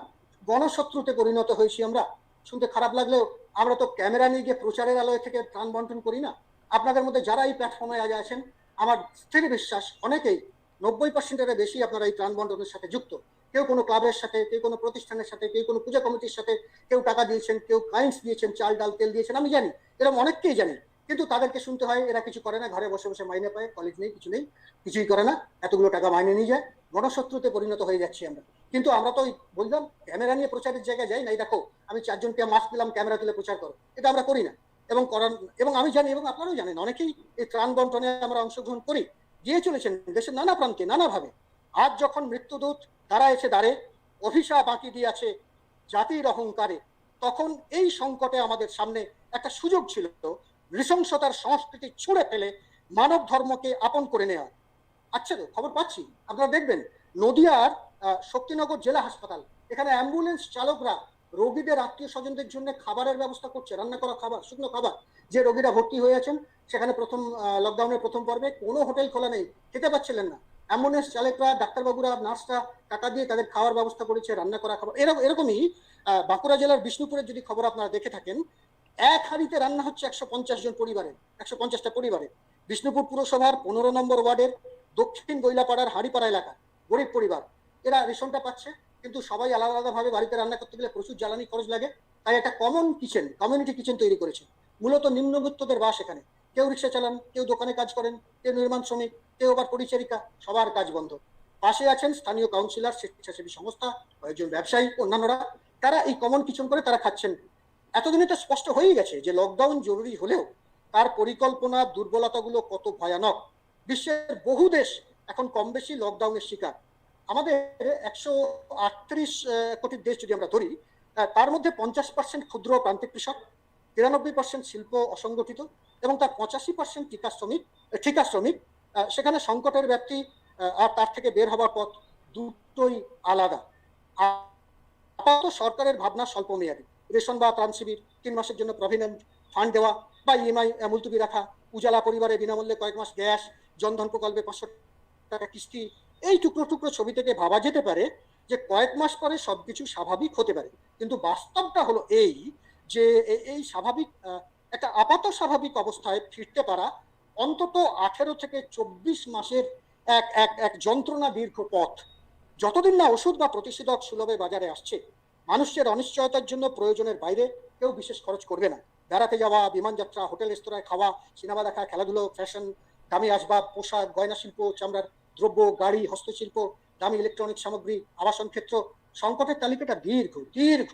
গণশত্রুতে পরিণত হয়েছি আমরা। শুনতে খারাপ লাগলেও আমরা তো ক্যামেরা নিয়ে গিয়ে প্রচারের আলোয় থেকে ত্রাণ বন্টন করি না। আপনাদের মধ্যে যারা এই প্ল্যাটফর্মে আজ আছেন, আমার স্থির বিশ্বাস অনেকেই 90%-এর বেশি আপনারা এই ত্রাণ বন্টনের সাথে যুক্ত। কেউ কোনো ক্লাবের সাথে, কেউ কোনো প্রতিষ্ঠানের সাথে, কেউ কোনো পূজা কমিটির সাথে, কেউ টাকা দিয়েছেন, কেউ কাইন্ডস দিয়েছেন, চাল ডাল তেল দিয়েছেন, আমি জানি, এরকম অনেককেই জানি। কিন্তু তাদেরকে শুনতে হয় এরা কিছু করে না, ঘরে বসে বসে মাইনে পায়, কলেজ নেই, কিছু নেই, কিছুই করে না, এতগুলো টাকা মাইনে নিয়ে যায়। গণশত্রুতে পরিণত হয়ে যাচ্ছি আমরা। কিন্তু আমরা তো বললাম ক্যামেরা নিয়ে প্রচারের জায়গায় যাই না। এই দেখো আমি 4 জনকে মাস্ক দিলাম, ক্যামেরা তুলে প্রচার করো, এটা আমরা করি না। এবং করার, এবং আমি জানি এবং আপনারাও জানেন অনেকেই এই ত্রাণ বন্টনে আমরা অংশগ্রহণ করি, গিয়ে চলেছেন দেশের নানা প্রান্তে নানাভাবে। আজ যখন মৃত্যুদূত দাঁড়ায় দাঁড়ে, অভিশাপ আঁকি দিয়েছে জাতির অহংকারে, তখন এই সংকটে আমাদের সামনে একটা সুযোগ ছিল নৃশংসতার সংস্কৃতি ছুঁড়ে ফেলে মানব ধর্মকে আপন করে নেওয়া। আচ্ছা, তো খবর পাচ্ছি আপনারা দেখবেন নদিয়ার শক্তিনগর জেলা হাসপাতাল, এখানে অ্যাম্বুলেন্স চালকরা রোগীদের আত্মীয় স্বজনদের জন্য খাবারের ব্যবস্থা করছে, রান্না করা খাবার, শুকনো খাবার। যে রোগীরা ভর্তি হয়ে আছেন সেখানে প্রথম লকডাউনের প্রথম পর্বে কোনো হোটেল খোলা নেই, খেতে পাচ্ছিলেন না, অ্যাম্বুলেন্স চালকরা, ডাক্তারবাবুরা, নার্সরা টাকা দিয়ে তাদের খাওয়ার ব্যবস্থা করেছে, রান্না করা খাবার। এরকমই বাঁকুড়া জেলার বিষ্ণুপুরের যদি খবর আপনারা দেখে থাকেন, এক হাঁড়িতে রান্না হচ্ছে 150 জন পরিবারের, 150টা পরিবারের। বিষ্ণুপুর পুরসভার 15 নম্বর ওয়ার্ডের দক্ষিণ গৈলাপাড়ার হাড়িপাড়া এলাকা, গরিব পরিবার, এরা রেশনটা পাচ্ছে, কিন্তু সবাই আলাদা আলাদা ভাবে বাড়িতে রান্না করতে গেলে প্রচুর জ্বালানি খরচ লাগে, তাই একটা কমন কিচেন, কমিউনিটি কিচেন তৈরি করেছে। মূলত নিম্নবিত্তদের বাস এখানে, কেউ রিক্সা চালান, কেউ দোকানে কাজ করেন, কেউ নির্মাণ শ্রমিক, কেউ আবার পরিচারিকা, সবার কাজ বন্ধ। পাশে আছেন স্থানীয় কাউন্সিলর, স্বেচ্ছাসেবী সংস্থা, কয়েকজন ব্যবসায়ী, অন্যান্যরা, তারা এই কমন কিচেন করে তারা খাচ্ছেন। এতদিনে তো স্পষ্ট হয়ে গেছে যে লকডাউন জরুরি হলেও তার পরিকল্পনা দুর্বলতাগুলো কত ভয়ানক। বিশ্বের বহু দেশ এখন কম বেশি লকডাউনের শিকার। আমাদের 138 কোটি দেশ যদি আমরা ধরি, তার মধ্যে 50% ক্ষুদ্র প্রান্তিক কৃষক, 93% শিল্প অসংগঠিত এবং তার 85% ঠিকা শ্রমিক। সেখানে সংকটের ব্যাপ্তি আর তার থেকে বের হবার পথ দুটোই আলাদা। আপাতত সরকারের ভাবনা স্বল্প মেয়াদী, রেশন বা ত্রাণ শিবির, 3 মাসের জন্য প্রভিডেন্ট ফান্ড দেওয়া বা ইএমআই মুলতুবি রাখা, উজালা পরিবারে বিনামূল্যে কয়েক মাস গ্যাস, জনধন প্রকল্পে 500 টাকা কিস্তি। এই টুকরো টুকরো ছবি থেকে ভাবা যেতে পারে যে কয়েক মাস পরে সবকিছু স্বাভাবিক হতে পারে, কিন্তু বাস্তবটা হলো এই যে এই স্বাভাবিক, একটা আপাত স্বাভাবিক অবস্থায় ফিরতে পারা অন্তত 18 থেকে 24 মাসের এক এক এক যন্ত্রণা দীর্ঘ পথ। যতদিন না ওষুধ বা প্রতিষেধক সুলভে বাজারে আসছে, মানুষের অনিশ্চয়তার জন্য প্রয়োজনের বাইরে কেউ বিশেষ খরচ করবে না। বেড়াতে যাওয়া, বিমান যাত্রা, হোটেল রেস্তোরাঁয় খাওয়া, সিনেমা দেখা, খেলাধুলো, ফ্যাশন, দামি আসবাব, পোশাক, গয়না শিল্প, চামড়ার দ্রব্য, গাড়ি, হস্তশিল্প, দামি ইলেকট্রনিক সামগ্রী, আবাসন ক্ষেত্র, সংকটের তালিকাটা দীর্ঘ দীর্ঘ।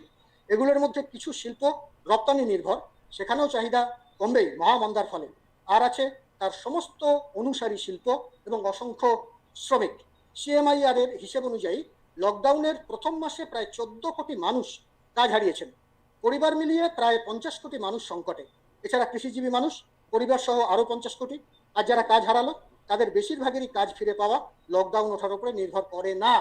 এগুলোর মধ্যে কিছু শিল্প রপ্তানি নির্ভর, সেখানেও চাহিদা কমবেই মহামন্দার ফলে। আর আছে তার সমস্ত অনুসারী শিল্প এবং অসংখ্য শ্রমিক। সিএমআইআর এর হিসেব অনুযায়ী লকডাউনের প্রথম মাসে প্রায় 14 কোটি মানুষ কাজ হারিয়েছেন। পরিবার মিলিয়ে প্রায় 50 কোটি মানুষ সংকটে। এছাড়া কৃষিজীবী মানুষ, পরিবার সহ আরো 50 কোটি। আর যারা কাজ হারালো তাদের বেশিরভাগেরই কাজ ফিরে পাওয়া লকডাউন ওঠার উপরে নির্ভর করে না,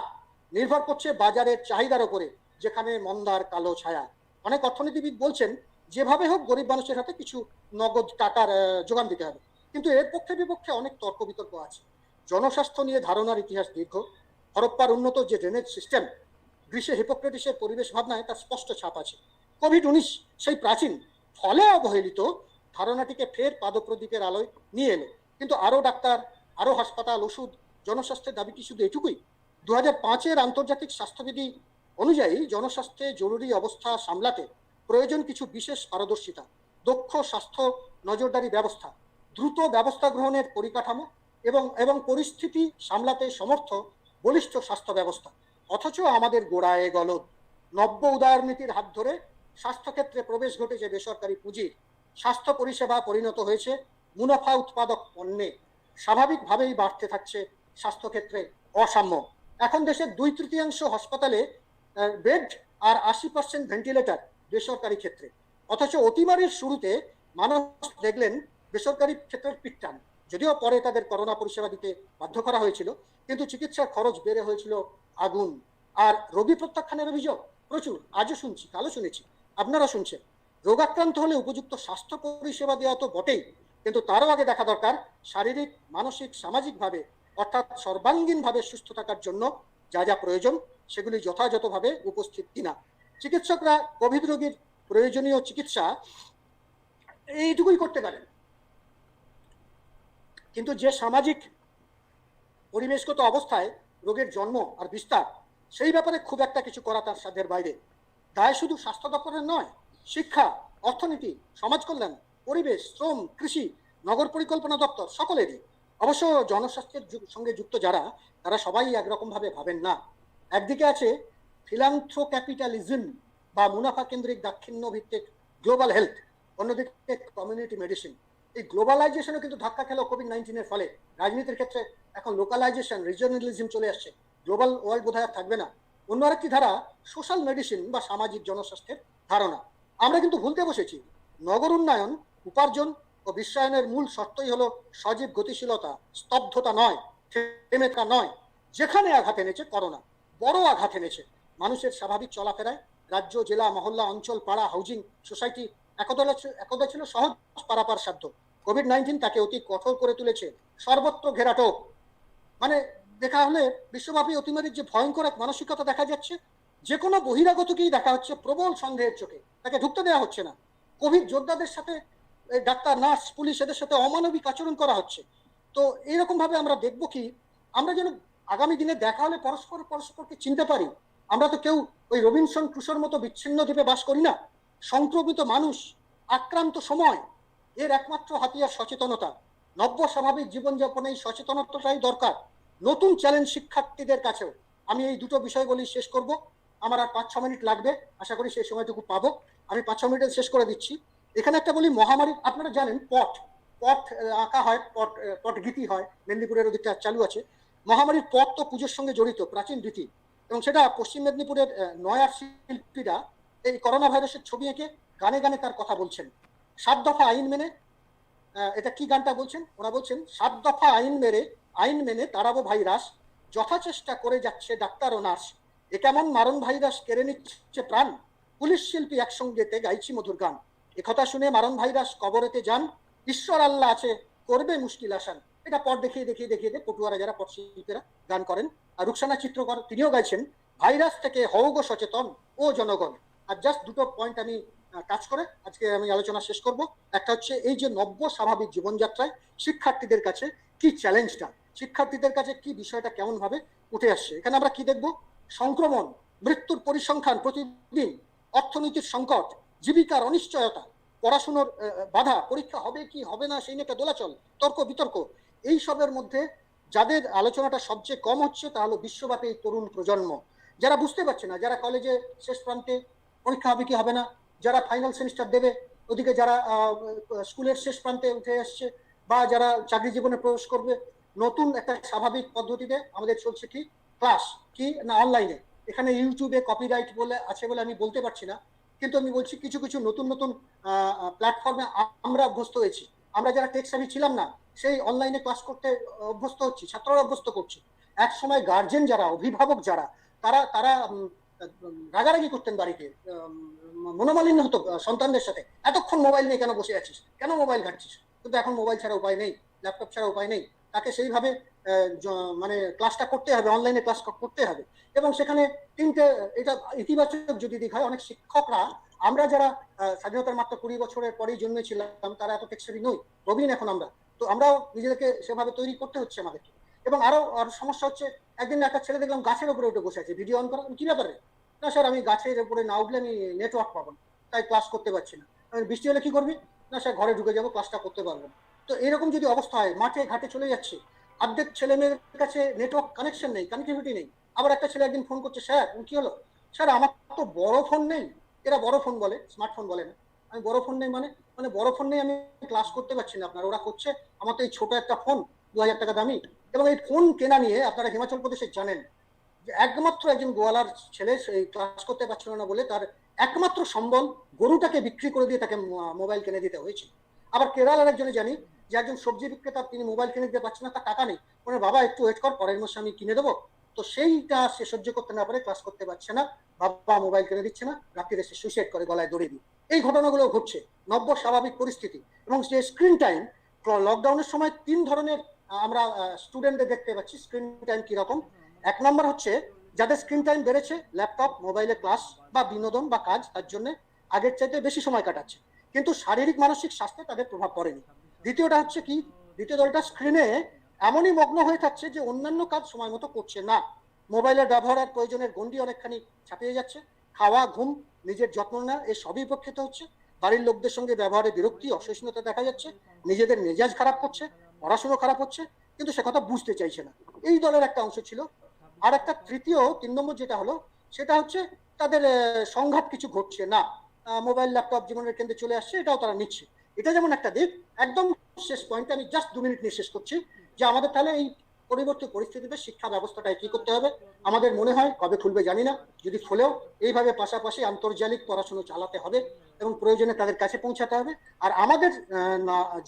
নির্ভর করছে বাজারের চাহিদার উপরে, যেখানে মন্দার কালো ছায়া। অনেক অর্থনীতিবিদ বলছেন যেভাবে হোক গরিব মানুষের হাতে কিছু নগদ টাকার যোগান দিতে হবে, কিন্তু এর পক্ষে বিপক্ষে অনেক তর্ক বিতর্ক আছে। জনস্বাস্থ্য নিয়ে ধারণার ইতিহাস দীর্ঘ। হরপ্পার উন্নত যে ড্রেনেজ সিস্টেম, গ্রীসে হিপোক্রেটিসের পরিবেশ ভাবনায় তার স্পষ্ট ছাপ আছে। কোভিড-19 সেই প্রাচীন, ফলে অবহেলিত ধারণাটিকে ফের পাদপ্রদীপের আলোয় নিয়ে এলো। কিন্তু আরো ডাক্তার, আরো হাসপাতাল, ওষুধ, জনস্বাস্থ্যের দাবি কি শুধু এটুকুই? 2005-এর আন্তর্জাতিক স্বাস্থ্যবিধি অনুযায়ী জনস্বাস্থ্যে জরুরি অবস্থা সামলাতে প্রয়োজন কিছু বিশেষ পারদর্শিতা, দক্ষ স্বাস্থ্য নজরদারি ব্যবস্থা, দ্রুত ব্যবস্থা গ্রহণের পরিকাঠামো এবং পরিস্থিতি সামলাতে সমর্থ বলিষ্ঠ স্বাস্থ্য ব্যবস্থা। অথচ আমাদের গোড়ায় গলদ। নব্য উদারনীতির হাত ধরে স্বাস্থ্যক্ষেত্রে প্রবেশ ঘটেছে বেসরকারি পুঁজির। স্বাস্থ্য পরিষেবা পরিণত হয়েছে মুনাফা উৎপাদক পণ্যে। স্বাভাবিকভাবেই বাড়তে থাকছে স্বাস্থ্যক্ষেত্রে অসাম্য। এখন দেশের 2/3 হাসপাতালে বেড আর 80% ভেন্টিলেটর বেসরকারি ক্ষেত্রে। অথচ অতিমারির শুরুতে মানুষ দেখলেন বেসরকারি ক্ষেত্রের পিটটান। যদিও পরে তাদের করোনা পরিষেবা দিতে বাধ্য করা হয়েছিল, কিন্তু চিকিৎসার খরচ বেড়ে হয়েছিল আগুন। আর রোগী প্রত্যাখ্যানের অভিযোগ প্রচুর, আজও শুনছি, কালও শুনেছি, আপনারা শুনছেন। রোগাক্রান্ত হলে উপযুক্ত স্বাস্থ্য পরিষেবা দেওয়া তো বটেই, কিন্তু তারও আগে দেখা দরকার শারীরিক, মানসিক, সামাজিকভাবে অর্থাৎ সর্বাঙ্গীনভাবে সুস্থ থাকার জন্য যা যা প্রয়োজন সেগুলি যথাযথভাবে উপস্থিত কিনা। চিকিৎসকরা কোভিড রোগীর প্রয়োজনীয় চিকিৎসা এইটুকুই করতে পারেন, কিন্তু যে সামাজিক পরিবেশগত অবস্থায় রোগের জন্ম আর বিস্তার, সেই ব্যাপারে খুব একটা কিছু করা তার সাধ্যের বাইরে। দায় শুধু স্বাস্থ্য দপ্তরের নয়, শিক্ষা, অর্থনীতি, সমাজ কল্যাণ, পরিবেশ, শ্রম, কৃষি, নগর পরিকল্পনা দপ্তর সকলেরই। অবশ্য জনস্বাস্থ্যের সঙ্গে যুক্ত যারা, তারা সবাই একরকম ভাবে ভাবেন না। একদিকে আছে ফিলান্থ্রো ক্যাপিটালিজম বা মুনাফা কেন্দ্রিক দাক্ষিণ্য ভিত্তিক গ্লোবাল হেলথ, অন্যদিকে কমিউনিটি মেডিসিন। এই গ্লোবালাইজেশনও কিন্তু ধাক্কা খেলো কোভিড-19 ফলে। রাজনীতির ক্ষেত্রে এখন লোকালাইজেশন, রিজিওনালিজম চলে আসছে, গ্লোবাল ওয়ার্ল্ড বোধহয় আর থাকবে না। অন্য আরেকটি ধারা সোশ্যাল মেডিসিন বা সামাজিক জনস্বাস্থ্যের ধারণা। আমরা কিন্তু ভুলতে বসেছি, নগর উন্নয়ন, উপার্জন ও বিশ্বায়নের মূল শর্তই হলো সজীব গতিশীলতা, স্তব্ধতা নয়, থেমে থাকা নয়। যেখানে আঘাত এনেছে করোনা, বড় আঘাত এনেছে মানুষের স্বাভাবিক চলাফেরায়। রাজ্য, জেলা, মহল্লা, অঞ্চল, পাড়া, হাউজিং সোসাইটি একদা ছিল সহজ পারাপার সাধ্য। কোভিড-19 তাকে অতি কঠোর করে তুলেছে, সর্বত্র ঘেরাটোপ। মানে দেখা হলে বিশ্বব্যাপী অতিমারির যে ভয়ঙ্কর এক মানসিকতা দেখা যাচ্ছে, যে কোনো বহিরাগতকেই দেখা হচ্ছে প্রবল সন্দেহের চোখে, তাকে ঢুকতে দেওয়া হচ্ছে না। কোভিড যোদ্ধাদের সাথে ডাক্তার, নার্স, পুলিশ এদের সাথে অমানবিক আচরণ করা হচ্ছে। তো এইরকম ভাবে আমরা দেখবো কি, আমরা যেন আগামী দিনে দেখা হলে পরস্পরকে চিনতে পারি। আমরা তো কেউ ওই রবিনসন ক্রুশোর মতো বিচ্ছিন্ন দ্বীপে বাস করি না। সংক্রমিত মানুষ, আক্রান্ত সময়, এর একমাত্র হাতিয়ার সচেতনতা। নব্য স্বাভাবিক জীবনযাপনে এই সচেতনতাটাই দরকার। নতুন চ্যালেঞ্জ শিক্ষার্থীদের কাছেও। আমি এই দুটো বিষয় বলি শেষ করব। আমার আর 5-6 মিনিট লাগবে, আশা করি সেই সময়টুকু পাবো। আমি 5-6 মিনিটে শেষ করে দিচ্ছি। এখানে একটা বলি, মহামারী, আপনারা জানেন পট আঁকা হয়, পটগীতি হয়, মেদিনীপুরের ওদিকটা চালু আছে। মহামারীর পট তো পুজোর সঙ্গে জড়িত, প্রাচীন রীতি। এবং সেটা পশ্চিম মেদিনীপুরের নয়ার শিল্পীরা এই করোনা ভাইরাসের ছবি এঁকে গানে গানে তার কথা বলছেন। 7 দফা আইন মেনে, এটা কি গানটা বলছেন, ওরা বলছেন 7 দফা আইন মেনে তাড়াবো ভাইরাস, যথাচেষ্টা করে যাচ্ছে ডাক্তার ও নার্স। এ কেমন মারণ ভাইরাস কেড়ে নিচ্ছে প্রাণ, পুলিশ শিল্পী একসঙ্গেতে গাইছি মধুর গান। একথা শুনে মারণ ভাইরাস কবরেতে যান, ঈশ্বর আল্লাহ আছে করবে মুশকিল আসান। এটা পট দেখিয়ে পটুয়ারা, যারা পট শিল্পীরা গান করেন। আর রুকসানা চিত্রকর তিনিও গাইছেন, ভাইরাস থেকে হও গো সচেতন ও জনগণ। আর জাস্ট দুটো পয়েন্ট আমি কাজ করে আজকে আমি আলোচনা শেষ করব। একটা হচ্ছে এই যে নব্য স্বাভাবিক জীবনযাত্রায় শিক্ষার্থীদের কাছে কি চ্যালেঞ্জটা, শিক্ষার্থীদের কাছে কি বিষয়টা কেমন ভাবে উঠে আসছে। এখানে আমরা কি দেখব, সংক্রমণ, মৃত্যুর পরিসংখ্যান প্রতিদিন, অর্থনীতির সংকট, জীবিকার অনিশ্চয়তা, পড়াশোনার বাধা, পরীক্ষা হবে কি হবে না সেই নিয়ে একটা দোলাচল, তর্ক বিতর্ক। এই সবের মধ্যে যাদের আলোচনাটা সবচেয়ে কম হচ্ছে তা হলো বিশ্বব্যাপী তরুণ প্রজন্ম, যারা বুঝতে পারছে না, যারা কলেজে শেষ প্রান্তে, পরীক্ষা হবে কি হবে না, যারা ফাইনাল সেমিস্টার দেবে, ওদিকে যারা স্কুলের শেষ প্রান্তে উঠে আসছে, বা যারা চাকরি জীবনে প্রবেশ করবে। নতুন একটা স্বাভাবিক পদ্ধতিতে আমাদের চলছে কি ক্লাস, কি না অনলাইনে। এখানে ইউটিউবে কপিরাইট বলে আছে বলে আমি বলতে পারছি না, কিন্তু আমি বলছি কিছু কিছু নতুন প্ল্যাটফর্মে আমরা অভ্যস্ত হয়েছি। আমরা যারা টেক সেভি ছিলাম না, সেই অনলাইনে ক্লাস করতে অভ্যস্ত হচ্ছি, ছাত্ররা অভ্যস্ত করছি। এক সময় গার্জেন যারা, অভিভাবক যারা, তারা তারা রাগারাগি করতেন বাড়িতে, মনোমালিন্য হতো সন্তানদের সাথে, এতক্ষণ মোবাইল নিয়ে কেন বসে আছিস, কেন মোবাইল ঘাটছিস। কিন্তু এখন মোবাইল ছাড়া উপায় নেই, ল্যাপটপ ছাড়া উপায় নেই, তাকে সেইভাবে মানে ক্লাসটা করতে হবে, অনলাইনে ক্লাস করতে হবে। এবং সেখানে তিনটে, এটা ইতিবাচক যদি দিক হয়, অনেক শিক্ষকরা, আমরা যারা স্বাধীনতার মাত্র 20 বছরের পরেই জন্মেছিলাম, তারা এত টেকসই নই, প্রবীণ এখন আমরা, তো আমরাও নিজেদেরকে সেভাবে তৈরি করতে হচ্ছে আমাদেরকে। এবং আরো সমস্যা হচ্ছে, একদিন একটা ছেলে দেখলাম গাছের উপরে উঠে বসে আছে, ভিডিও অন করা, কি ব্যাপারে? না স্যার, আমি গাছের উপরে না উঠলে আমি নেটওয়ার্ক পাবো না, তাই ক্লাস করতে পারছি না। বৃষ্টি হলে কি করবি? না স্যার, ঘরে ঢুকে যাবো, ক্লাসটা করতে পারবো না। তো এরকম যদি অবস্থা হয়, মাঠে ঘাটে চলে যাচ্ছে, অর্ধেক ছেলে মেয়ের কাছে নেটওয়ার্ক কানেকশন নেই, কানেক্টিভিটি নেই। আবার একটা ছেলে একদিন ফোন করছে, স্যার কি হলো? স্যার আমার তো বড় ফোন নেই। এরা বড় ফোন বলে, স্মার্টফোন বলে না। আমি বড় ফোন নেই মানে বড় ফোন নেই, আমি ক্লাস করতে পারছি না। আপনার ওরা করছে, আমার তো এই ছোট একটা ফোন 2000 টাকা দামি। এবং এই ফোন কেনা নিয়ে আপনারা হিমাচল প্রদেশে জানেন যে একমাত্র একজন গোয়ালার ছেলে সেই ক্লাস করতে পারছিল না বলে তার একমাত্র সম্বল গরুটাকে বিক্রি করে দিয়ে তাকে মোবাইল কিনে দিতে হয়েছে। আবার কেরালার একজনে জানি যে একজন সবজি বিক্রেতা, তিনি মোবাইল কিনে দিতে পারছেন না, তার টাকা নেই, ওনার বাবা একটু ওয়েট কর, পরের মাসে আমি কিনে দেবো। তো সেইটা সে সহ্য করতে না পারে, ক্লাস করতে পারছে না, বাবা মোবাইল কিনে দিচ্ছে না, রাত্রিরে সে সুইসাইড করে, গলায় দড়ি দিয়ে। এই ঘটনাগুলো ঘটছে, নব্য স্বাভাবিক পরিস্থিতি। এবং যে স্ক্রিন টাইম, লকডাউনের সময় 3 ধরনের আমরা স্টুডেন্টদের দেখতে পাচ্ছি স্ক্রিন টাইম কিরকম। 1 নম্বর হচ্ছে যাদের স্ক্রিন টাইম বেড়েছে, ল্যাপটপ, মোবাইলে ক্লাস বা বিনোদন বা কাজ, তার জন্য আগের চাইতে বেশি সময় কাটাচ্ছে, কিন্তু শারীরিক মানসিক স্বাস্থ্যে তাদের প্রভাব পড়েনি। দ্বিতীয়টা হচ্ছে কি, দ্বিতীয় দলটা স্ক্রিনে এমনই মগ্ন হয়ে থাকছে যে অন্যান্য কাজ সময় মতো করছে না। মোবাইলের ব্যবহারের প্রয়োজনের গণ্ডি অনেকখানি ছাপিয়ে যাচ্ছে। খাওয়া, ঘুম, নিজের যত্ন নেওয়া, এ সবই উপেক্ষিত হচ্ছে। বাড়ির লোকদের সঙ্গে ব্যবহারে বিরক্তি, অসহিষ্ণুতা দেখা যাচ্ছে। নিজেদের মেজাজ খারাপ করছে, পড়াশোনা খারাপ হচ্ছে, কিন্তু সে কথা বুঝতে চাইছে না। এই দলের একটা অংশ ছিল। আর একটা 3 নম্বর যেটা হলো, সেটা হচ্ছে তাদের সংঘাত কিছু ঘটছে না। মোবাইল ল্যাপটপ জীবনের কেন্দ্রে চলে আসছে, এটাও তারা নিচ্ছে। এটা যেমন একটা দিক। একদম শেষ পয়েন্টে আমি জাস্ট 2 মিনিট নিয়ে শেষ করছি, যে আমাদের তাহলে এই পরিবর্তিত পরিস্থিতিতে শিক্ষা ব্যবস্থাটায় কি করতে হবে। আমাদের মনে হয় কবে খুলবে জানি না, যদি খুলেও এইভাবে পাশাপাশি আন্তর্জালিক পড়াশোনা চালাতে হবে এবং প্রয়োজনে তাদের কাছে পৌঁছাতে হবে। আর আমাদের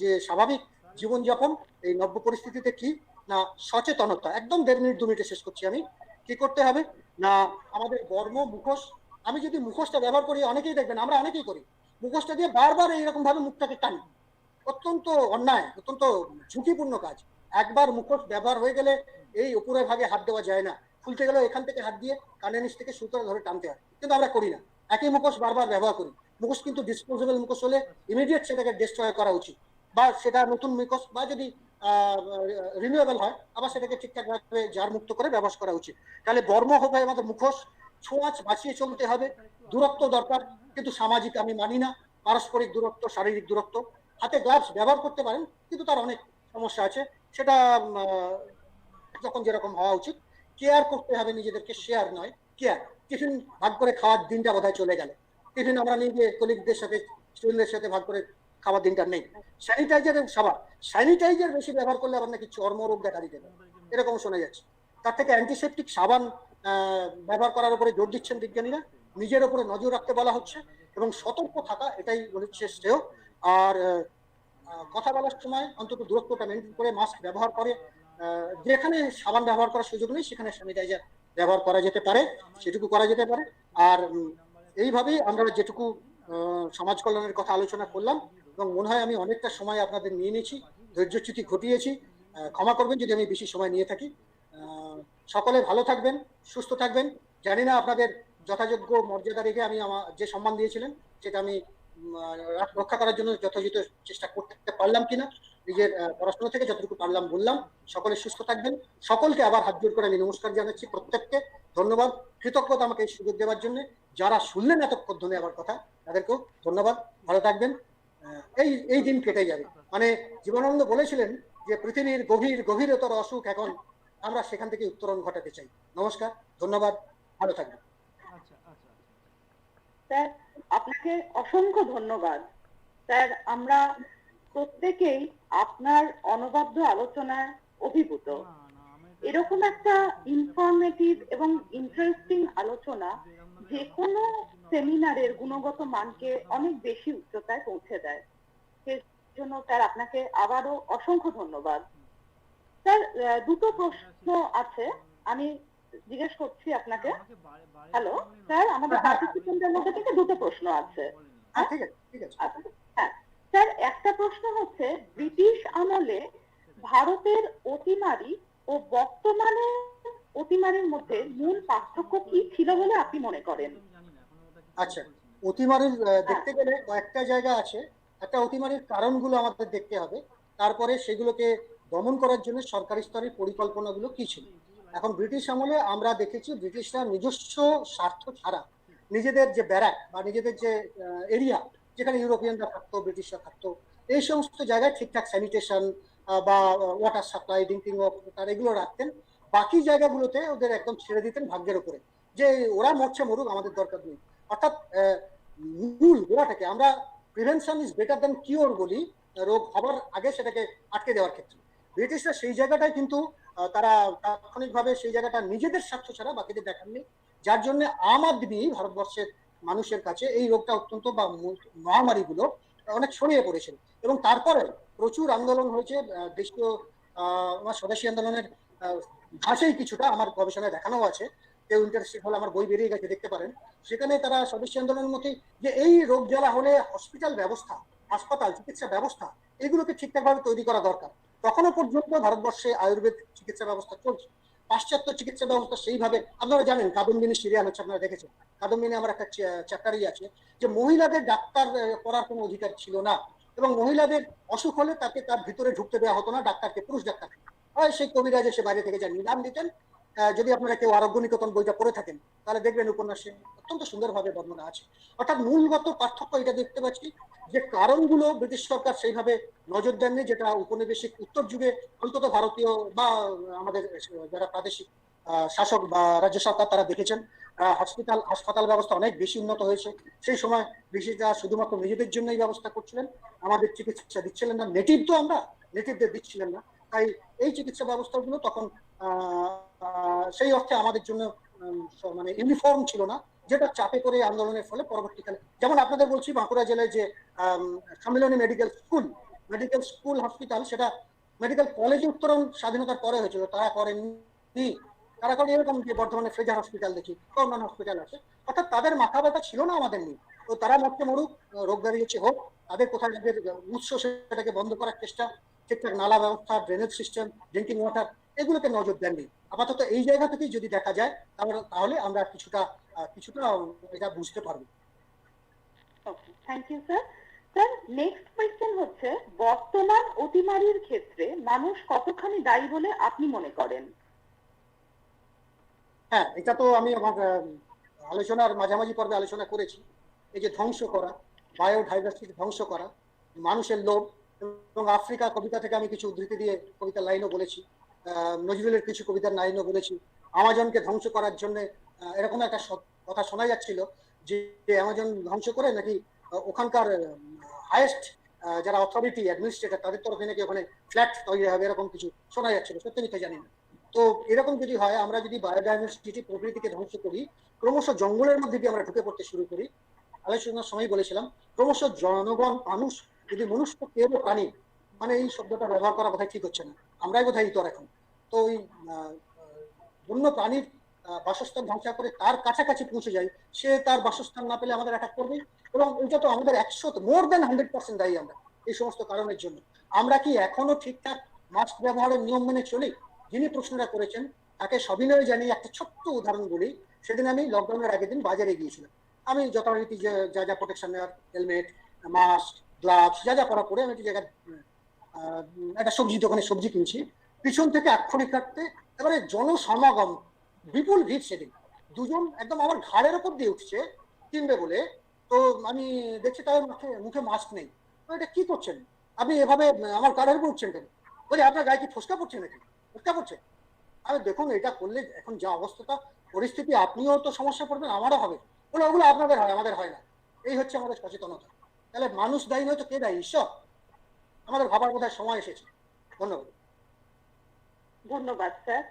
যে স্বাভাবিক জীবনযাপন এই নব্য পরিস্থিতিতে কি না, সচেতনতা। একদম 1.5 মিনিট 2 মিনিটে শেষ করছি আমি। কি করতে হবে না, আমাদের বর্ম মুখোশ, আমি যদি মুখোশটা ব্যবহার করি, অনেকেই দেখবেন আমরা অনেকেই করি, মুখোশটা দিয়ে বারবার এইরকম ভাবে মুখটাকে টানি, অত্যন্ত অন্যায়, অত্যন্ত ঝুঁকিপূর্ণ কাজ। একবার মুখোশ ব্যবহার হয়ে গেলে এই উপরের ভাগে হাত দেওয়া যায় না, খুলতে গেলে এখান থেকে হাত দিয়ে কানের নিচ থেকে সুতো ধরে টানতে হয়, কিন্তু আমরা করি না, একই মুখোশ বারবার ব্যবহার করি। মুখোশ কিন্তু ডিসপোজেবল মুখোশ হলে ইমিডিয়েট সেটাকে ডিস্ট্রয় করা উচিত, বা সেটা নতুন মুখোশ, বা যদি রিনিউয়েবল হয় আবার সেটাকে ঠিকঠাক ভাবে জার মুক্ত করে ব্যবহার করা উচিত। তাহলে বর্ম হবে আমাদের মুখোশ, ছোঁয়াচ বাঁচিয়ে চলতে হবে, দূরত্ব দরকার, কিন্তু সামাজিক আমি মানি না, পারস্পরিক দূরত্ব, শারীরিক দূরত্ব। হাতে গ্লাভস ব্যবহার করতে পারেন, কিন্তু তার অনেক সমস্যা আছে, সেটা যখন যেরকম হওয়া উচিত। কেয়ার করতে হবে নিজেদেরকে, শেয়ার নয় কেয়ার। টিফিন ভাগ করে খাওয়ার দিনটা বোধহয় চলে গেল, টিফিন আমরা নিজে কলিগদের সাথে, স্টুডেন্টদের সাথে ভাগ করে খাওয়ার দিনটা নেই। স্যানিটাইজার এবং সাবান, স্যানিটাইজার বেশি ব্যবহার করলে আবার নাকি চর্মরোগ দেখা দিতে পারে, এরকম শোনা যাচ্ছে। তার থেকে অ্যান্টিসেপটিক সাবান ব্যবহার করার উপরে জোর দিচ্ছেন বিজ্ঞানীরা, নিজের উপরে নজর রাখতে বলা হচ্ছে, এবং সতর্ক থাকা, এটাই হচ্ছে শ্রেয়। আর কথা বলার সময় অন্তত দূরত্বটা মেনটেন করে মাস্ক ব্যবহার করে, যেখানে সাবান ব্যবহার করার সুযোগ নেই সেখানে স্যানিটাইজার ব্যবহার করা যেতে পারে, সেটুকু করা যেতে পারে। আর এইভাবেই আমরা যেটুকু সমাজ কল্যাণের কথা আলোচনা করলাম, এবং মনে হয় আমি অনেকটা সময় আপনাদের নিয়ে নিয়েছি, ধৈর্যচ্যুতি ঘটিয়েছি, ক্ষমা করবেন যদি আমি বেশি সময় নিয়ে থাকি। সকলে ভালো থাকবেন, সুস্থ থাকবেন। জানি না আপনাদের যথাযোগ্য মর্যাদা রেখে আমি আমার যে সম্মান দিয়েছিলেন সেটা আমি রক্ষা করার জন্য যথাযথ চেষ্টা করতে পারলাম কিনা। নিজের পড়াশোনা থেকে যতটুকু পারলাম বললাম। সকলে সুস্থ থাকবেন। সকলকে আবার হাত জোর করে আমি নমস্কার জানাচ্ছি, প্রত্যেককে ধন্যবাদ, কৃতজ্ঞতা আমাকে এই সুযোগ দেওয়ার জন্য। যারা শুনলেন এতক্ষণ ধরে আমার কথা, তাদেরকেও ধন্যবাদ। ভালো থাকবেন। এই দিন কেটে যাবে। মানে জীবনানন্দ বলেছিলেন যে পৃথিবীর গভীরতর অসুখ এখন, আমরা সেখান থেকে উত্তরণ ঘটাতে চাই। নমস্কার, ধন্যবাদ, ভালো থাকবেন। স্যার আপনাকে অসংখ্য ধন্যবাদ। স্যার আমরা প্রত্যেকেই আপনার অনবদ্য আলোচনায় অভিভূত। এরকম একটা ইনফরমেটিভ এবং ইন্টারেস্টিং আলোচনা যে কোনো সেমিনারের গুণগত মানকে অনেক বেশি উচ্চতায় পৌঁছে দেয়। সেজন্য স্যার আপনাকে আবারও অসংখ্য ধন্যবাদ। স্যার দুটো প্রশ্ন আছে, আমি জিজ্ঞেস করছি আপনাকে। হ্যালো স্যার, আমাদের পার্টিসিপেন্টদের মধ্যে থেকে দুটো প্রশ্ন আছে। হ্যাঁ স্যার, একটা প্রশ্ন হচ্ছে ব্রিটিশ আমলে ভারতের অতিমারি ও বর্তমানে অতিমারির মধ্যে মূল পার্থক্য কি ছিল বলে আপনি মনে করেন? আচ্ছা, অতিমারির দেখতে গেলে কয়েকটা জায়গা আছে। একটা, অতিমারির কারণগুলো আমাদের দেখতে হবে, তারপরে সেগুলোকে দমন করার জন্য সরকারি স্তরের পরিকল্পনাগুলো কি ছিল। এখন ব্রিটিশ আমলে আমরা দেখেছি ব্রিটিশরা নিজস্ব স্বার্থ ছাড়া নিজেদের যে ব্যারাক বা নিজেদের যে এরিয়া যেখানে ইউরোপিয়ানরা থাকতো, ব্রিটিশরা থাকতো, এই সমস্ত জায়গায় ঠিকঠাক স্যানিটেশন বা ওয়াটার সাপ্লাই, ড্রিঙ্কিং ওয়াটার এগুলো রাখতেন। বাকি জায়গাগুলোতে ওদের একদম ছেড়ে দিতেন ভাগ্যের উপরে, যে ওরা মরছে মরুক, আমাদের দরকার নেই। অর্থাৎ মূল গোড়াটাকে আমরা prevention is better than cure বলি, রোগ হবার আগে সেটাকে আটকে দেওয়ার ক্ষেত্রে। ব্রিটিশরা সেই জায়গাটায় কিন্তু তারা তাৎক্ষণিকভাবে সেই জায়গাটা নিজেদের স্বার্থ ছাড়া বাকিদের দেখাননি, যার জন্য আম আদমি ভারতবর্ষের মানুষের কাছে এই রোগটা অত্যন্ত বা মহামারীগুলো অনেক ছড়িয়ে পড়েছিল। এবং তারপরে প্রচুর আন্দোলন হয়েছে দেশীয় আমার স্বদেশী আন্দোলনের ভাষাই কিছুটা আমার গবেষণায় দেখানো আছে, কেউ ইন্টারেস্টেড হলে আমার বই বেরিয়ে গেছে দেখতে পারেন। সেখানে তারা স্বদেশী আন্দোলনের মধ্যে যে এই রোগ জ্বালা হলে হসপিটাল ব্যবস্থা, হাসপাতাল, চিকিৎসা ব্যবস্থা এগুলোকে ঠিকঠাকভাবে তৈরি করা দরকার। তখনও পর্যন্ত ভারতবর্ষে আয়ুর্বেদ চিকিৎসা ব্যবস্থা চলছে, পাশ্চাত্য চিকিৎসা ব্যবস্থা সেইভাবে। আপনারা জানেন কাদম্বিনী সিরিয়াল হচ্ছে, আপনারা দেখেছেন কাদম্বিনী আমার একটা চ্যাপ্টারই আছে, যে মহিলাদের ডাক্তার করার কোনো অধিকার ছিল না, এবং মহিলাদের অসুখ হলে তাকে তার ভিতরে ঢুকতে দেওয়া হতো না, ডাক্তারকে, পুরুষ ডাক্তারকে। হয় সেই কবিরাজ এসে বাইরে থেকে যা নিলাম দিতেন। যদি আপনারা কেউ আরোগ্য নিকেতন বইটা পড়ে থাকেন তাহলে দেখবেন উপন্যাসে অত্যন্ত সুন্দরভাবে বর্ণনা আছে। অর্থাৎ মূলগত পার্থক্য এটা দেখতে পাচ্ছি, যে কারণগুলো ব্রিটিশ সরকার সেইভাবে নজর দেননি, যেটা উপনিবেশিক উত্তর যুগে অন্তত ভারতীয় বা আমাদের যারা প্রাদেশিক শাসক বা রাজ্য সরকার তারা দেখেছেন। হাসপাতাল ব্যবস্থা অনেক বেশি উন্নত হয়েছে। সেই সময় ব্রিটিশরা শুধুমাত্র নিজেদের জন্যই ব্যবস্থা করছিলেন, আমাদের চিকিৎসা দিচ্ছিলেন না। নেটিভ তো আমরা, নেটিভদের দিচ্ছিলেন না। তাই এই চিকিৎসা ব্যবস্থাগুলো তখন সেই অর্থে আমাদের জন্য মানে ইউনিফর্ম ছিল না, যেটা চাপে করে আন্দোলনের ফলে পরবর্তীকালে, যেমন আপনাদের বলছি বাঁকুড়া জেলায় যে সম্মিলনী মেডিকেল স্কুল হসপিটাল, সেটা মেডিকেল কলেজে উত্তরণ স্বাধীনতার পরে হয়েছিল, তারা করেননি। তারা করেন এরকম যে বর্ধমানে ফ্রেজার হসপিটাল দেখি, অন্যান্য হসপিটাল আছে, অর্থাৎ তাদের মাথা ব্যথা ছিল না, আমাদের নেই। তো তারা মরতে মরুক, রোগ দাঁড়িয়েছে হোক, তাদের কোথায় তাদের উৎস সেটাকে বন্ধ করার চেষ্টা, ঠিকঠাক নালা ব্যবস্থা, ড্রেনেজ সিস্টেম, ড্রিঙ্কিং ওয়াটার, এগুলোকে নজর দেননি। আপাতত এই জায়গা থেকেই যদি দেখা যায় তাহলে আমরা কিছুটা এটা বুঝতে পারবো। Thank you sir. Sir, next question হচ্ছে, বর্তমান অতিমারির ক্ষেত্রে মানুষ কতখানি দায়ী বলে আপনি মনে করেন? হ্যাঁ, এটা তো আমি আমার আলোচনার মাঝামাঝি পর্বে আলোচনা করেছি। এই যে ধ্বংস করা, বায়োডাইভার্সিটি ধ্বংস করা, মানুষের লোভ, এবং আফ্রিকা কবিতা থেকে আমি কিছু উদ্ধৃতি দিয়ে কবিতার লাইনও বলেছি, নজরুলের কিছু কবিতার লাইনও বলেছি। আমাজনকে ধ্বংস করার জন্য এরকম একটা কথা শোনা যাচ্ছিল যে অ্যামাজন ধ্বংস করে নাকি ওখানকার হাইয়েস্ট যারা অথরিটি অ্যাডমিনিস্ট্রেটর তাদের তরফে নাকি ওখানে ফ্ল্যাট তৈরি হবে, এরকম কিছু শোনা যাচ্ছিল, সত্যি মিথ্যা জানি না। তো এরকম যদি হয়, আমরা যদি বায়োডাইভার্সিটি প্রকৃতিকে ধ্বংস করি, ক্রমশ জঙ্গলের মধ্যে দিয়ে আমরা ঢুকে পড়তে শুরু করি। আলোচনার সময় বলেছিলাম, ক্রমশ জনগণ, মানুষ যদি মনুষ্য কেউ প্রাণী, মানে এই শব্দটা ব্যবহার করা বোধহয় ঠিক হচ্ছে না, আমরাই বোধহয় ইতর এখন। তো ওই বন্য প্রাণীর বাসস্থান ধ্বংস করে তার কাছাকাছি পৌঁছে যায়, সে তার বাসস্থান না পেলে আমাদের অ্যাটাক করবে। এবং এটা তো আমাদের 100 more than 100% দায়ী আমরা এই সমস্ত কারণের জন্য। আমরা কি এখনো ঠিকঠাক মাস্ক ব্যবহারের নিয়ম মেনে চলি? যিনি প্রশ্নটা করেছেন তাকে সবিনয় জানিয়ে একটা ছোট্ট উদাহরণ বলি। সেদিন আমি লকডাউনের আগের দিন বাজারে গিয়েছিলাম। আমি যথারীতি যা যা প্রোটেকশন নেওয়ার, হেলমেট, মাস্ক, গ্লাভস যা যা পরা পরে আমি একটি জায়গায় একটা সবজি দোকানে সবজি কিনছি। পিছন থেকে আক্ষরিক কাটতে এবারে জনসমাগম, বিপুল ভিড়। সেদিন দুজন একদম আমার ঘাড়ের ওপর দিয়ে উঠছে কিনবে বলে। তো আমি দেখছি তাদের মুখে মাস্ক নেই। তো এটা কি করছেন আপনি, এভাবে আমার ঘাড়ের উপর উঠছেন কেন? বলি আপনার গায়ে কি ফোসকা পড়ছে নাকি? ফোসকা পড়ছে? আমি দেখুন, এটা করলে এখন যা অবস্থাটা পরিস্থিতি, আপনিও তো সমস্যা পড়বেন, আমারও হবে। বলে ওগুলো আপনাদের হয়, আমাদের হয় না। এই হচ্ছে আমাদের সচেতনতা। তাহলে মানুষ দায়ী নয় তো কে দায়ী? ঈশ্বর। আমাদের ভাবার বোধহয় সময় এসেছে। ধন্যবাদ। ধন্যবাদ স্যার।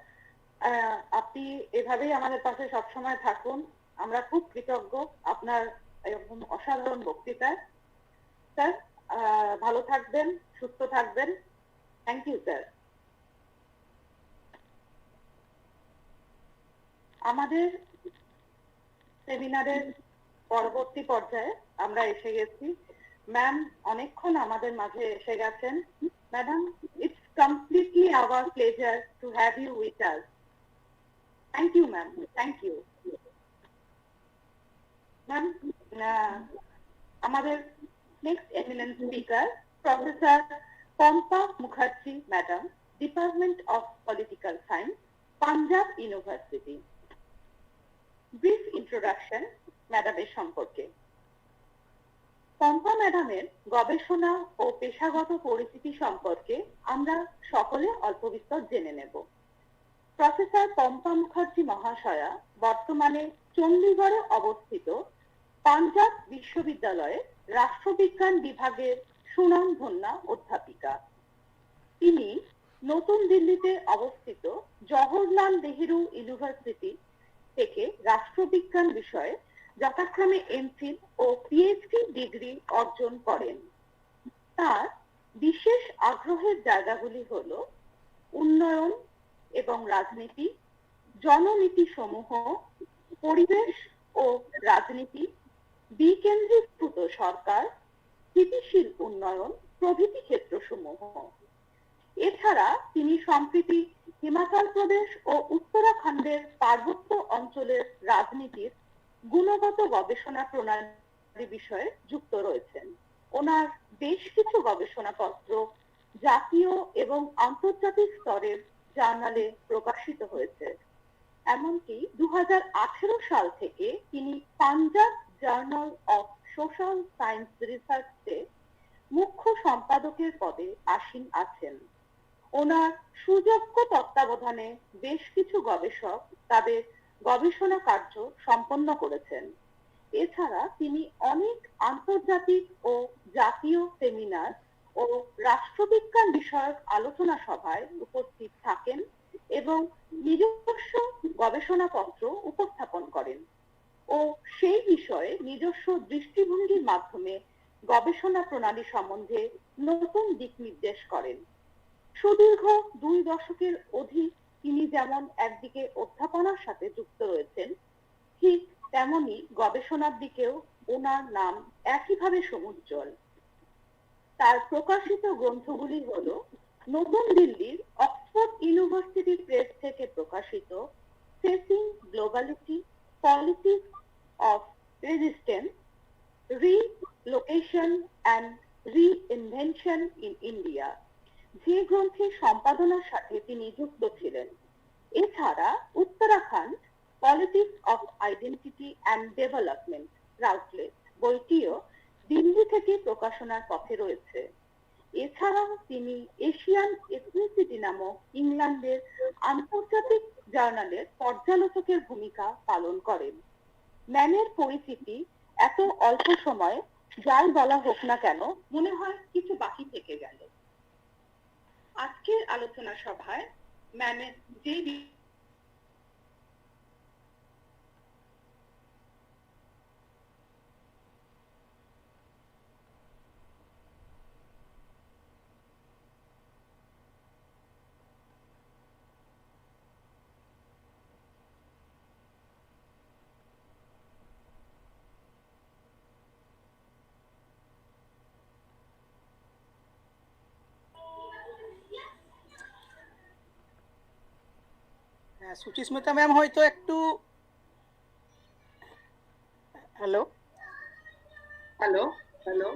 আপনি এভাবেই আমাদের পাশে সবসময় থাকুন। আমরা খুব কৃতজ্ঞ আপনার এরকম অসাধারণ বক্তৃতায়। স্যার, ভালো থাকবেন, সুস্থ থাকবেন। Thank you sir. আমাদের সেমিনারের পরবর্তী পর্যায়ে আমরা এসে গেছি। ম্যাম অনেকক্ষণ আমাদের মাঝে এসে গেছেন। Madam, it's completely our pleasure to have you with us. Thank you, ma'am. Thank you. Ma'am, আমাদের next eminent speaker, Professor Pompa Mukherjee, Madam, Department of Political Science, Punjab University. Brief introduction, Madam এর সম্পর্কে। পম্পা ম্যাডামের গবেষণা ও পেশাগত পরিচিতি সম্পর্কে আমরা সকলে অল্প বিস্তর জেনে নেব। প্রফেসর পম্পা মুখার্জি মহাশয়া বর্তমানে চণ্ডীগড়ে অবস্থিত পাঞ্জাব বিশ্ববিদ্যালয়ে রাষ্ট্রবিজ্ঞান বিভাগের সুনামধন্যা অধ্যাপিকা। তিনি নতুন দিল্লিতে অবস্থিত জওহরলাল নেহেরু ইউনিভার্সিটি থেকে রাষ্ট্রবিজ্ঞান বিষয়ে যথাক্রমে এমফিল ও পিএইচডি ডিগ্রি অর্জন করেন। তার বিশেষ আগ্রহের জায়গাগুলি হলো উন্নয়ন এবং রাজনীতি, জননীতি সমূহ, পরিবেশ ও রাজনীতি, বিকেন্দ্রীভূত সরকার, স্থিতিশীল উন্নয়ন প্রভৃতি ক্ষেত্রসমূহ। এছাড়া তিনি সম্প্রতি হিমাচল প্রদেশ ও উত্তরাখণ্ডের পার্বত্য অঞ্চলের রাজনীতির গুণগত গবেষণা প্রণালী বিষয়ে যুক্ত রয়েছেন। ওনার বেশ কিছু গবেষণাপত্র জাতীয় এবং আন্তর্জাতিক স্তরের জার্নালে প্রকাশিত হয়েছে। এমনকি 2018 সাল থেকে তিনি Punjab journal of social science রিসার্চে মুখ্য সম্পাদকের পদে আসীন আছেন। ওনার সুযোগ্য তত্ত্বাবধানে বেশ কিছু গবেষক তাদের গবেষণা কার্য সম্পন্ন করেছেন। এছাড়া তিনি অনেক আন্তর্জাতিক ও জাতীয় সেমিনার ও রাষ্ট্রবিজ্ঞান বিষয়ক আলোচনা সভায় উপস্থিত থাকেন এবং নিজস্ব গবেষণাপত্র উপস্থাপন করেন ও সেই বিষয়ে নিজস্ব দৃষ্টিভঙ্গির মাধ্যমে গবেষণা প্রণালী সম্বন্ধে নতুন দিক নির্দেশ করেন। সুদীর্ঘ 2 দশকের অধিক তিনি যেমন একদিকে অধ্যাপনার সাথে যুক্ত রয়েছেন, ঠিক তেমনি গবেষণার দিকেও ওনার নাম একইভাবে সমুজ্জ্বল। তার প্রকাশিত গ্রন্থগুলি হলো নতুন দিল্লির অক্সফোর্ড ইউনিভার্সিটি প্রেস থেকে প্রকাশিত facing globality, politics of resistance, relocation and reinvention in India, যে গ্রন্থের সম্পাদনার সাথে তিনি যুক্ত ছিলেন। এছাড়া Uttarakhand politics of identity and development Routledge বইটিও দিল্লি থেকে প্রকাশনার পথে রয়েছে। এছাড়াও তিনি এশিয়ান এথনিসিটি নামক ইংল্যান্ডের আন্তর্জাতিক জার্নালের পর্যালোচকের ভূমিকা পালন করেন। ম্যামের পরিচিতি এত অল্প সময়ে যাই বলা হোক না কেন মনে হয় কিছু বাকি থেকে গেল। আজকের আলোচনা সভায় ম্যামের যে সুচিস্মিতা ম্যাম হয়তো একটু হ্যালো হ্যালো হ্যালো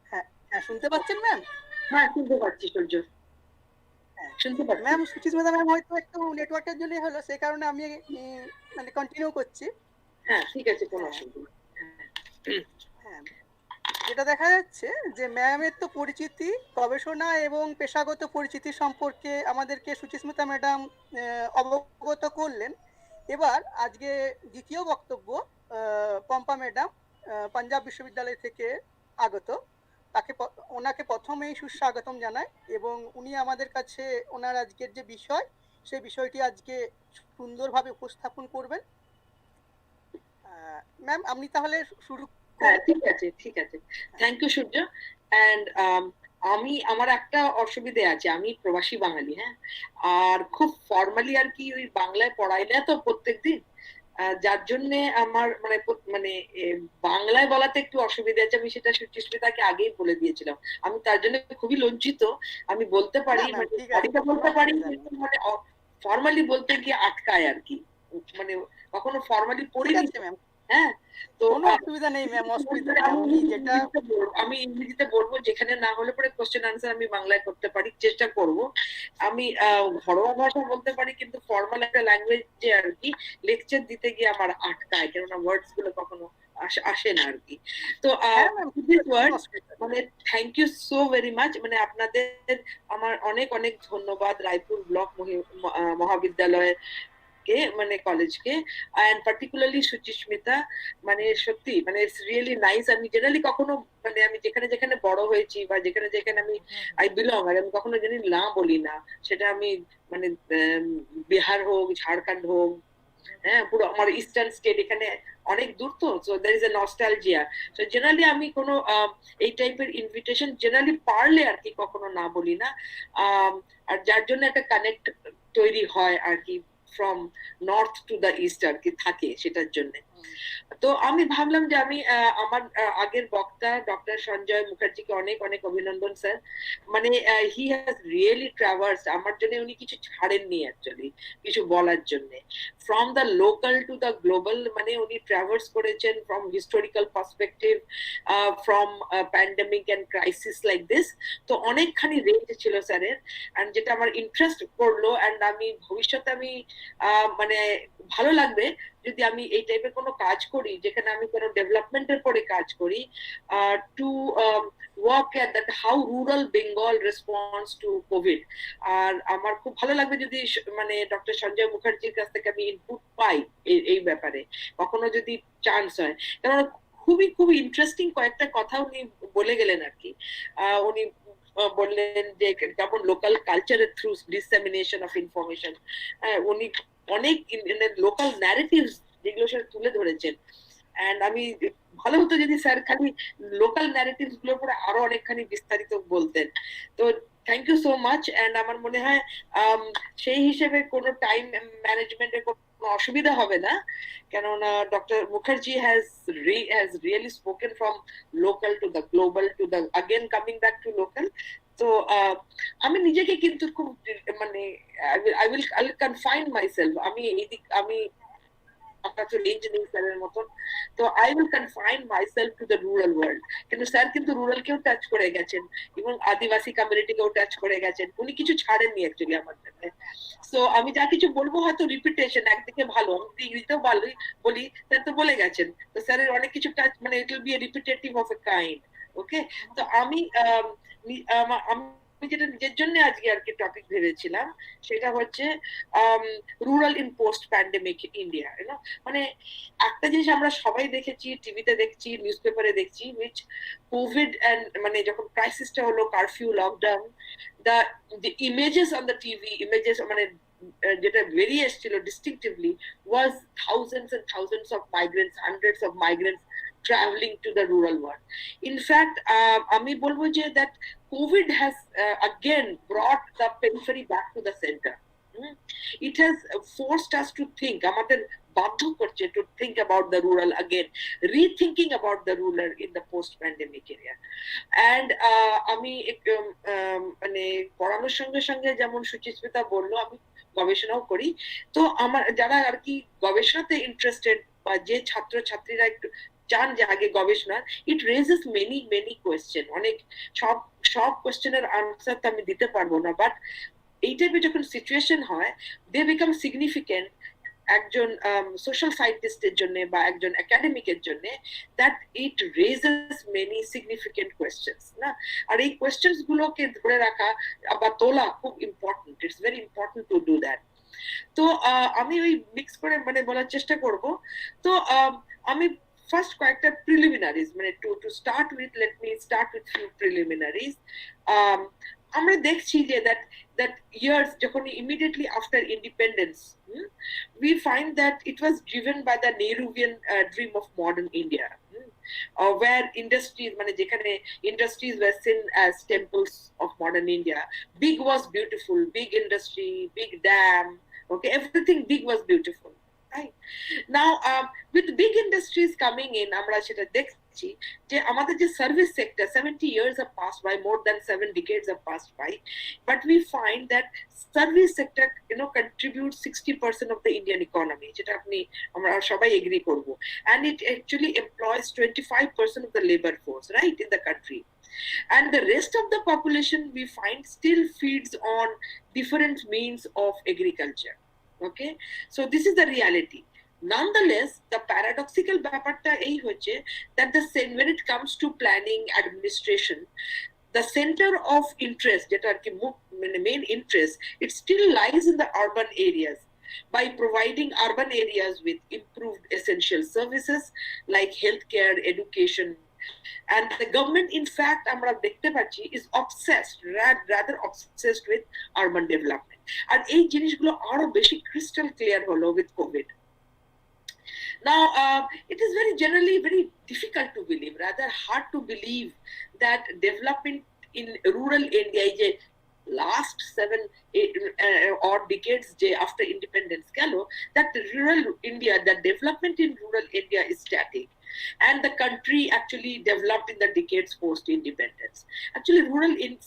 হ্যাঁ হ্যাঁ শুনতে পাচ্ছেন ম্যাম? হ্যাঁ শুনতে পাচ্ছি সূর্য, শুনতে পাচ্ছি। ম্যাম সুচিস্মিতা ম্যাম হয়তো একটু নেটওয়ার্কের জন্য হলো, সেই কারণে আমি মানে কন্টিনিউ করছি। হ্যাঁ ঠিক আছে, কোনো অসুবিধা নেই। হ্যাঁ, যেটা দেখা যাচ্ছে যে ম্যামের তো পরিচিতি, গবেষণা এবং পেশাগত পরিচিতি সম্পর্কে আমাদেরকে সুচিস্মিতা ম্যাডাম অবগত করলেন। এবার আজকে দ্বিতীয় বক্তব্য পম্পা ম্যাডাম পাঞ্জাব বিশ্ববিদ্যালয় থেকে আগত, ওনাকে প্রথমেই সুস্বাগতম জানাই এবং উনি আমাদের কাছে ওনার আজকের যে বিষয় সেই বিষয়টি আজকে সুন্দরভাবে উপস্থাপন করবেন। ম্যাম আপনি তাহলে শুরু। হ্যাঁ ঠিক আছে ঠিক আছে, থ্যাংক ইউ সূর্য। অ্যান্ড আমার একটা অসুবিধে আছে, আমি প্রবাসী বাঙালি, হ্যাঁ, আর খুব ফর্মালি আর কি ওই বাংলায় পড়াই না তো প্রত্যেকদিন, যার জন্য আমার মানে বাংলায় বলাতে একটু অসুবিধা আছে। আমি সেটা সুচিস্মিতাকে আগেই বলে দিয়েছিলাম, আমি তার জন্য খুবই লজ্জিত। আমি বলতে পারি বলতে পারি, মানে ফর্মালি বলতে গিয়ে আটকায় আর কি, মানে কখনো ফর্মালি পড়িনি। হ্যাঁ, তো কোনো অসুবিধা নেই ম্যাম, অসুবিধা আমি ইংরেজিতে বলবো, যেখানে না হলে পরে কোশ্চেন আনসার আমি বাংলায় করতে পারি, চেষ্টা করব। আমি ঘরোয়া ভাষা বলতে পারি, কিন্তু ফর্মাল একটা ল্যাঙ্গুয়েজ যে আর কি লেকচার দিতে গিয়ে আমার আটকায়, কেননা ওয়ার্ডস গুলো কখনো আসে না আর কি। তো মানে thank you so very much, মানে আপনাদের আমার অনেক অনেক ধন্যবাদ রায়পুর ব্লক মহাবিদ্যালয়ের কে, মানে কলেজকে, এন্ড পার্টিকুলারলি সুচিস্মিতা, মানে সত্যি মানে ইটস রিয়েলি নাইস। আমি জেনারেলি কখনো মানে আমি যেখানে যেখানে বড় হয়েছি বা যেখানে যেখানে আমি আই বিলং, আর আমি কখনো জানি না বলি না, সেটা আমি মানে বিহার হোক, ঝাড়খণ্ড হোক, হ্যাঁ, পুরো আমার ইস্টার্ন স্টেট, এখানে অনেক দূর তো, so there is a nostalgia. So generally আমি কোনো এই টাইপের ইনভিটেশন জেনারেলি পারলে আর কি কখনো না বলি না, আর যার জন্য একটা কানেক্ট তৈরি হয় আর কি, from north to the east আর কি থাকে, সেটার জন্য। তো আমি ভাবলাম যে আমি আমার আগের বক্তা ডক্টর সঞ্জয় মুখার্জিকে অনেক অনেক অভিনন্দন স্যার, মানে হি হ্যাজ রিয়েলি ট্রাভার্স, আমার জন্য উনি কিছু ছাড়েননি অ্যাকচুয়ালি কিছু বলার জন্য, from the local to the global, মানে উনি ট্রাভার্স করেছেন from historical perspective, from pandemic and crisis like this. তো অনেকখানি রেঞ্জ ছিল স্যারের, এন্ড যেটা আমার ইন্টারেস্ট করলো, এন্ড আমি ভবিষ্যতে আমি মানে ভালো লাগবে যদি আমি এই টাইপের কোনো কাজ করি, যেখানে আমি কোনো ডেভেলপমেন্টের পরে কাজ করি, to work at that how rural Bengal responds to COVID. আর আমার খুব ভালো লাগবে যদি মানে ডক্টর সঞ্জয় মুখার্জির কাছ থেকে আমি ইনপুট পাই এই ব্যাপারে কখনো যদি চান্স হয়, কারণ খুবই খুবই ইন্টারেস্টিং কয়েকটা কথা উনি বলে গেলেন আর কি। উনি বললেন যে যেমন লোকাল কালচারের থ্রু ডিসেমিনেশন অফ ইনফরমেশন, উনি অনেক লোকাল ন্যারেটিভস যেগুলো সেটা তুলে ধরেছেন। এন্ড আমি ভালো হতো যদি স্যার খালি লোকাল ন্যারেটিভস গুলোর উপরে আরো অনেকখানি বিস্তারিত বলতেন। তো thank you so much. And আমার মনে হয় সেই হিসেবে কোনো টাইম ম্যানেজমেন্টের কোনো অসুবিধা হবে না, কেননা doctor Mukherjee has really spoken from local to the global to the again coming back to local. তো আমি নিজেকে কিন্তু খুব মানে আই উইল কনফাইন মাইসেলফ, আমি আপনার তো ইঞ্জিনিয়ারিং স্যারের মতন, তো I will confine myself to the rural world. কিন্তু স্যার কিন্তু রুরালকেও টাচ করে গেছেন এবং আদিবাসী কমিউনিটিকেও টাচ করে গেছেন, উনি কিছু ছাড়েননি অ্যাকচুয়ালি আমার জন্য। সো আমি যা কিছু বলবো হয়তো রিপিটেশন, একদিকে ভালো, আমি ইংরেজিতেও ভালোই বলি, স্যার তো বলে গেছেন, তো স্যারের অনেক কিছু টাচ মানে it will be a repetitive of a kind. Okay, তো আমি যেটা নিজের জন্য আজকে আর কি টপিক ভেবেছিলাম সেটা হচ্ছে rural in post pandemic India. মানে একটা জিনিস আমরা সবাই দেখেছি, টিভিতে দেখছি, নিউজ পেপারে দেখছি, উইচ কোভিড এন্ড মানে যখন ক্রাইসিসটা হলো, curfew, lockdown, the images on the TV, images মানে যেটা বেরিয়ে এসেছিল distinctively was thousands and thousands of migrants, hundreds of migrants traveling to the rural world. In fact, আমি বলবো যে that COVID has again brought the periphery back to the center. It has forced us to think, আমাদের বাধ্য করছে to think about the rural again, rethinking about the rural in the post pandemic area. And আমি মানে পড়ানোর সঙ্গে সঙ্গে যেমন সুচিস্মিতা বললো, আমি গবেষণাও করি, তো আমার যারা আর কি গবেষণাতে ইন্টারেস্টেড বা যে ছাত্র ছাত্রীরা একটু চান যে আগে গবেষণা, ইট রেজেস মেনি কোয়েশ্চেন, অনেক সব কোয়েশ্চেনের আনসার তো আমি দিতে পারবো না, বাট এই টাইপের যখন সিচুয়েশন হয়, দে বিকাম সিগনিফিকেন্ট একজন সোশ্যাল সায়েন্টিস্টের জন্য বা একজন একাডেমিকের জন্য, that it raises many significant questions না। আর এই কোয়েশ্চেন্স গুলোকে ধরে রাখা বা তোলা খুব important, it's very important to do that. তো আমি ওই মিক্স করে মানে বলার চেষ্টা করব। তো আমি ফার্স্ট কয়েকটা প্রিলিমিনারিজ মানে to start with, let me start with few preliminaries. আমরা দেখছি যে that years যখন immediately after independence, we find that it was driven by the Nehruvian dream of modern India, where industries মানে যেখানে industries were seen as temples of modern India. Big was beautiful, big industry, big dam, okay, everything big was beautiful. Right now, with big industries coming in, আমরা সেটা দেখছি যে আমাদের যে service sector, 70 years have passed by, more than 7 decades have passed by, but we find that service sector contributes 60% of the Indian economy, যেটা আমরা সবাই এগ্রি করব, and it actually employs 25% of the labor force, right, in the country. And the rest of the population we find still feeds on different means of agriculture. Okay, so this is the reality. Nonetheless, the paradoxical ব্যাপারটা এই হচ্ছে that when it comes to planning, administration, the center of interest, যেটা আর কি main interest, it still lies in the urban areas, by providing urban areas with improved essential services like healthcare, education. And the government, in fact, আমরা দেখতে পাচ্ছি, is rather obsessed with urban development. আর এই জিনিসগুলো আরো বেশি crystal clear হলো with COVID. Now, it is very difficult to believe, rather hard to believe, that development in rural India, last 7 odd decades after independence gelo, that rural India, the development in rural India is static, and the country actually developed in the decades post independence. Actually,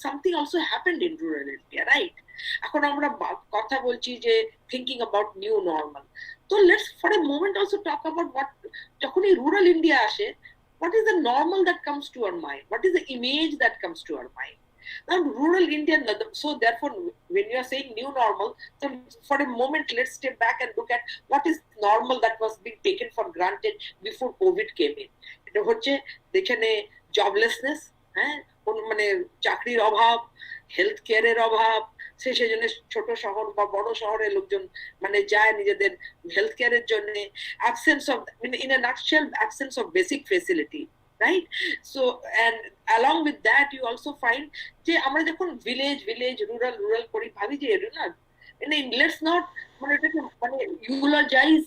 something also happened in rural India, right? এখন আমরা কথা বলছি যে thinking about new normal. So let's for a moment also talk about what যখন এই rural India আসে, what is the normal that comes to our mind? What is the image that comes to our mind? Now, rural India, so therefore, when you are saying new normal, so for a moment, let's step back and look at what is normal that was being taken for granted before COVID came in. এটা হচ্ছে যেখানে joblessness, মানে চাকরির অভাব, হেলথ কেয়ারের অভাব, সেজন্য ছোট শহর বা বড় শহরে লোকজন মানে যায় নিজেদের হেলথ কেয়ারের জন্য, absence of in a nutshell absence of basic facility, right? So and along with that you also find যে আমরা যখন ভিলেজ রুরাল করি ভাবি যে রুরাল মানে লেটস নট মানে এটাকে মানে ইউলজাইজ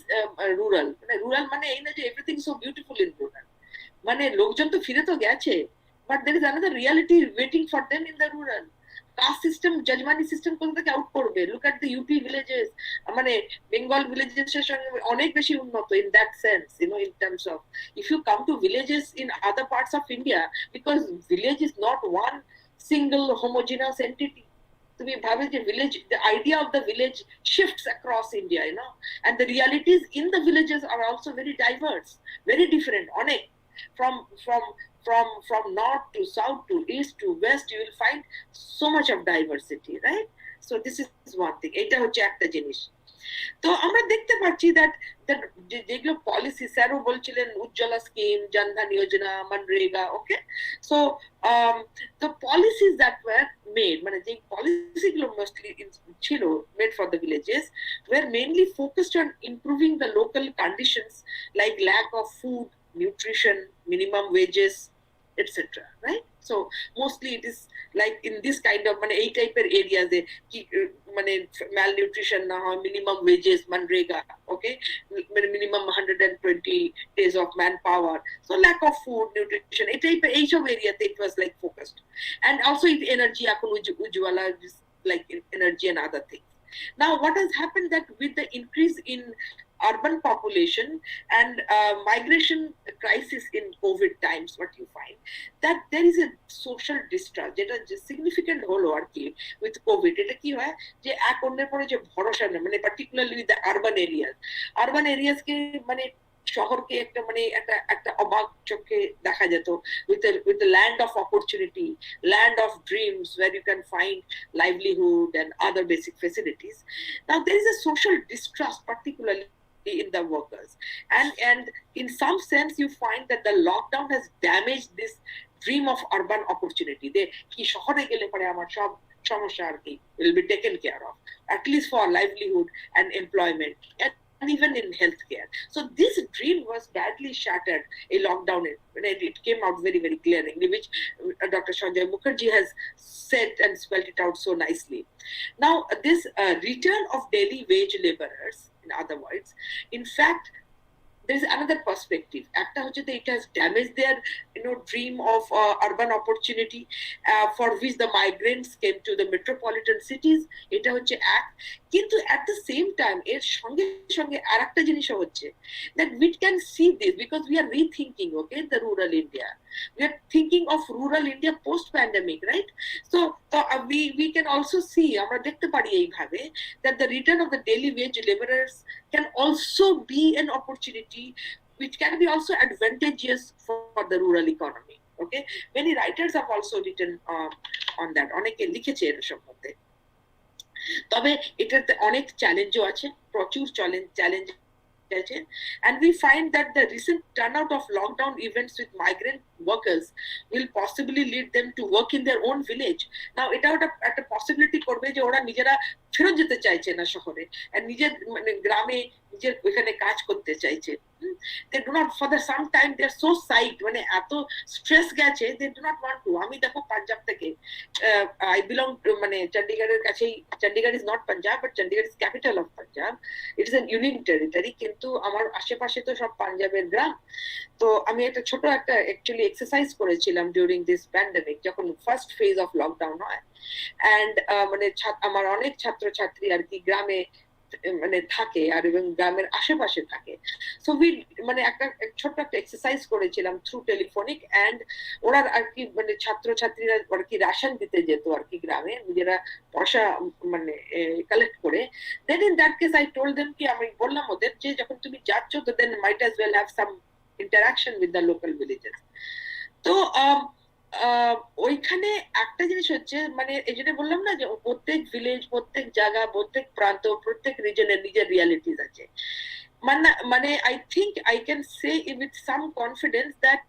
রুরাল, মানে রুরাল মানে এই না যে everything so beautiful in rural, মানে লোকজন তো ফিরে তো গেছে, but there is another reality waiting for them in the rural. Caste system, jajmani system কোথা থেকে আউট করবে? Look at the UP villages, মানে বেঙ্গল ভিলেজেস এর সঙ্গে অনেক বেশি উন্নত in that sense, in terms of if you come to villages in other parts of India, because village is not one single homogeneous entity. তুমি ভাবে যে village, the idea of the village shifts across India, and the realities in the villages are also very diverse, very different, অনেক from north to south to east to west, you will find so much of diversity, right? So this is one thing, এটা হচ্ছে একটা জিনিস। তো আমরা দেখতে পাচ্ছি দ্যাট যেগুলো পলিসি, স্যারও বলছিলেন Ujjwala scheme, Jan Dhan Yojana, MNREGA, okay, so the policies that were made, মানে যে পলিসিগুলো মোস্টলি ছিল made for the villages were mainly focused on improving the local conditions like lack of food, nutrition, minimum wages, etc., right? So mostly it is like in this kind of মানে এই টাইপের এরিয়াতে কি মানে malnutrition না হয়, minimum wages, manrega, okay, minimum 120 days of manpower, so lack of food, nutrition, এই টাইপের এইসব এরিয়াতে it was like focused, and also energy, এখন Ujjwala is like energy and other things. Now what has happened that with the increase in urban population and migration crisis in COVID times, what you find that there is a social distrust, যেটা significant হলো আর কি with COVID। এটা কি হয় যে এক অন্যের পরে যে ভরসা না, মানে particularly with the urban areas কে মানে শহরকে একটা মানে একটা অবাক চোখে দেখা যেত with the land of opportunity, land of dreams, where you can find livelihood and other basic facilities. Now there is a social distrust, particularly in the workers, and in some sense you find that the lockdown has damaged this dream of urban opportunity. They ki শহরে গেলে পরে আমার সব সমস্যা আর কি will be taken care of, at least for livelihood and employment, and even in healthcare. So this dream was badly shattered a lockdown, and it came out very, very clearly, which Dr. Sanjay Mukherjee has said and spelled it out so nicely. Now this return of daily wage laborers, in other words, in fact there is another perspective. একটা হচ্ছে that it has damaged their dream of urban opportunity for which the migrants came to the metropolitan cities, এটা হচ্ছে এক। কিন্তু at the same time এর সঙ্গে সঙ্গে আরেকটা জিনিসও হচ্ছে that we can see this because we are rethinking, okay, the rural India, we are thinking of rural India post pandemic, right? So we can also see, আমরা দেখতে পারি এইভাবে that the return of the daily wage laborers can also be an opportunity which can be also advantageous for the rural economy, okay? Many writers have also written on that, অনেকে লিখেছে এর সম্বন্ধে। তবে এটাতে অনেক চ্যালেঞ্জও আছে, প্রচুর চ্যালেঞ্জ আছে, and we find that the recent turnout of lockdown events with migrant workers will possibly lead them to work in their own village. Now এটা একটা পসিবিলিটি করবে যে ওরা নিজেরা ফেরত যেতে চাইছে না শহরে, আর নিজের মানে গ্রামে নিজের ওখানে কাজ করতে চাইছে। they do not, for the some time they are so psyched, মানে এত স্ট্রেস গেছে, they do not want to। আমি দেখো পাঞ্জাব থেকে, I belong to মানে চণ্ডীগড়ের কাছেই, Chandigarh is not Punjab but Chandigarh is capital of Punjab, it is an union territory, কিন্তু আমার আশেপাশে তো সব পাঞ্জাবের গ্রাম। তো আমি একটা ছোট একটা অ্যাকচুয়ালি এক্সারসাইজ করেছিলাম ডিউরিং দিস প্যান্ডেমিক, যখন ফার্স্ট ফেজ অফ লকডাউন হয়, অ্যান্ড মানে আমার অনেক ছাত্রছাত্রী আর কি গ্রামে মানে থাকে আর এবং গ্রামের আশেপাশে থাকে। সো উই মানে একটা ছোট্ট একটা এক্সারসাইজ করেছিলাম থ্রু টেলিফোনিক, অ্যান্ড ওরা আর কি মানে ছাত্রছাত্রীরা আর কি রেশন দিতে যেত আর কি গ্রামে, নিজেরা পয়সা মানে কালেক্ট করে। Then in that case I told them কি, আমি বললাম ওদের যে যখন তুমি যাচ্ছ তো then might as well have some interaction with the local villages. তো ওইখানে একটা জিনিস হচ্ছে মানে এই যেটা বললাম না যে প্রত্যেক ভিলেজ, প্রত্যেক জায়গা, প্রত্যেক প্রান্ত, প্রত্যেক রিজনের নিজের রিয়ালিটিস আছে। মানে I think I can say with some confidence that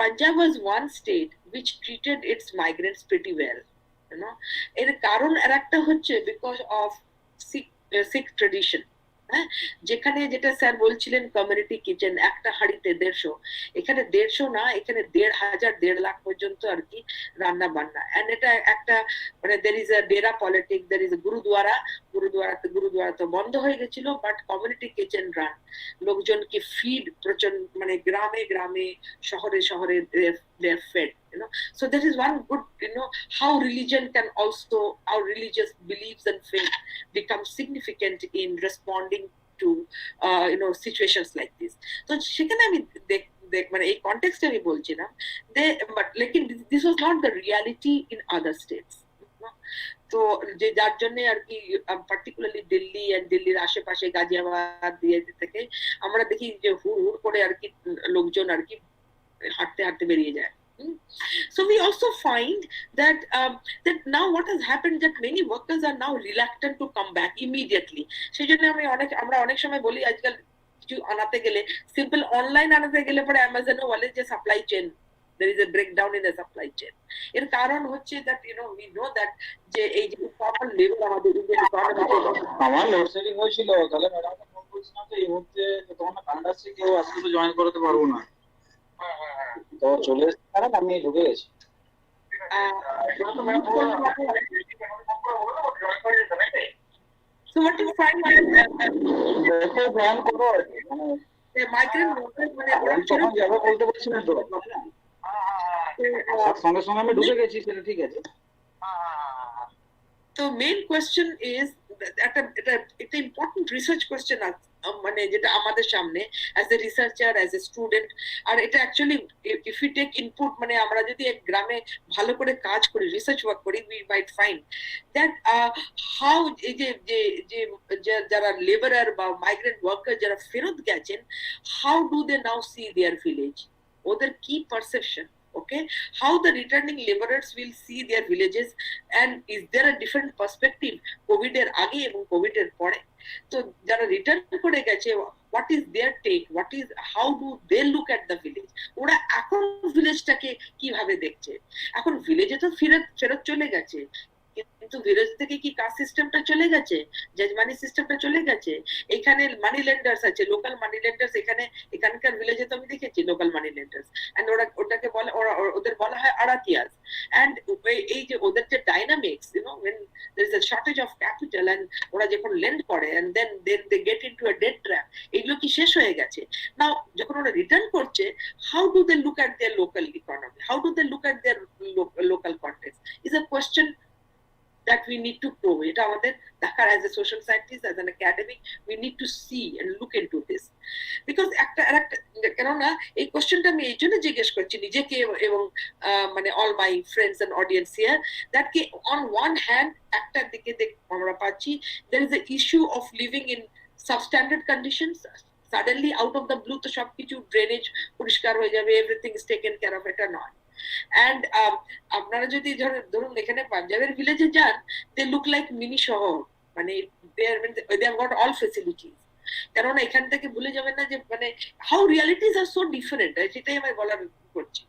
Punjab was one state which treated its migrants pretty well, you know. এর কারণ আরেকটা হচ্ছে because of Sikh tradition. হ্যাঁ, যেখানে যেটা স্যার বলছিলেন কমিউনিটি কিচেন একটা হাঁড়িতে 150, এখানে 150 না, এখানে 1,500 1.5 লাখ পর্যন্ত আর কি রান্না বান্না। এন্ড এটা একটা মানে there is a dera politics, there is gurdwara তো বন্ধ হয়ে গেছিল, বাট কমিউনিটি কিচেন রান, লোকজনকে ফিড প্রচন্ড, মানে গ্রামে গ্রামে শহরে শহরে they are fed, you know. So that is one good, you know, how religion can also, how religious beliefs and faith become significant in responding to you know, situations like this. So সেখানে আমি মানে এই কনটেক্সটে আমি বলছিলাম বাট লেকিন this was not the reality in other states. তো যে যার জন্য আর কি পার্টিকুলারলি দিল্লি এন্ড দিল্লির আশেপাশে গাজিয়াবাদ দিয়ে থেকে আমরা দেখি যে হুড় করে আর কি লোকজন আর কি হাঁটতে হাঁটতে বেরিয়ে যায়। So we also find that that now what has happened, that many workers are now reluctant to come back immediately. সেজন্য আমরা অনেক সময় বলি আজকাল কিছু আনাতে গেলে, সিম্পল অনলাইন আনাতে গেলে পরে অ্যামাজনে বলে যে supply chain, there is a breakdown in the supply chain. এর কারণ হচ্ছে that, you know, we know that যে এই যে প্রপার লেভেল আমাদের ইন্ডিয়ান ইকোনমি, আমার লোডশেডিং হয়েছিল, তাহলে ম্যাডামকে ফোন করেছিলাম যে এই মুহূর্তে তোমার কারেন্ট আসছে, কেউ আজকে তো জয়েন করতে পারবো না, তো চলে এসেছে কারণ আমি ঢুকে গেছি। So what you find দেখে জয়েন করো আর কি, মানে the migrant workers মানে ওরা তখন যাবে বলতে পারছি না তো, সঙ্গে সঙ্গে আমি ঢুকে গেছি, সেটা ঠিক আছে। So main question is একটা important research question মানে যেটা আমাদের সামনে as a researcher, as a student, আর এটা actually if we take input, মানে আমরা যদি এক গ্রামে ভালো করে কাজ করি, রিসার্চ ওয়ার্ক করি, we might find that how এই যে যারা লেবারার বা মাইগ্রেন্ট ওয়ার্কার যারা ফেরত গেছেন, how do they now see their village, ওদের কি perception, okay, how the returning laborers will see their villages, and is there a different perspective covid এর আগে এবং covid এর পরে। তো যারা রিটার্ন করে গেছে, what is their take, what is, how do they look at the village, ওরা এখন ভিলেজটাকে কিভাবে দেখছে। এখন ভিলেজে তো ফেরত চলে গেছে, কিন্তু ভিলেজ থেকে কি কাস্ট সিস্টেমটা চলে গেছে, জাজমানি সিস্টেমটা চলে গেছে, এখানে মানি লেন্ডার্স আছে, লোকাল মানি লেন্ডার্স, এখানকার ভিলেজে তো আমি দেখেছি লোকাল মানি লেন্ডার্স, এন্ড ওটাকে বলে ওদের বলা হয় আড়াতিয়াস। এন্ড এই যে ওদের যে dynamics, you know, when there is a shortage of capital and ওরা যখন লেন্ড করে and then they get into a debt trap, এগুলো কি শেষ হয়ে গেছে? নাও যখন ওরা রিটার্ন করছে, how do they look at their local economy, how do they look at their local context is a question that we need to probe. এটা আমাদের দেখার, as a social scientist, as an academic, we need to see and look into this, because একটা কেননা এই কোশ্চেনটা আমি এই জন্য জিজ্ঞেস করছি নিজেকে এবং মানে all my friends and audience here, that কি on one hand একটা দিকে আমরা পাচ্ছি there is the issue of living in substandard conditions, suddenly out of the blue তো সবকিছু ড্রেনেজ পরিষ্কার হয়ে যাবে, everything is taken care of, এটা নয়। And আপনারা যদি ধরুন এখানে পাঞ্জাবের ভিলেজে যান, they look like মিনি শহর, মানে they have got all facilities, কারণ এখান থেকে ভুলে যাবেন না যে মানে how realities are so different, সেটাই আমি বলার করছি।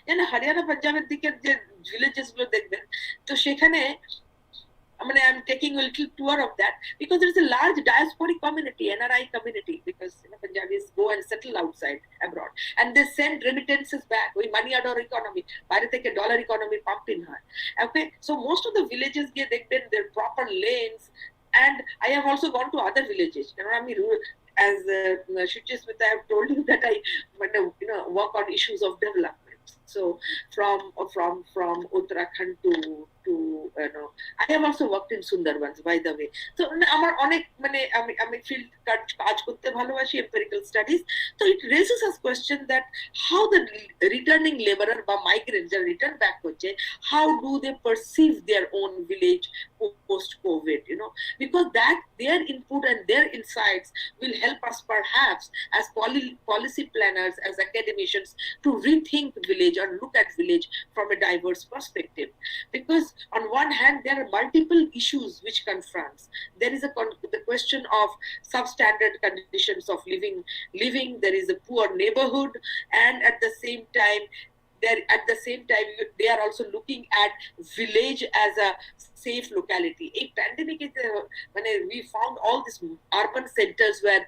জানেন হরিয়ানা পাঞ্জাবের দিকের যে ভিলেজেস গুলো দেখবেন, তো সেখানে I mean, I'm taking a little tour of that because there is a large diasporic community, NRI community, because you know, Punjabis go and settle outside abroad, and they send remittances back. We money order economy, বাইরে থেকে dollar economy pumping হয়. Okay, so most of the villages get their proper lanes, and I have also gone to other villages. You know, I mean, as Shuchi Smith, I have told you that I work on issues of development. So from Uttarakhand to you know, I have also worked in Sundarbans, by the way. So আমার অনেক মানে আমি ফিল্ড কাজ করতে ভালোবাসি, empirical studies. So it raises us question that how the returning laborer বা migrants যারা return back করছে, how do they perceive their own village post COVID, you know, because that their input and their insights will help us perhaps as policy planners, as academicians, to rethink village or look at village from a diverse perspective. Because on one hand there are multiple issues which confronts. There is the question of substandard conditions of living, there is a poor neighborhood, and at the same time they're at the same time they are also looking at village as a safe locality. A pandemic is when we found all these urban centers were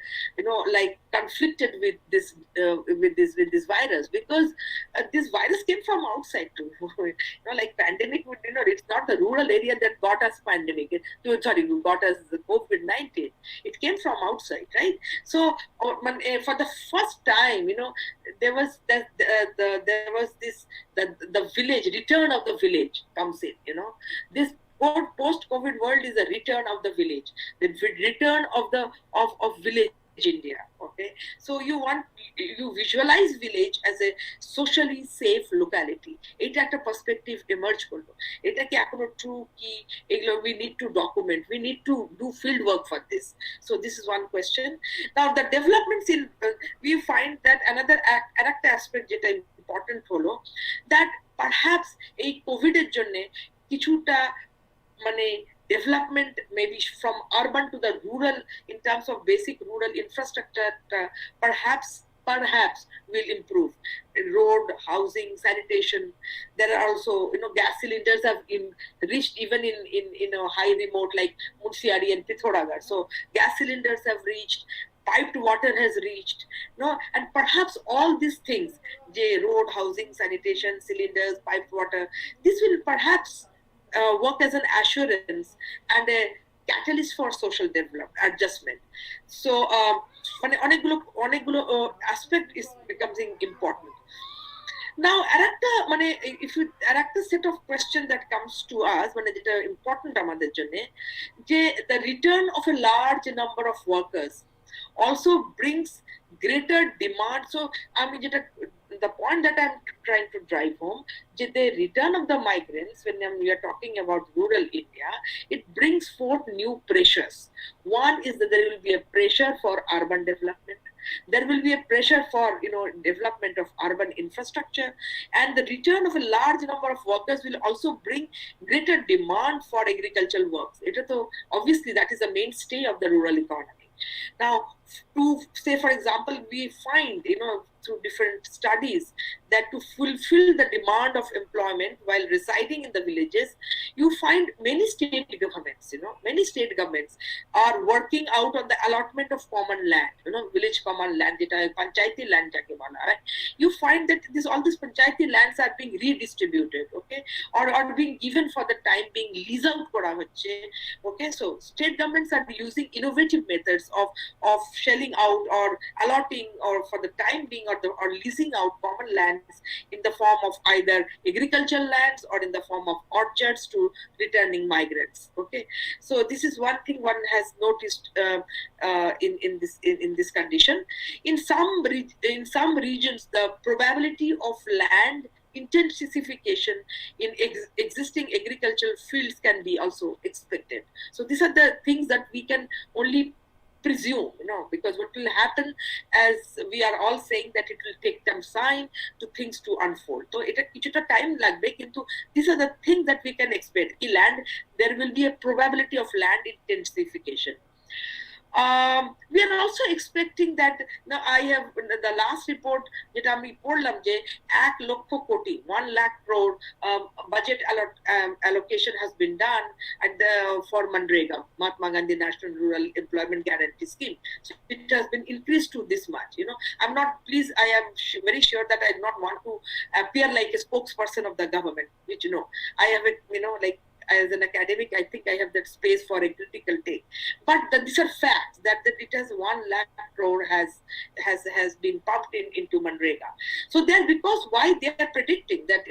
like conflicted with this virus, because this virus came from outside too. Like pandemic would it's not the rural area that got us pandemic. Got us the COVID-19. It came from outside, right? So for the first time, there was the village, return of the village comes in. This post-COVID world is a return of the village, the return of the of village India. Okay, so you visualize village as a socially safe locality. এটা একটা perspective emerge করলো। এটা কি এখনো true কি এগুলো we need to document, we need to do field work for this. So this is one question. Now the developments in we find that another aspect যেটা important হলো that perhaps এই কোভিড এর জন্য কিছুটা development maybe from urban to the rural in terms of basic rural infrastructure perhaps will improve. Road, housing, sanitation. There are also gas cylinders have reached even in a high remote like Munsiari and Pithoragar. So gas cylinders have reached, piped water has reached, and perhaps all these things, road, housing, sanitation, cylinders, piped water, this will perhaps work as an assurance and a catalyst for social adjustment. So অনেকগুলো aspect is becoming important. Now if you arakta set of question that comes to us যেটা important আমাদের জন্য যে the return of a large number of workers also brings greater demand. So the point that I'm trying to drive home, the return of the migrants, when we are talking about rural India, it brings forth new pressures. One is that there will be a pressure for urban development. There will be a pressure for development of urban infrastructure, and the return of a large number of workers will also bring greater demand for agricultural works. Obviously that is the mainstay of the rural economy. Now, to say, for example, we find, through different studies that to fulfill the demand of employment while residing in the villages, you find many state governments are working out on the allotment of common land, village common land, panchayati land jake bola hoy. You find that all these panchayati lands are being redistributed, okay, or being given for the time being lease out kora hocche, okay. So state governments are using innovative methods of shelling out or allotting or for the time being or leasing out common lands in the form of either agricultural lands or in the form of orchards to returning migrants. Okay, so this is one thing one has noticed in this condition. In some regions, the probability of land intensification in existing agricultural fields can be also expected. So these are the things that we can only presume, because what will happen, as we are all saying, that it will take them time to things to unfold. So it কিছুটা time লাগবে, কিন্তু these are the things that we can expect. There will be a probability of land intensification. We are also expecting that now I have the last report যেটা আমি পড়লাম যে 1 lakh crore 1 lakh crore budget allocation has been done for Manrega, Mahatma Gandhi National Rural Employment Guarantee Scheme. So it has been increased to this much. I'm not pleased. I am very sure that I do not want to appear like a spokesperson of the government, which I have like as an academic, I think I have that space for a critical take. But these are facts that it has 1 lakh crore has been pumped into Manrega. So because why they are predicting that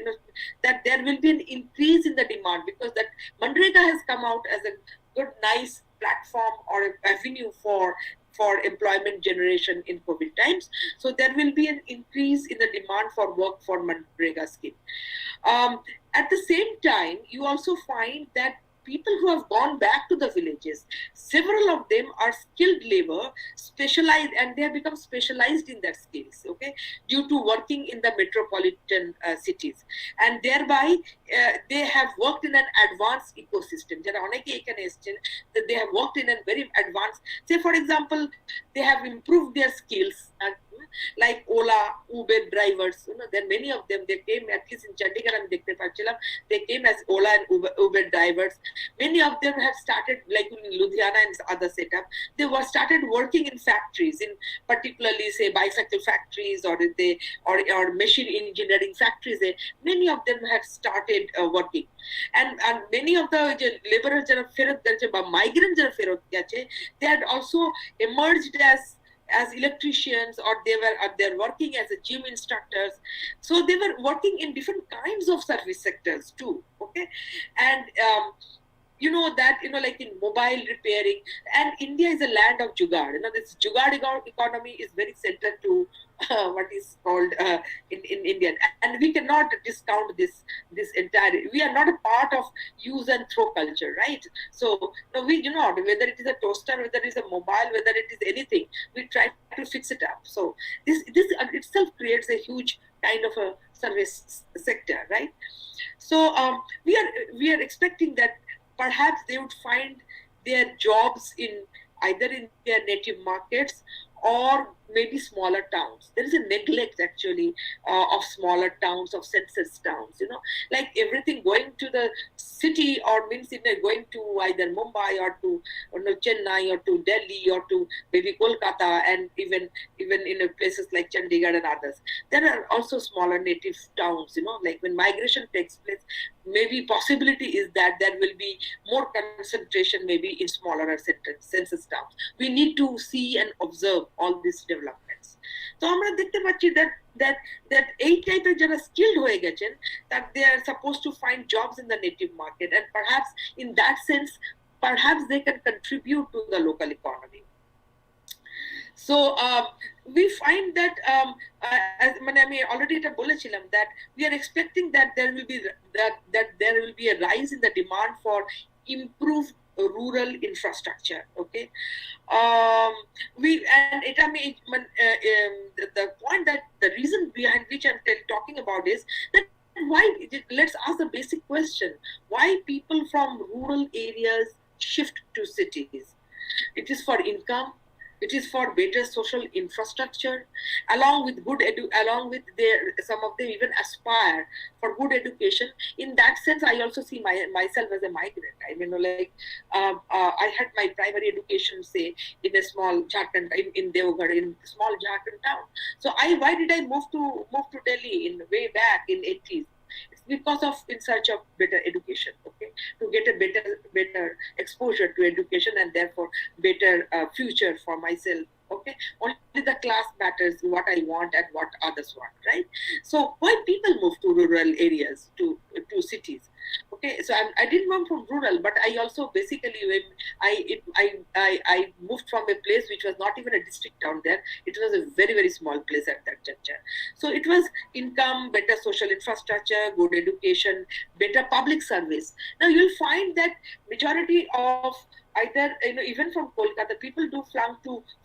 that there will be an increase in the demand, because that Manrega has come out as a good, nice platform or avenue for employment generation in COVID times. So there will be an increase in the demand for work for Manrega scheme. At the same time, you also find that people who have gone back to the villages, several of them are skilled labor, specialized, and they have become specialized in their skills, okay, due to working in the metropolitan cities. And thereby, they have worked in an advanced ecosystem. যারা অনেকে এখানে এসেছেন, that they have worked in a very advanced, say for example, they have improved their skills, like Ola, Uber drivers, there are many of them, they came, at least in Chandigarh আমি দেখতে পাচ্ছিলাম, they came as Ola and Uber drivers. Many of them have started, like in Ludhiana and other setup, they were started working in factories, in particularly say bicycle factories, or machine engineering factories. Many of them have started working, and many of the laborers যারা ফেরত গেছে বা migrants যারা ফেরত গেছে, they had also emerged as electricians, or they're working as a gym instructors. So they were working in different kinds of service sectors too. Okay, and that like in mobile repairing, and India is a land of jugaad. This jugaad economy is very central to what is called in Indian, and we cannot discount this entire. We are not a part of use and throw culture, right? So no, we do not, whether it is a toaster, whether it is a mobile, whether it is anything, we try to fix it up. So this itself creates a huge kind of a service sector, right? So we are expecting that perhaps they would find their jobs in either in their native markets or maybe smaller towns. There is a neglect actually of smaller towns, of census towns, like everything going to the city, or means going to either Mumbai or to Chennai or to Delhi or to maybe Kolkata, and even in places like Chandigarh and others. There are also smaller native towns, like when migration takes place, maybe possibility is that there will be more concentration maybe in smaller census towns. We need to see and observe all these developments. So আমরা দেখতে পাচ্ছি that এই টাইপের যারা skilled হয়ে গেছেন, that they are supposed to find jobs in the native market, and perhaps in that sense perhaps they can contribute to the local economy. So we find that আমি already এটা বলেছিলাম that we are expecting that there will be a rise in the demand for improved rural infrastructure. Okay, the point, that the reason behind which I'm talking about is that why, let's ask the basic question, why people from rural areas shift to cities. It is for income, it is for better social infrastructure, along with some of them even aspire for good education. In that sense, I also see myself as a migrant. I mean, I had my primary education, say, in a small Jharkhand, in Deoghar, in small Jharkhand town. So why did I move to Delhi in way back in 80s? It's because of in search of better education, okay, to get a better exposure to education, and therefore better future for myself. Okay, only the class matters, what I want and what others want, right? So why people move to rural areas, to cities? Okay, so I didn't move from rural, but I also basically I moved from a place which was not even a district town there. It was a very, very small place at that juncture. So it was income, better social infrastructure, good education, better public service. Now you'll find that majority of either even from Kolkata, people do flunk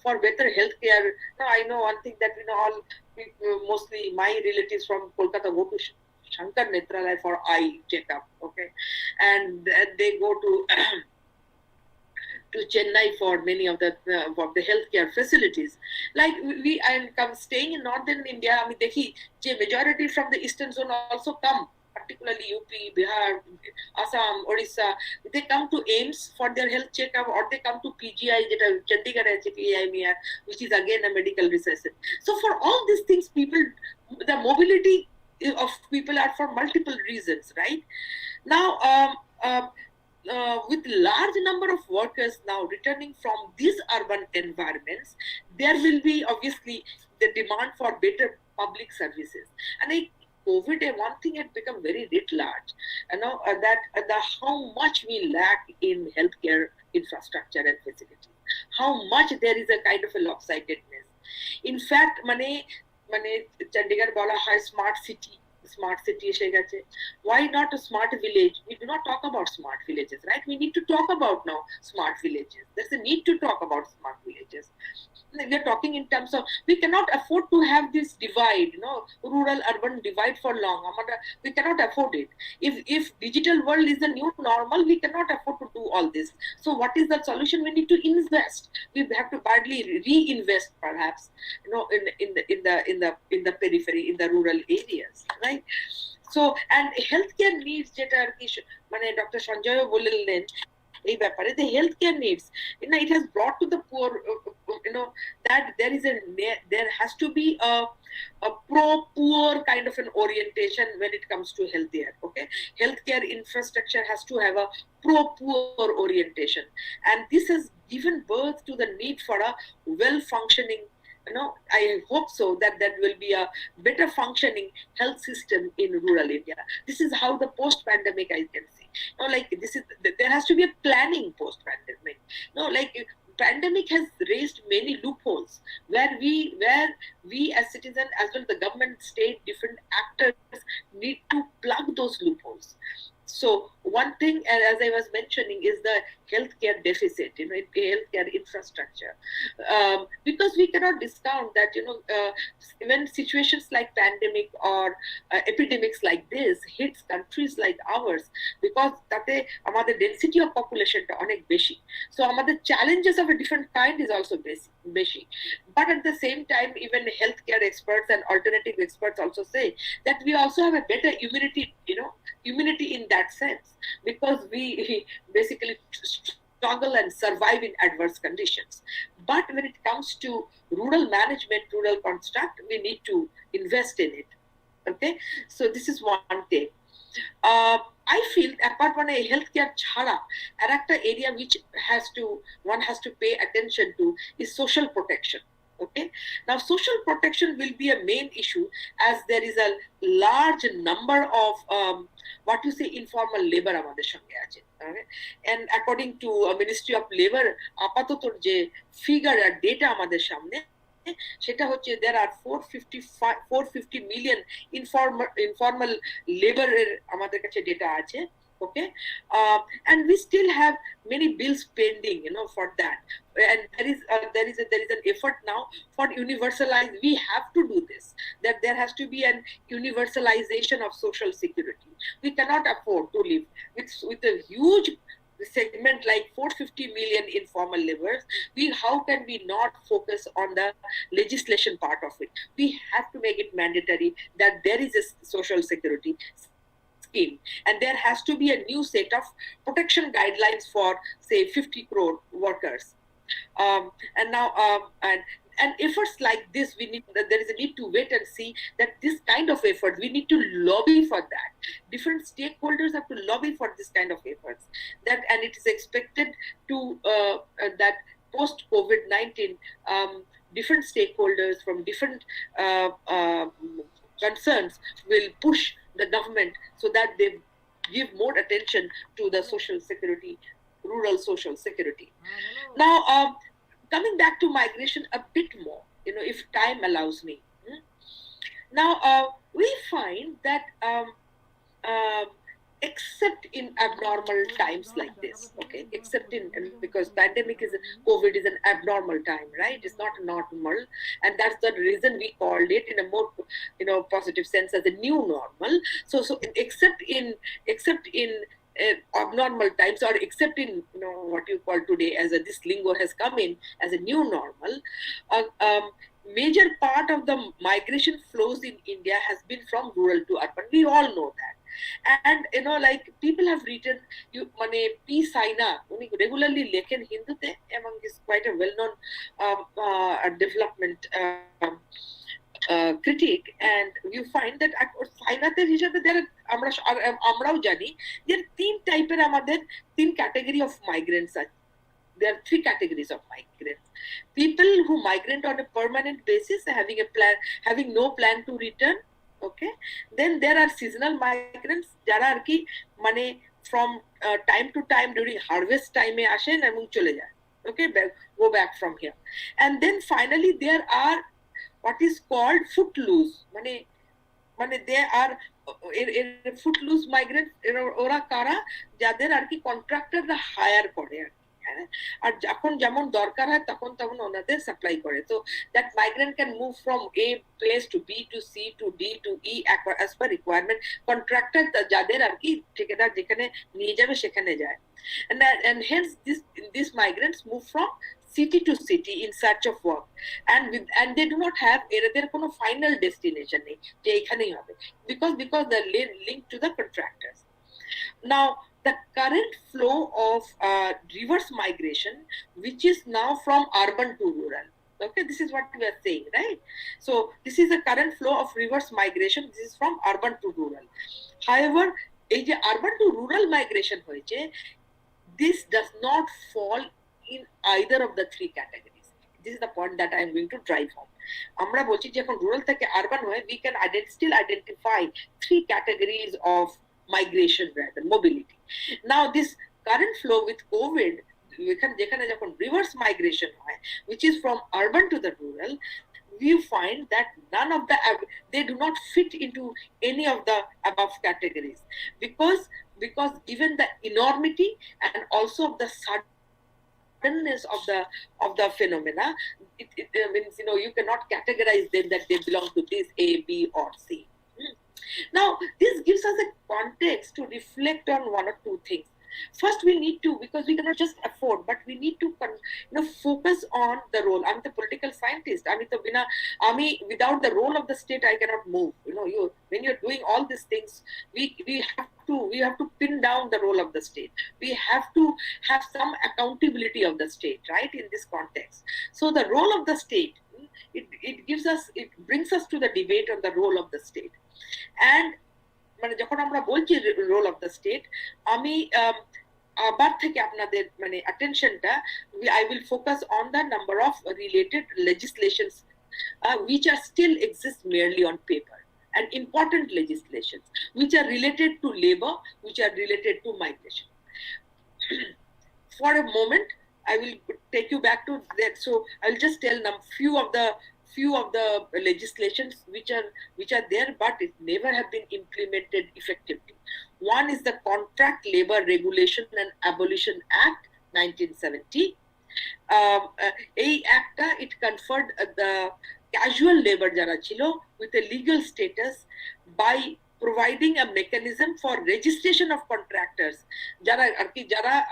for better healthcare. Now I know one thing, that all people, mostly my relatives from Kolkata, go to Shankar Netralaya for eye checkup, okay, and they go to Chennai for many of the healthcare facilities. Like I'm staying in northern India, I mean, dekhi je majority from the eastern zone also come, particularly UP, Bihar, Assam, Odisha. They come to AIIMS for their health checkup, or they come to PGI, Chandigarh HPIMR, which is again a medical research. So for all these things, the mobility of people are for multiple reasons, right? Now, with large number of workers now returning from these urban environments, there will be obviously the demand for better public services. And COVID, one thing had become very writ large, that how much we lack in healthcare infrastructure and facilities, how much there is a kind of a lopsidedness. In fact, Chandigarh bola hai smart city, smart city এসে গেছে, why not a smart village? We do not talk about smart villages, right? We need to talk about now smart villages. There's a need to talk about smart villages. We are talking in terms of, we cannot afford to have this divide, rural urban divide for long. We cannot afford it. If digital world is the new normal, we cannot afford to do all this. So what is the solution? We need to invest. We have to badly reinvest, perhaps, in the periphery, in the rural areas, right? So, and healthcare needs যেটা আর কি মানে ডক্টর সঞ্জয়ও বললেন এই ব্যাপারে, the healthcare needs, it has brought to the poor, that there has to be a pro-poor kind of an orientation when it comes to healthcare. Okay, healthcare infrastructure has to have a pro-poor orientation, and this has given birth to the need for a well-functioning, I hope so that will be a better functioning health system in rural India. This is how the post-pandemic I can see. There has to be a planning post-pandemic. Pandemic has raised many loopholes where we as citizens, as well the government, state, different actors need to plug those loopholes. So one thing, as I was mentioning, is the healthcare deficit, healthcare infrastructure, because we cannot discount that, when situations like pandemic or epidemics like this hits countries like ours, because তাতে আমাদের density of population টা অনেক বেশি, so আমাদের challenges of a different kind is also বেশি. But at the same time, even healthcare experts and alternative experts also say that we also have a better immunity in that sense, because we basically struggle and survive in adverse conditions. But when it comes to rural management, rural construct, we need to invest in it. Okay, so this is one thing. I feel apart from a healthcare chhara, arekta area which one has to pay attention to is social protection. Okay, now social protection will be a main issue, as there is a large number of what you say informal labor আমাদের সঙ্গে আছে, and according to Ministry of Labor আপাতত যে ফিগার আর ডেটা আমাদের সামনে, সেটা হচ্ছে there are 450 million informal labor আমাদের কাছে ডেটা আছে. Okay, and we still have many bills pending, for that, and there is an effort now for universalize. We have to do this, that there has to be an universalization of social security. We cannot afford to live with a huge segment like 450 million informal laborers. How can we not focus on the legislation part of it? We have to make it mandatory that there is a social security scheme, and there has to be a new set of protection guidelines for, say, 50 crore workers. And now and efforts like this, there is a need to wait and see that this kind of effort, we need to lobby for that. Different stakeholders have to lobby for this kind of efforts, and it is expected to that post COVID-19, different stakeholders from different concerns will push the government so that they give more attention to the social security, rural social security. Now, coming back to migration a bit more, if time allows me. Now, we find that except in abnormal times like this, okay, except because pandemic COVID is an abnormal time, right? It's not normal, and that's the reason we called it in a more positive sense as a new normal. So except in abnormal times, or except in what you call today as this lingo has come in as a new normal, major part of the migration flows in India has been from rural to urban. We all know that. And like people have written, P. Saina regularly লেখেন হিন্দুতে, among is quite a well-known development critic, and you find that সাইনাতের হিসাবে আমরাও জানি যে তিন টাইপের আমাদের তিন ক্যাটাগরি অফ মাইগ্রেন্টস আছে. There are three categories of migrants: people who migrate on a permanent basis, having no plan to return. Okay, then there are seasonal migrants, যারা আর কি from time to time during harvest time আসেন এবং চলে যায়. Okay, go back from here. And then finally there are what is called footloose, they are footloose migrant ওরা কারা, যাদের আর কি কন্ট্রাক্টররা হায়ার করে আর কি, হ্যাঁ? আর যখন যেমন দরকার হয় তখন তখন ওনাদের সাপ্লাই করে। তো that migrant can move from A place to B to C to D to E as per requirement. Contractor যাদের আর কি ঠিকাদার যেখানে নিয়ে যাবে সেখানে যায়। And hence these migrants move from city to city in search of work, and they do not have এদের কোনো final destination নেই যে এখানেই হবে, because they're linked to the contractors. Now the current flow of reverse migration, which is now from urban to rural, okay, this is what we are saying, right? So this is the current flow of reverse migration. This is from urban to rural. However, এই যে urban to rural migration হয়েছে, this does not fall in either of the three categories. This is the point that I am going to drive home. আমরা বলছি যে এখন রুরাল থেকে আরবান হয়ে we can still identify three categories of migration, rather mobility. Now this current flow with COVID, যেখানে যখন reverse migration হয়, which is from urban to the rural, we find that none of they do not fit into any of the above categories, because given the enormity and also the suddenness of the phenomena, it means, you know, you cannot categorize them that they belong to this A, B or C. Now this gives us a context to reflect on one or two things. First, we need to, because we cannot just afford, but we need to focus on the role. I'm the political scientist. Without the role of the state, I cannot move. When you're doing all these things, we have to pin down the role of the state. We have to have some accountability of the state, right, in this context. So the role of the state, it brings us to the debate on the role of the state. And মানে যখন আমরা বলছি রোল অফ দ্য স্টেট, আমি আবার থেকে আপনাদের মানে অ্যাটেনশনটা I will focus on the number of related legislations which are still exist merely on paper, and important legislations which are related to labor, which are related to migration. For a moment, I will take you back to that. So I will just tell them few of the legislations which are there, but it never have been implemented effectively. One is the Contract Labor Regulation and Abolition Act 1970. এই অ্যাক্টটা it conferred the casual labor যারা ছিল with a legal status by providing a mechanism for registration of contractors. যারা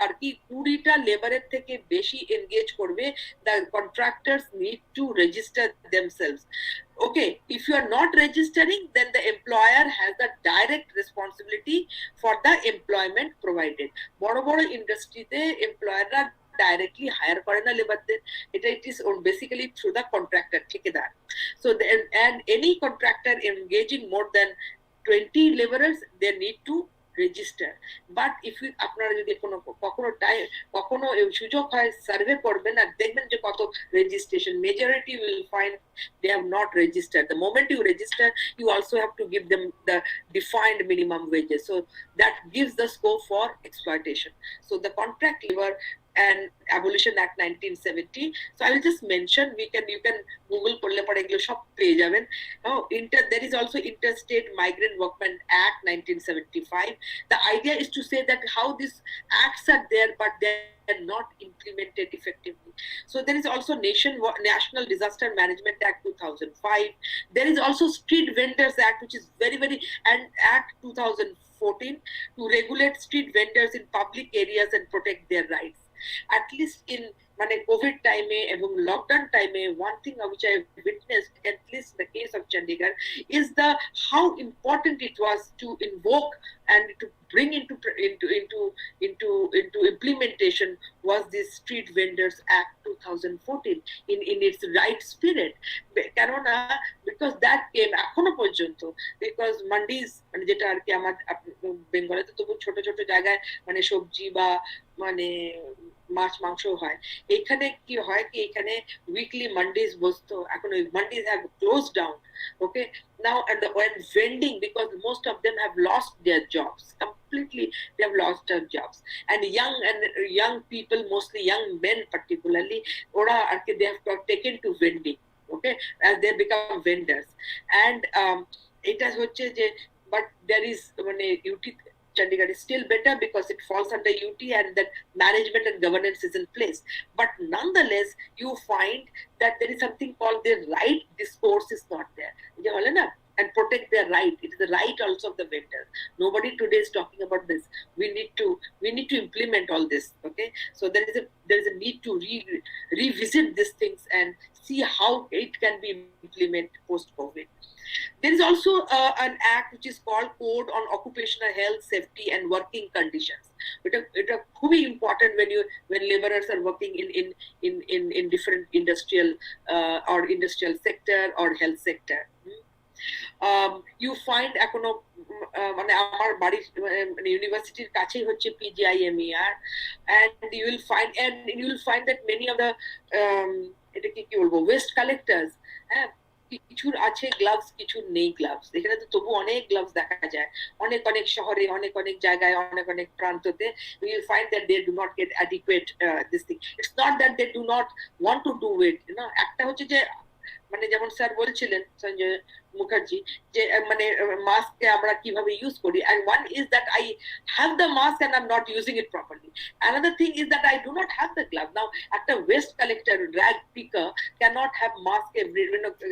আর কি 20টা লেবারের থেকে বেশি এনগেজ করবে, the contractors need to register themselves. Okay, if you are not registering, then the employer has the direct responsibility for the employment provided. বড় বড় ইন্ডাস্ট্রিতে এমপ্লয়াররা directly hire করে না লেবারদের, it is basically through the contractor, ঠিকাদার. So and any contractor engaging more than 20 laborers, they need to register. But if আপনারা যদি কখনো সুযোগ হয় সার্ভে করবেন আর দেখবেন যে কত registration, majority will find they have not registered. The moment you register, you also have to give them the defined minimum wages, so that gives the scope for exploitation. So the Contract Labor and Abolition Act 1970. So I will just mention, you can Google করলে পরে এগুলো সব পেয়ে যাবেন. There is also Interstate Migrant Workmen Act 1975. The idea is to say that how these acts are there, but they are not implemented effectively. So there is also National Disaster Management Act 2005. There is also Street Vendors Act, which is and Act 2014 to regulate street vendors in public areas and protect their rights. At least in COVID time এবং lockdown time, one thing which I witnessed, at least in the case of Chandigarh, is how important it was to invoke and to bring into implementation was this Street Vendors Act 2014 in its right spirit. Because that came এখনো পর্যন্ত, because mandis যেটা আর কি আমার বেঙ্গলে তো তবু ছোট ছোট জায়গায় সবজি বা মাছ মাংস হয়, এখানে কি হয় কি এখানে উইকলি মান্ডিজ বসতো, এখন ওই mandis have close down. Okay, now when vending, because most of them have lost their jobs completely, they have lost their jobs, and young people, mostly young men particularly, they have taken to vending, okay, as they become vendors. And এটা হচ্ছে যে but there is UT Chandigarh is still better because it falls under UT and that management and governance is in place. But nonetheless, you find that there is something called the right discourse is not there. And protect their right. It is the right also of the vendors. Nobody today is talking about this. We need to implement all this. Okay, so there is a need to revisit these things and see how it can be implemented post-COVID. There is also an act which is called Code on Occupational Health, Safety and Working Conditions. It is very important when laborers are working in different industrial or industrial sector or health sector. You find এখনো মানে আমার বাড়ির ইউনিভার্সিটির কাছেই হচ্ছে PGIMER, and you will find that many of the এটাকে কি বলবো ওয়েস্ট কালেক্টর্স কিছুর আছে গ্লাভস কিছুর নেই গ্লাভস। এখানে তো তবু অনেক গ্লাভস দেখা যায় অনেক অনেক শহরে অনেক জায়গায় অনেক প্রান্ততে। you will find that they do not get adequate this thing. It's not that they do not want to do it, একটা হচ্ছে যে মানে যেমন স্যার বলছিলেন সঞ্জয় মুখার্জি যে মানে মাস্ককে আমরা কিভাবে ইউজ করি, and one is that I have the mask and I'm not using it properly. Another thing is that I do not have the glove. Now একটা waste collector, rag picker cannot have mask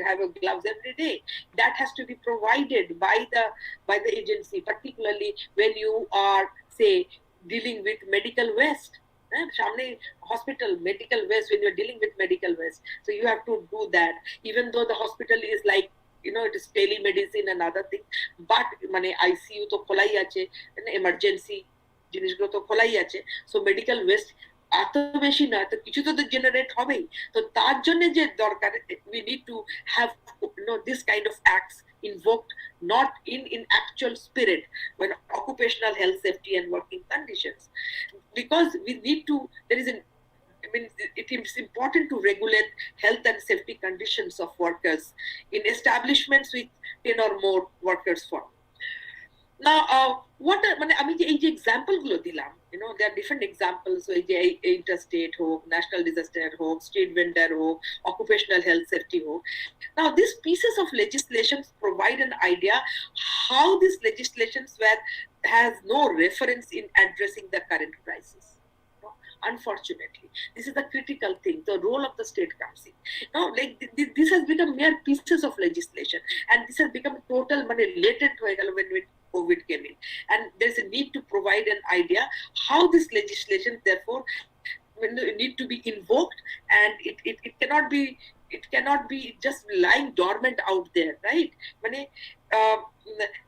have a gloves every day. That has to be provided by the agency, particularly when you are say dealing with medical waste. Shamne hospital medical waste, when you're dealing with medical waste, so you have to do that, even though the hospital is like it is telemedicine and other things, but মানে ICU তো খোলাই আছে, emergency জিনিসগুলো তো খোলাই আছে, so medical waste এত বেশি নয় তো কিছু তো জেনারেট হবেই। তো তার জন্য যে দরকার we need to have this kind of acts invoked, not in actual spirit, when occupational health, safety and working conditions, because we need to it is important to regulate health and safety conditions of workers in establishments with 10 or more workers for. Now what আমি যে এই যে এক্সাম্পল গুলো দিলাম, there are different examples, so এই যে interstate হোক, national disaster হোক, street vendor হোক, occupational health safety হোক. Now these pieces of legislation provide an idea how these legislations has no reference in addressing the current crisis. Unfortunately, this is the critical thing. The role of the state comes in. Now, like this has become mere pieces of legislation, and this has become total latent when COVID came in. And there's a need to provide an idea how this legislation, therefore, need to be invoked, and it cannot be just lying dormant out there, right?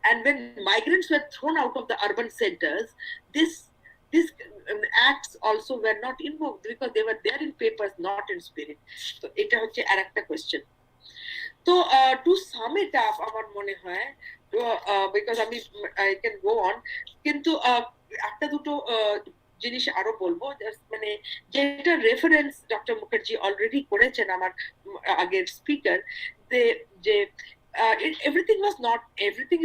And when migrants were thrown out of the urban centers, these acts also were not invoked because they were there in papers, not in spirit. So এটা হচ্ছে আরেকটা question. তো to sum it up, আমার মনে হয় because I can go on, কিন্তু একটা দুটো জিনিস আরো বলবো, যেটা রেফারেন্স ডক্টর মুখার্জি অলরেডি করেছেন আমার আগের স্পিকার, যে everything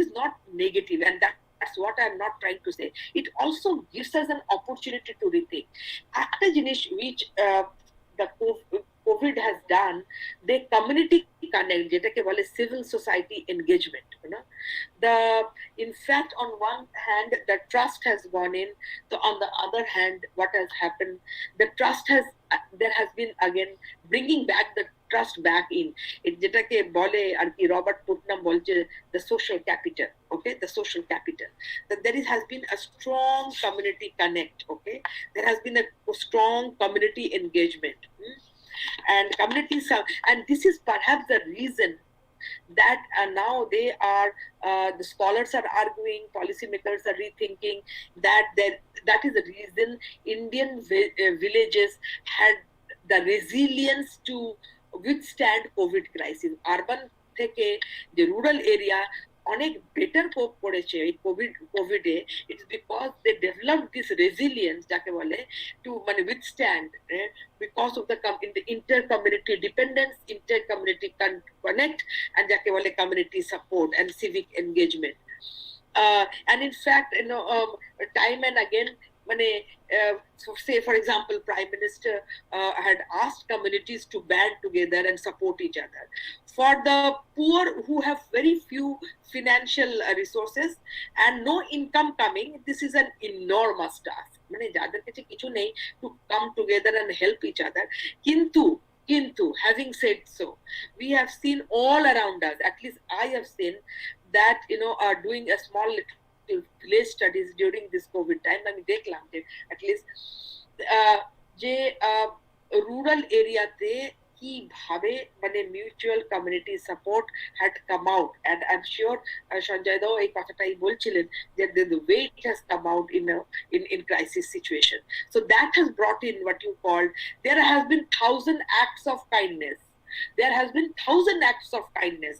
is not negative, and that's what I'm not trying to say. It also gives us an opportunity to rethink. After জিনিস which the COVID has done, the community connect, যেটাকে বলে civil society engagement. In fact, on one hand, the trust has gone in. So on the other hand, what has happened? There has been again bringing back the trust back in. যেটাকে বলে আর কি রবার্ট পুটনাম বলছে the social capital. Okay, the social capital. That has been a strong community connect. Okay, there has been a strong community engagement. And communities and this is perhaps the reason that now the scholars are arguing, policymakers are rethinking that is the reason Indian villages had the resilience to withstand COVID crisis. Urban থেকে the rural area অনেক বেটার কোপ করেছে এই কোভিডে। It's because they developed this resilience, যাকে বলে to withstand because of the inter-community dependence, inter-community connect, and যাকে বলে community support and civic engagement. And in fact, time and again, so say for example Prime Minister had asked communities to band together and support each other. For the poor who have very few financial resources and no income coming, this is an enormous task. যাদের কাছে কিছু নেই, to come together and help each other. Kintu, having said so, we have seen all around us, at least I have seen that, are doing a small little village studies during this COVID time. আমি দেখলাম যে at least যে rural area তে কিভাবে mutual community support had come out, and I'm sure Sanjay Dao এই কথাটাই বলছিলেন that the way it has come out in crisis situation. So that has brought in what you called, there has been 1,000 acts of kindness. There has been 1,000 acts of kindness,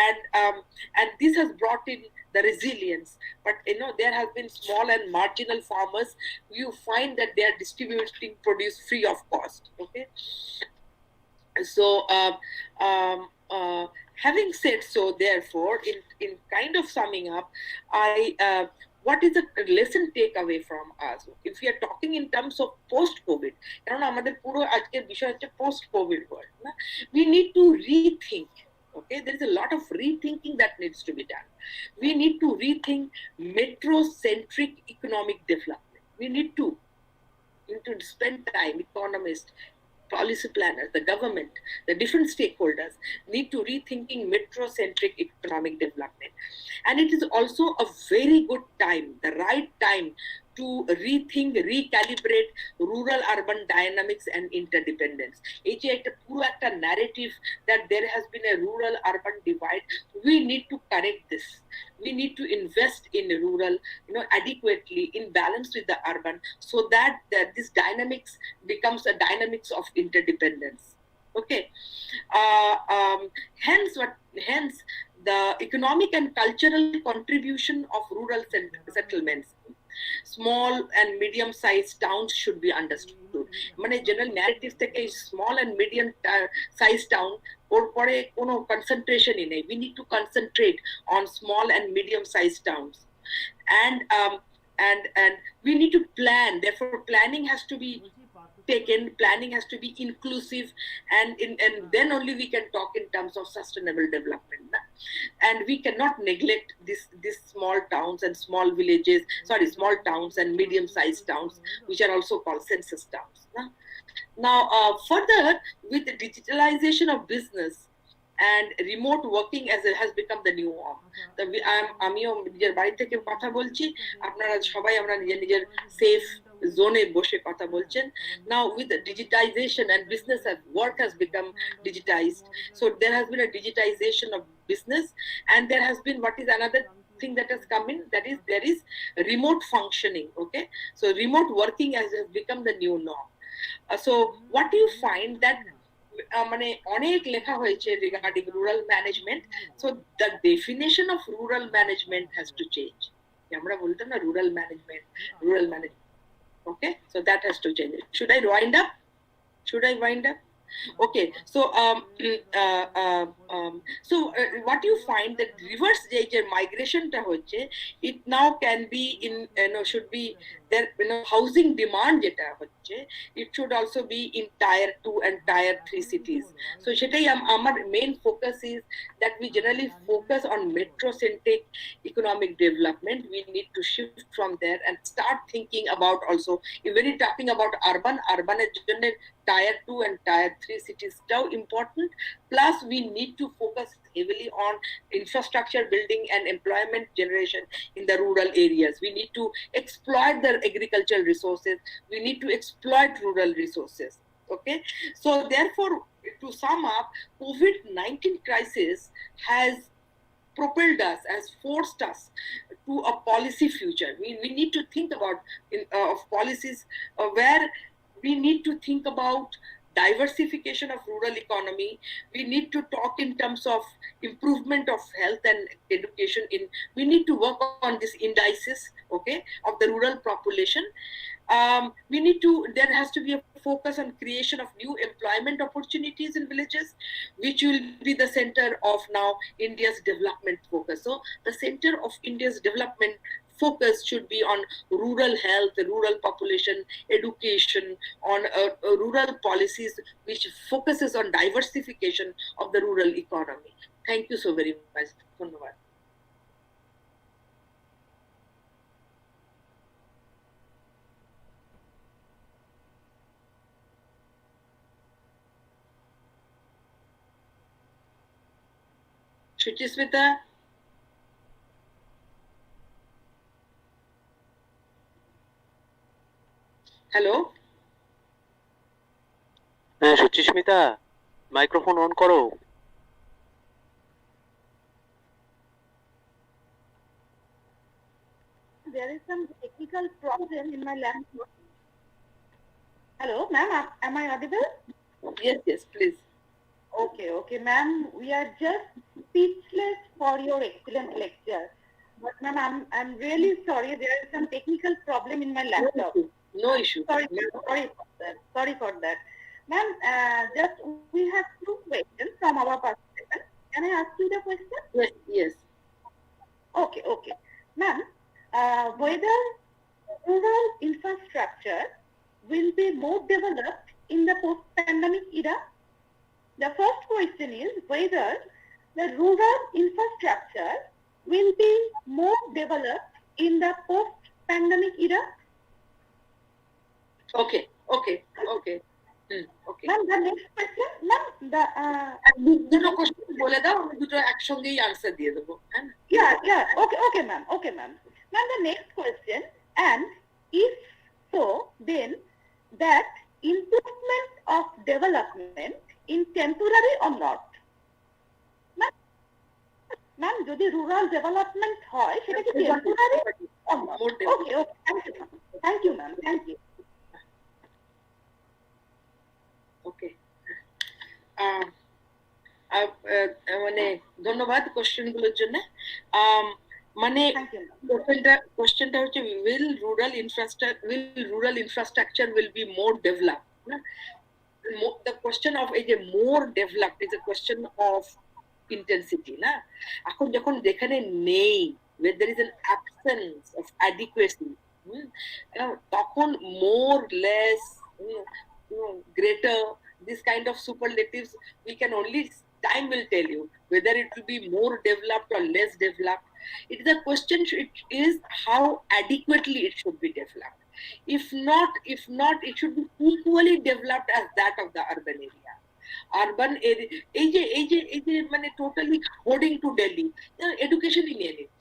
and this has brought in the resilience. But there has been small and marginal farmers. You find that they are distributing produce free of cost. Okay. So having said so, therefore, in kind of summing up, what is the lesson takeaway from us? If we are talking in terms of post-COVID, post-COVID world, we need to rethink. Okay, there is a lot of rethinking that needs to be done. We need to rethink metro-centric economic development. We need to spend time, economists, policy planners, the government, the different stakeholders need to rethinking metro-centric economic development. And it is also a very good time, the right time to rethink, recalibrate rural-urban dynamics and interdependence. এই যে একটা পুরো একটা narrative that there has been a rural-urban divide, we need to correct this. We need to invest in rural, adequately in balance with the urban, so that this dynamics becomes a dynamics of interdependence. Okay. Hence, the economic and cultural contribution of rural settlements, small and medium-sized towns should be understood. General narrative থেকে small and medium-sized town ওর পরে কোনো concentration নেই. We need to concentrate on small and medium-sized towns, and we need to plan. Therefore, planning has to be taken. Planning has to be inclusive, and then only we can talk in terms of sustainable development. And we cannot neglect this small towns and small villages. Small towns and medium-sized towns, which are also called census towns. Now, further, with the digitalization of business and remote working as it has become the new norm. আমিও নিজের বাড়ি থেকে কথা বলছি, আপনারা সবাই আমরা নিজের সেফ জোনে বসে কথা বলছেন. Now with the digitization and business and work has become digitized, so there has been a digitization of business, and there has been what is another thing that has come in, that is there is remote functioning. Okay, so remote working has become the new norm. So what do you find that অনেক লেখা হয়েছে regarding rural management, so the definition of rural management has to change. আমরা বলতাম না rural management. Okay, so that has to change. Should I wind up? Okay, so what you find that reverse migration ta hocche, it now can be in should be there, housing demand jeta hocche, it should also be in tier 2 and tier 3 cities. So setai amar main focus is that we generally focus on metro-centric economic development. We need to shift from there and start thinking about also, if we're talking about urban tier 2 and tier 3 cities now important. Plus, we need to focus heavily on infrastructure building and employment generation in the rural areas. We need to exploit the agricultural resources. We need to exploit rural resources. Okay, so therefore, to sum up, COVID-19 crisis has propelled us, has forced us to a policy future. We need to think about of policies where we need to think about diversification of rural economy. We need to talk in terms of improvement of health and education. We need to work on this indices, okay, of the rural population. There has to be a focus on creation of new employment opportunities in villages, which will be the center of now India's development focus. So the center of India's development focus should be on rural health, rural population, education, on rural policies which focuses on diversification of the rural economy. Thank you so very much. Dhanyawad. Shuchismita? Hello? হ্যাঁ সুচিস্মিতা, মাইক্রোফোন অন করো। There is some technical problem in my laptop. Hello, ma'am, am I audible? Yes, yes, please. Okay, ma'am, we are just speechless for your excellent lecture. But ma'am, I'm really sorry, there is some technical problem in my laptop. No issue. Sorry for that. Ma'am, just we have 2 questions from our participants. Can I ask you the question? Yes. Okay. Ma'am, whether rural infrastructure will be more developed in the post-pandemic era? The first question is whether the rural infrastructure will be more developed in the post-pandemic era? Okay. Okay. Ma'am, the next question, ma'am, the দুটো কোশ্চেন বলে দাও, আমি দুটো একসঙ্গেই আনসার দিয়ে দেবো, হ্যাঁ? yeah. Okay, ma'am. Ma'am, the next question, and if so, then that improvement of development in temporary or not? Ma'am, যদি rural development হয় সেটা কি temporary or not? Okay, thank you ma'am, thank you. Okay. মানে ধন্যবাদ কোশ্চেন গুলোর জন্য। মানে কোশ্চেনটা হচ্ছে will rural infrastructure will be more developed? The question of এই যে more developed is a question of intensity, না? এখন যখন যেখানে নেই, where there is an absence of adequacy, তখন more, less, greater, this kind of superlatives, we can only, time will tell you whether it will be more developed or less developed. It is a question, it is how adequately it should be developed. If not, it should be equally developed as that of the urban area. Urban area, এই যে মানে totally hoarding to Delhi, education in it.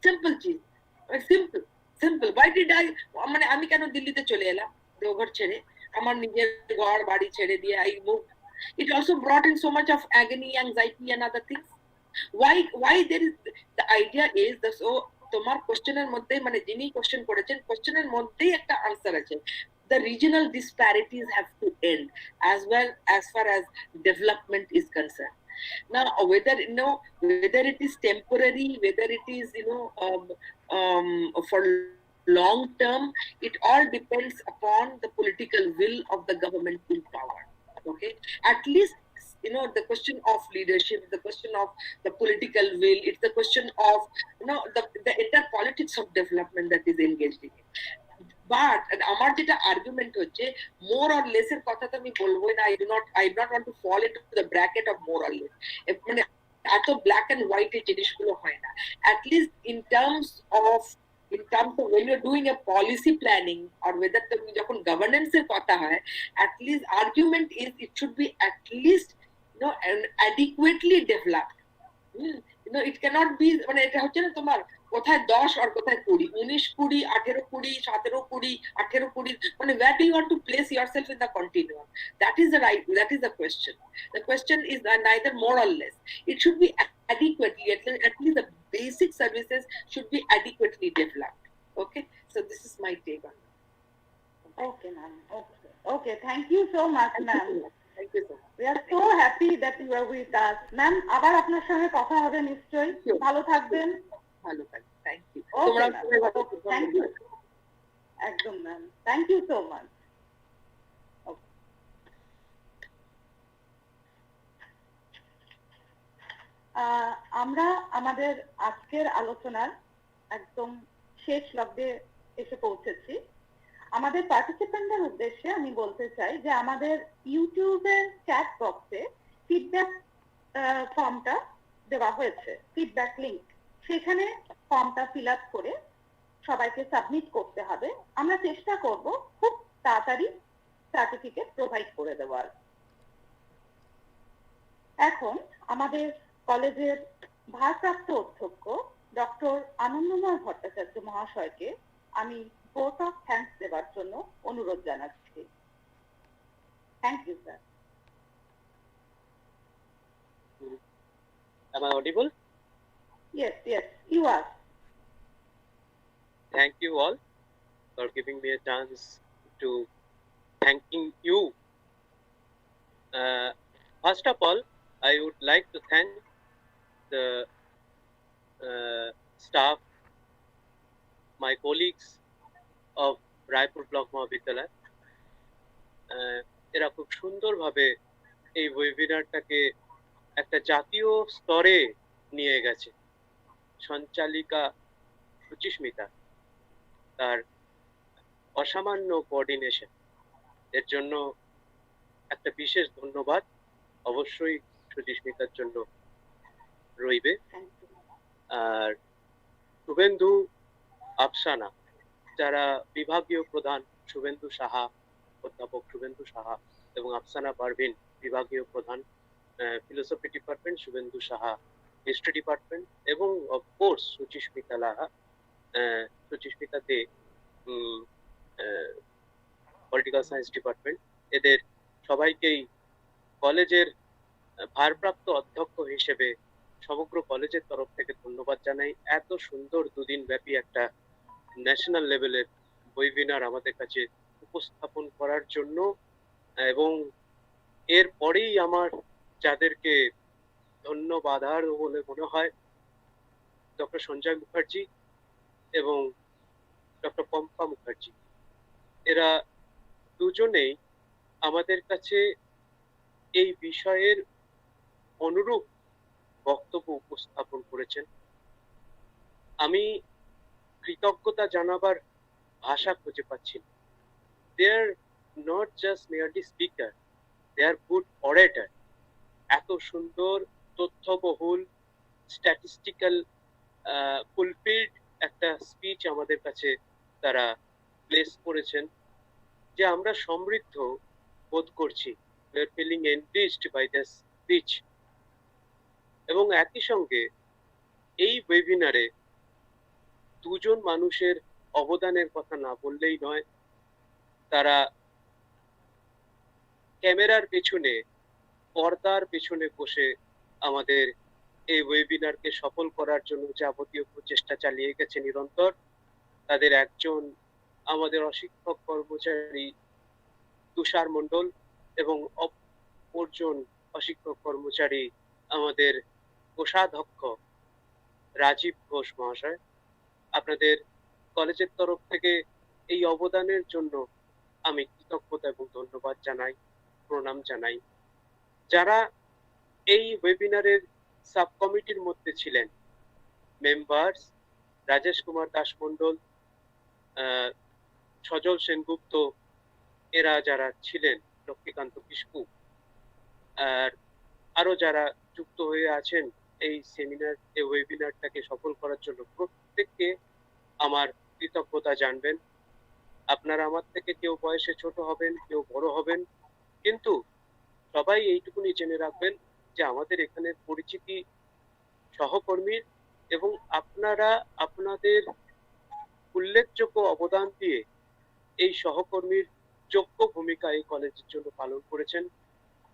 Simple cheese, simple. Why did I, মানে আমি কেন দিল্লিতে চলে এলাম দেওঘর ছেড়ে, আমার নিজের ঘর বাড়ি ছেড়ে দিয়ে I moved. It also brought in so much of agony, anxiety and other things. Why there is, the idea is the, so তোমার কোশ্চেনের মধ্যে, মানে যিনি কোশ্চেন করেছেন কোশ্চেনের মধ্যেই একটা আনসার আছে, the regional disparities have to end as well as far as development is concerned. Now whether it is temporary, whether it is for long term, it all depends upon the political will of the government in power. Okay, at least the question of leadership, the question of the political will, it's the question of the entire politics of development that is engaged in it. But আমার যেটা আর্গুমেন্ট হচ্ছে more or less এর কথা তো আমি বলবোই না, I do not want to fall into the bracket of more or less, মানে এত black and white এই জিনিসগুলো হয় না। At least in terms of when you're doing a policy planning or whether তুমি যখন governance এর কথা হয়, at least argument is it should be at least adequately developed. It cannot be, মানে এটা হচ্ছে না তোমার কোথায় 10 আর কোথায় 20, 19 20, 18 20, 17 20, 18 20, মানে where do you want to place yourself in the continuum? That is the question. The question is neither more or less. It should be adequately, at least the basic services should be adequately developed. Okay, so this is my take on it. Okay ma'am, okay, thank you so much ma'am. Thank you so much. We are so happy that you are with us ma'am. আবার আপনার সঙ্গে কথা হবে নিশ্চয়ই, ভালো থাকবেন। Thank you. Thank you একদম ma'am, thank you so much. আমরা আমাদের আজকের আলোচনার একদম শেষ লগ্নে এসে পৌঁছেছি। আমাদের পার্টিসিপেন্টদের উদ্দেশ্যে আমি বলতে চাই যে আমাদের ইউটিউবের চ্যাট বক্সে ফিডব্যাক ফর্মটা দেওয়া হয়েছে, ফিডব্যাক লিংক, সেখানে ফর্মটা ফিল আপ করে সবাইকে সাবমিট করতে হবে। আমরা চেষ্টা করব খুব তাড়াতাড়ি সার্টিফিকেট প্রোভাইড করে দেওয়ার। এখন আমাদের কলেজের ভারপ্রাপ্ত অধ্যক্ষ ডক্টর আনন্দময় ভট্টাচার্য মহাশয়কে আমি ভোট অফ থ্যাঙ্কস দেওয়ার জন্য অনুরোধ জানাচ্ছি। Thank you sir. Am I audible? Yes, yes, you are. Thank you all for giving me a chance to thanking you. First of all, I would like to thank the staff, my colleagues of Raipur Block Mahavidyalaya. এরা খুব সুন্দরভাবে এই ওয়েবিনারটাকে একটা জাতীয় স্তরে নিয়ে গেছে। সঞ্চালিকা সুচিস্মিতা, তার অসামান্য কোঅর্ডিনেশন, এর জন্য একটা বিশেষ ধন্যবাদ অবশ্যই সুচিস্মিতার জন্য রইবে। আর শুভেন্দু, আফসানা, যারা বিভাগীয় প্রধান শুভেন্দু সাহা, অধ্যাপক শুভেন্দু সাহা এবং আফসানা পারভিন বিভাগীয় প্রধান philosophy department, Suvendu Saha history department, এবং অফকোর্স সুচিস্মিতা দে পলিটিক্যাল সায়েন্স ডিপার্টমেন্ট, এদের সবাইকেই কলেজের ভারপ্রাপ্ত অধ্যক্ষ হিসেবে সমগ্র কলেজের তরফ থেকে ধন্যবাদ জানাই। এত সুন্দর দুদিন ব্যাপী একটা ন্যাশনাল লেভেলের ওয়েবিনার আমাদের কাছে উপস্থাপন করার জন্য। এবং এরপরেই আমার যাদেরকে ধন্যবাদ বলে মনে হয়, ডক্টর সঞ্জয় মুখার্জি এবং ডক্টর পম্পা মুখার্জি, এরা দুজনেই আমাদের কাছে এই বিষয়ের অনুরূপ বক্তব্য উপস্থাপন করেছেন। আমি কৃতজ্ঞতা জানাবার ভাষা খুঁজে পাচ্ছি না। They are not just merely speaker, they are good orator. এত সুন্দর তথ্যবহুল স্ট্যাটিস্টিক্যাল ফুলফিলড একটা স্পিচ আমাদের কাছে তারা প্লেস করেছেন, যে আমরা সমৃদ্ধ বোধ করছি। We are feeling enriched by this speech. এবং একই সঙ্গে এই ওয়েবিনারে দুজন মানুষের অবদানের কথা না বললেই নয়। তারা ক্যামেরার পেছনে, পর্দার পেছনে বসে আমাদের এই ওয়েবিনারকে সফল করার জন্য যাবতীয় প্রচেষ্টা চালিয়ে গেছে নিরন্তর। তাদের একজন আমাদের অশিক্ষক কর্মচারী তুষার মণ্ডল এবং অপরজন অশিক্ষক কর্মচারী আমাদের কোষাধ্যক্ষ রাজীব ঘোষ মহাশয়। আপনাদের কলেজের তরফ থেকে এই অবদানের জন্য আমি কৃতজ্ঞতা এবং ধন্যবাদ জানাই, প্রণাম জানাই। যারা এই ওয়েবিনারের সাব কমিটির মধ্যে ছিলেন, মেম্বার্স রাজেশ কুমার দাস মণ্ডল, সজল সেনগুপ্ত, এরা যারা ছিলেন, লক্ষ্মীকান্ত কিস্কু, আর আরো যারা যুক্ত হয়ে আছেন এই সেমিনার, এই ওয়েবিনারটাকে সফল করার জন্য, প্রত্যেককে আমার কৃতজ্ঞতা জানবেন। আপনারা আমার থেকে কেউ বয়সে ছোট হবেন, কেউ বড় হবেন, কিন্তু সবাই এইটুকুনি জেনে রাখবেন যে আমাদের এখানে পরিচিতি সহকর্মীর, এবং আপনারা আপনাদের উল্লেখযোগ্য অবদান দিয়ে এই সহকর্মীর যোগ্য ভূমিকা এই কলেজের জন্য পালন করেছেন।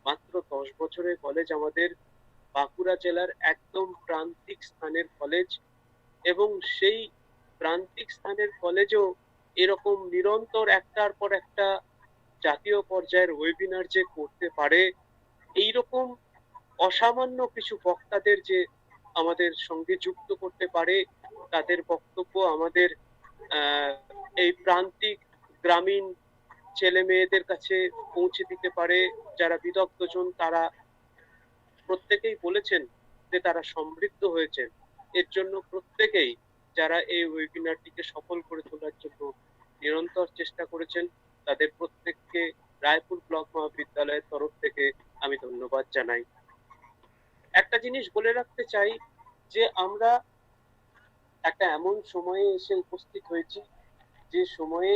মাত্র 10 বছরের কলেজ আমাদের, বাঁকুড়া জেলার একদম প্রান্তিক স্থানের কলেজ, এবং সেই প্রান্তিক স্থানের কলেজেও এরকম নিরন্তর একটার পর একটা জাতীয় পর্যায়ের ওয়েবিনার যে করতে পারে, এইরকম অসামান্য কিছু বক্তাদের যে আমাদের সঙ্গে যুক্ত করতে পারে, তাদের বক্তব্য আমাদের এই প্রান্তিক গ্রামীণ ছেলে মেয়েদের কাছে পৌঁছে দিতে পারে। যারা বিদগ্ধজন তারা প্রত্যেকেই বলেছেন যে তারা সমৃদ্ধ হয়েছেন, এর জন্য প্রত্যেকেই যারা এই ওয়েবিনারটিকে সফল করে তোলার জন্য নিরন্তর চেষ্টা করেছেন, তাদের প্রত্যেককে রায়পুর ব্লক মহাবিদ্যালয়ের তরফ থেকে আমি ধন্যবাদ জানাই। একটা জিনিস বলে রাখতে চাই যে আমরা একটা এমন সময়ে এসে উপস্থিত হয়েছি যে সময়ে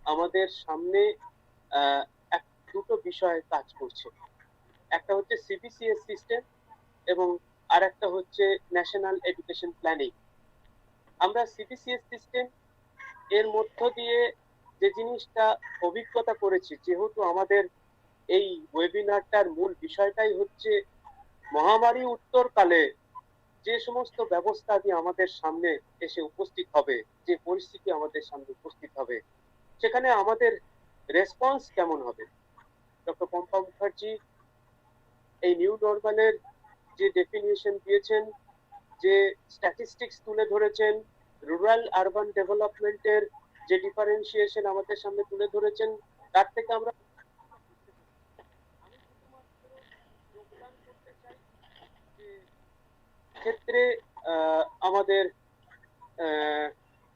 আমাদের সামনে দুটো বিষয় কাজ করছে। একটা হচ্ছে সিবিসিএস সিস্টেম এবং আর একটা হচ্ছে ন্যাশনাল এডুকেশন প্ল্যানিং। আমরা সিবিসিএস সিস্টেম এর মধ্য দিয়ে যে জিনিসটা অভিজ্ঞতা করেছি, যেহেতু আমাদের এই ওয়েবিনারটার মূল বিষয়টাই হচ্ছে মহামারী উত্তরকালে যে সমস্ত ব্যবস্থা দিয়ে আমাদের সামনে এসে উপস্থিত হবে, যে পরিস্থিতি আমাদের সামনে উপস্থিত হবে, সেখানে আমাদের রেসপন্স কেমন হবে। ডক্টর পম্পা মুখার্জি এই নিউ নর্মালের যে ডেফিনিশন দিয়েছেন, যে স্ট্যাটিস্টিক্স তুলে ধরেছেন, রুরাল আরবান ডেভেলপমেন্টের যে ডিফারেন্সিয়েশন আমাদের সামনে তুলে ধরেছেন, তার থেকে আমরা ক্ষেত্রে আমাদের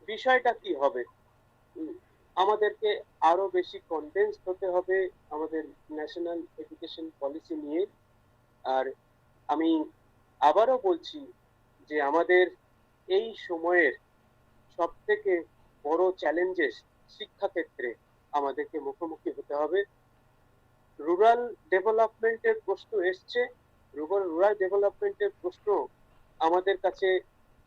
বিষয়টা কি হবে, আমাদেরকে আরো বেশি কনভিন্সড হতে হবে আমাদের ন্যাশনাল এডুকেশন পলিসি নিয়ে। আর আমি আবারও বলছি যে আমাদের এই সময়ের সব থেকে বড় চ্যালেঞ্জেস শিক্ষাক্ষেত্রে আমাদেরকে মুখোমুখি হতে হবে। রুরাল ডেভেলপমেন্টের প্রশ্ন এসছে, রুরাল ডেভেলপমেন্টের প্রশ্ন আমাদের কাছে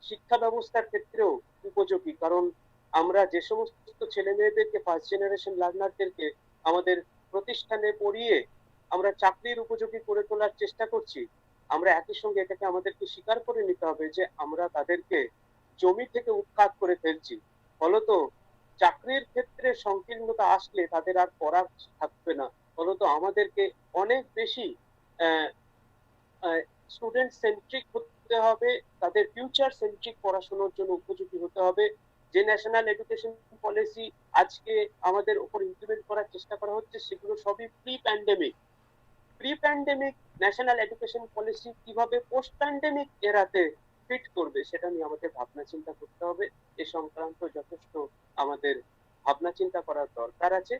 শিক্ষা ব্যবস্থার ক্ষেত্রেও উপযোগী, কারণ আমরা যে সমস্ত ছেলে মেয়েদেরকে ফার্স্ট জেনারেশন লার্নারদেরকে আমাদের প্রতিষ্ঠানে পড়িয়ে আমরা চাকরির উপযোগী করে তোলার চেষ্টা করছি, আমরা একই সঙ্গে এটাকে আমাদেরকে স্বীকার করে নিতে হবে যে আমরা তাদেরকে জমি থেকে উৎখাত করে ফেলছি। ফলত চাকরির ক্ষেত্রে সংকীর্ণতা আসলে তাদের আর পড়ার থাকবে না, ফলত আমাদেরকে অনেক বেশি স্টুডেন্ট সেন্ট্রিক হতে হবে, তাদের ফিউচার সেন্ট্রিক পড়াশোনার জন্য উপযোগী হতে হবে। যে ন্যাশনাল এডুকেশন পলিসি আজকে আমাদের উপর ইমপ্লিমেন্ট করার চেষ্টা করা হচ্ছে, সেগুলো সবই pre pandemic national education policy কিভাবে পোস্ট প্যান্ডেমিক এরাতে ফিট করবে সেটা নিয়ে আমাদের ভাবনা চিন্তা করতে হবে। এ সংক্রান্ত যথেষ্ট আমাদের ভাবনা চিন্তা করার দরকার আছে।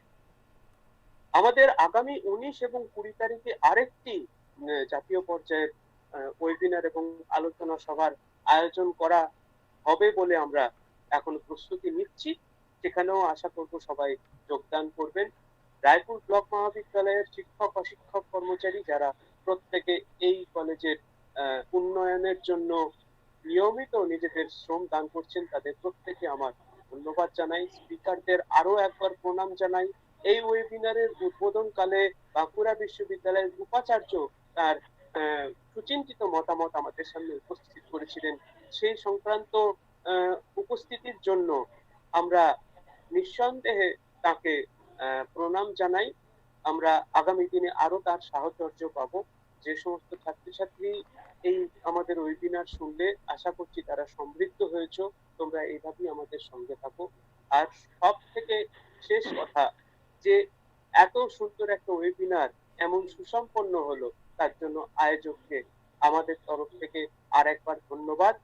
আমাদের আগামী 19 এবং 20 তারিখে আরেকটি জাতীয় পর্যায়ের ওয়েবিনার এবং আলোচনা সভার আয়োজন করা হবে বলে আমরা এখন প্রস্তুতি নিচ্ছি, সেখানেও আশা করব সবাই যোগদান করবেন। রায়পুর ব্লক মহাবিদ্যালয়ের শিক্ষক অশিক্ষক কর্মচারী যারা প্রত্যেকে এই কলেজের উন্নয়নের জন্য নিয়মিত নিজেদের শ্রম দান করছেন, তাদের প্রত্যেকে আমার ধন্যবাদ জানাই। স্পিকারদের আরো একবার প্রণাম জানাই। এই ওয়েবিনারের উদ্বোধনকালে বাঁকুড়া বিশ্ববিদ্যালয়ের উপাচার্য তার সুচিন্তিত মতামত আমাদের সামনে উপস্থিত করেছিলেন। সেই সংক্রান্ত উপস্থিতির জন্য আমরা নিঃসন্দেহে তাকে প্রণাম জানাই। আমরা আগামী দিনে আরো তার সাহচর্য পাবো। যে সমস্ত ছাত্রছাত্রী এই আমাদের ওয়েবিনার শুনলে আশা করছি তারা সমৃদ্ধ হয়েছো, তোমরা এইভাবেই আমাদের সঙ্গে থাকো। আর সব থেকে শেষ কথা, যে এত সুন্দর একটা ওয়েবিনার এমন সুসম্পন্ন হলো, তার জন্য আয়োজককে আমাদের তরফ থেকে আর একবার ধন্যবাদ।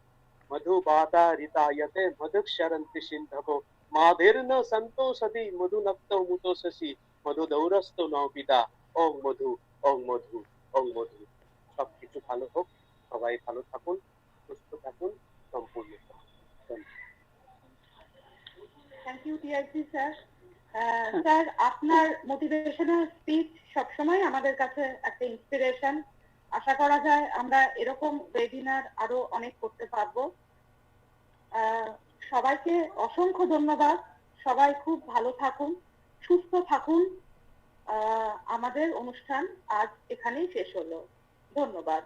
মধুবাতা রিতায়তে মধুক্ষরন্তি সিন্ধবো মাধের্ন সন্তোষদি মধুনক্তৌ মুতোষসি মধুদৌরস্ত নপিতা। ওং মধু, ওং মধু, ওং মধু। সবকিছু ভালো হোক, সবাই ভালো থাকুন, সুস্থ থাকুন, সম্পূর্ণ থাকুন। Thank you TRC sir. Sir, আপনার মোটিভেশনাল স্পিচ সবসময় আমাদের কাছে একটা ইন্সপিরেশন। আশা করা যায় আমরা এরকম ওয়েবিনার আরো অনেক করতে পারবো। সবাইকে অসংখ্য ধন্যবাদ। সবাই খুব ভালো থাকুন, সুস্থ থাকুন। আমাদের অনুষ্ঠান আজ এখানেই শেষ হলো। ধন্যবাদ।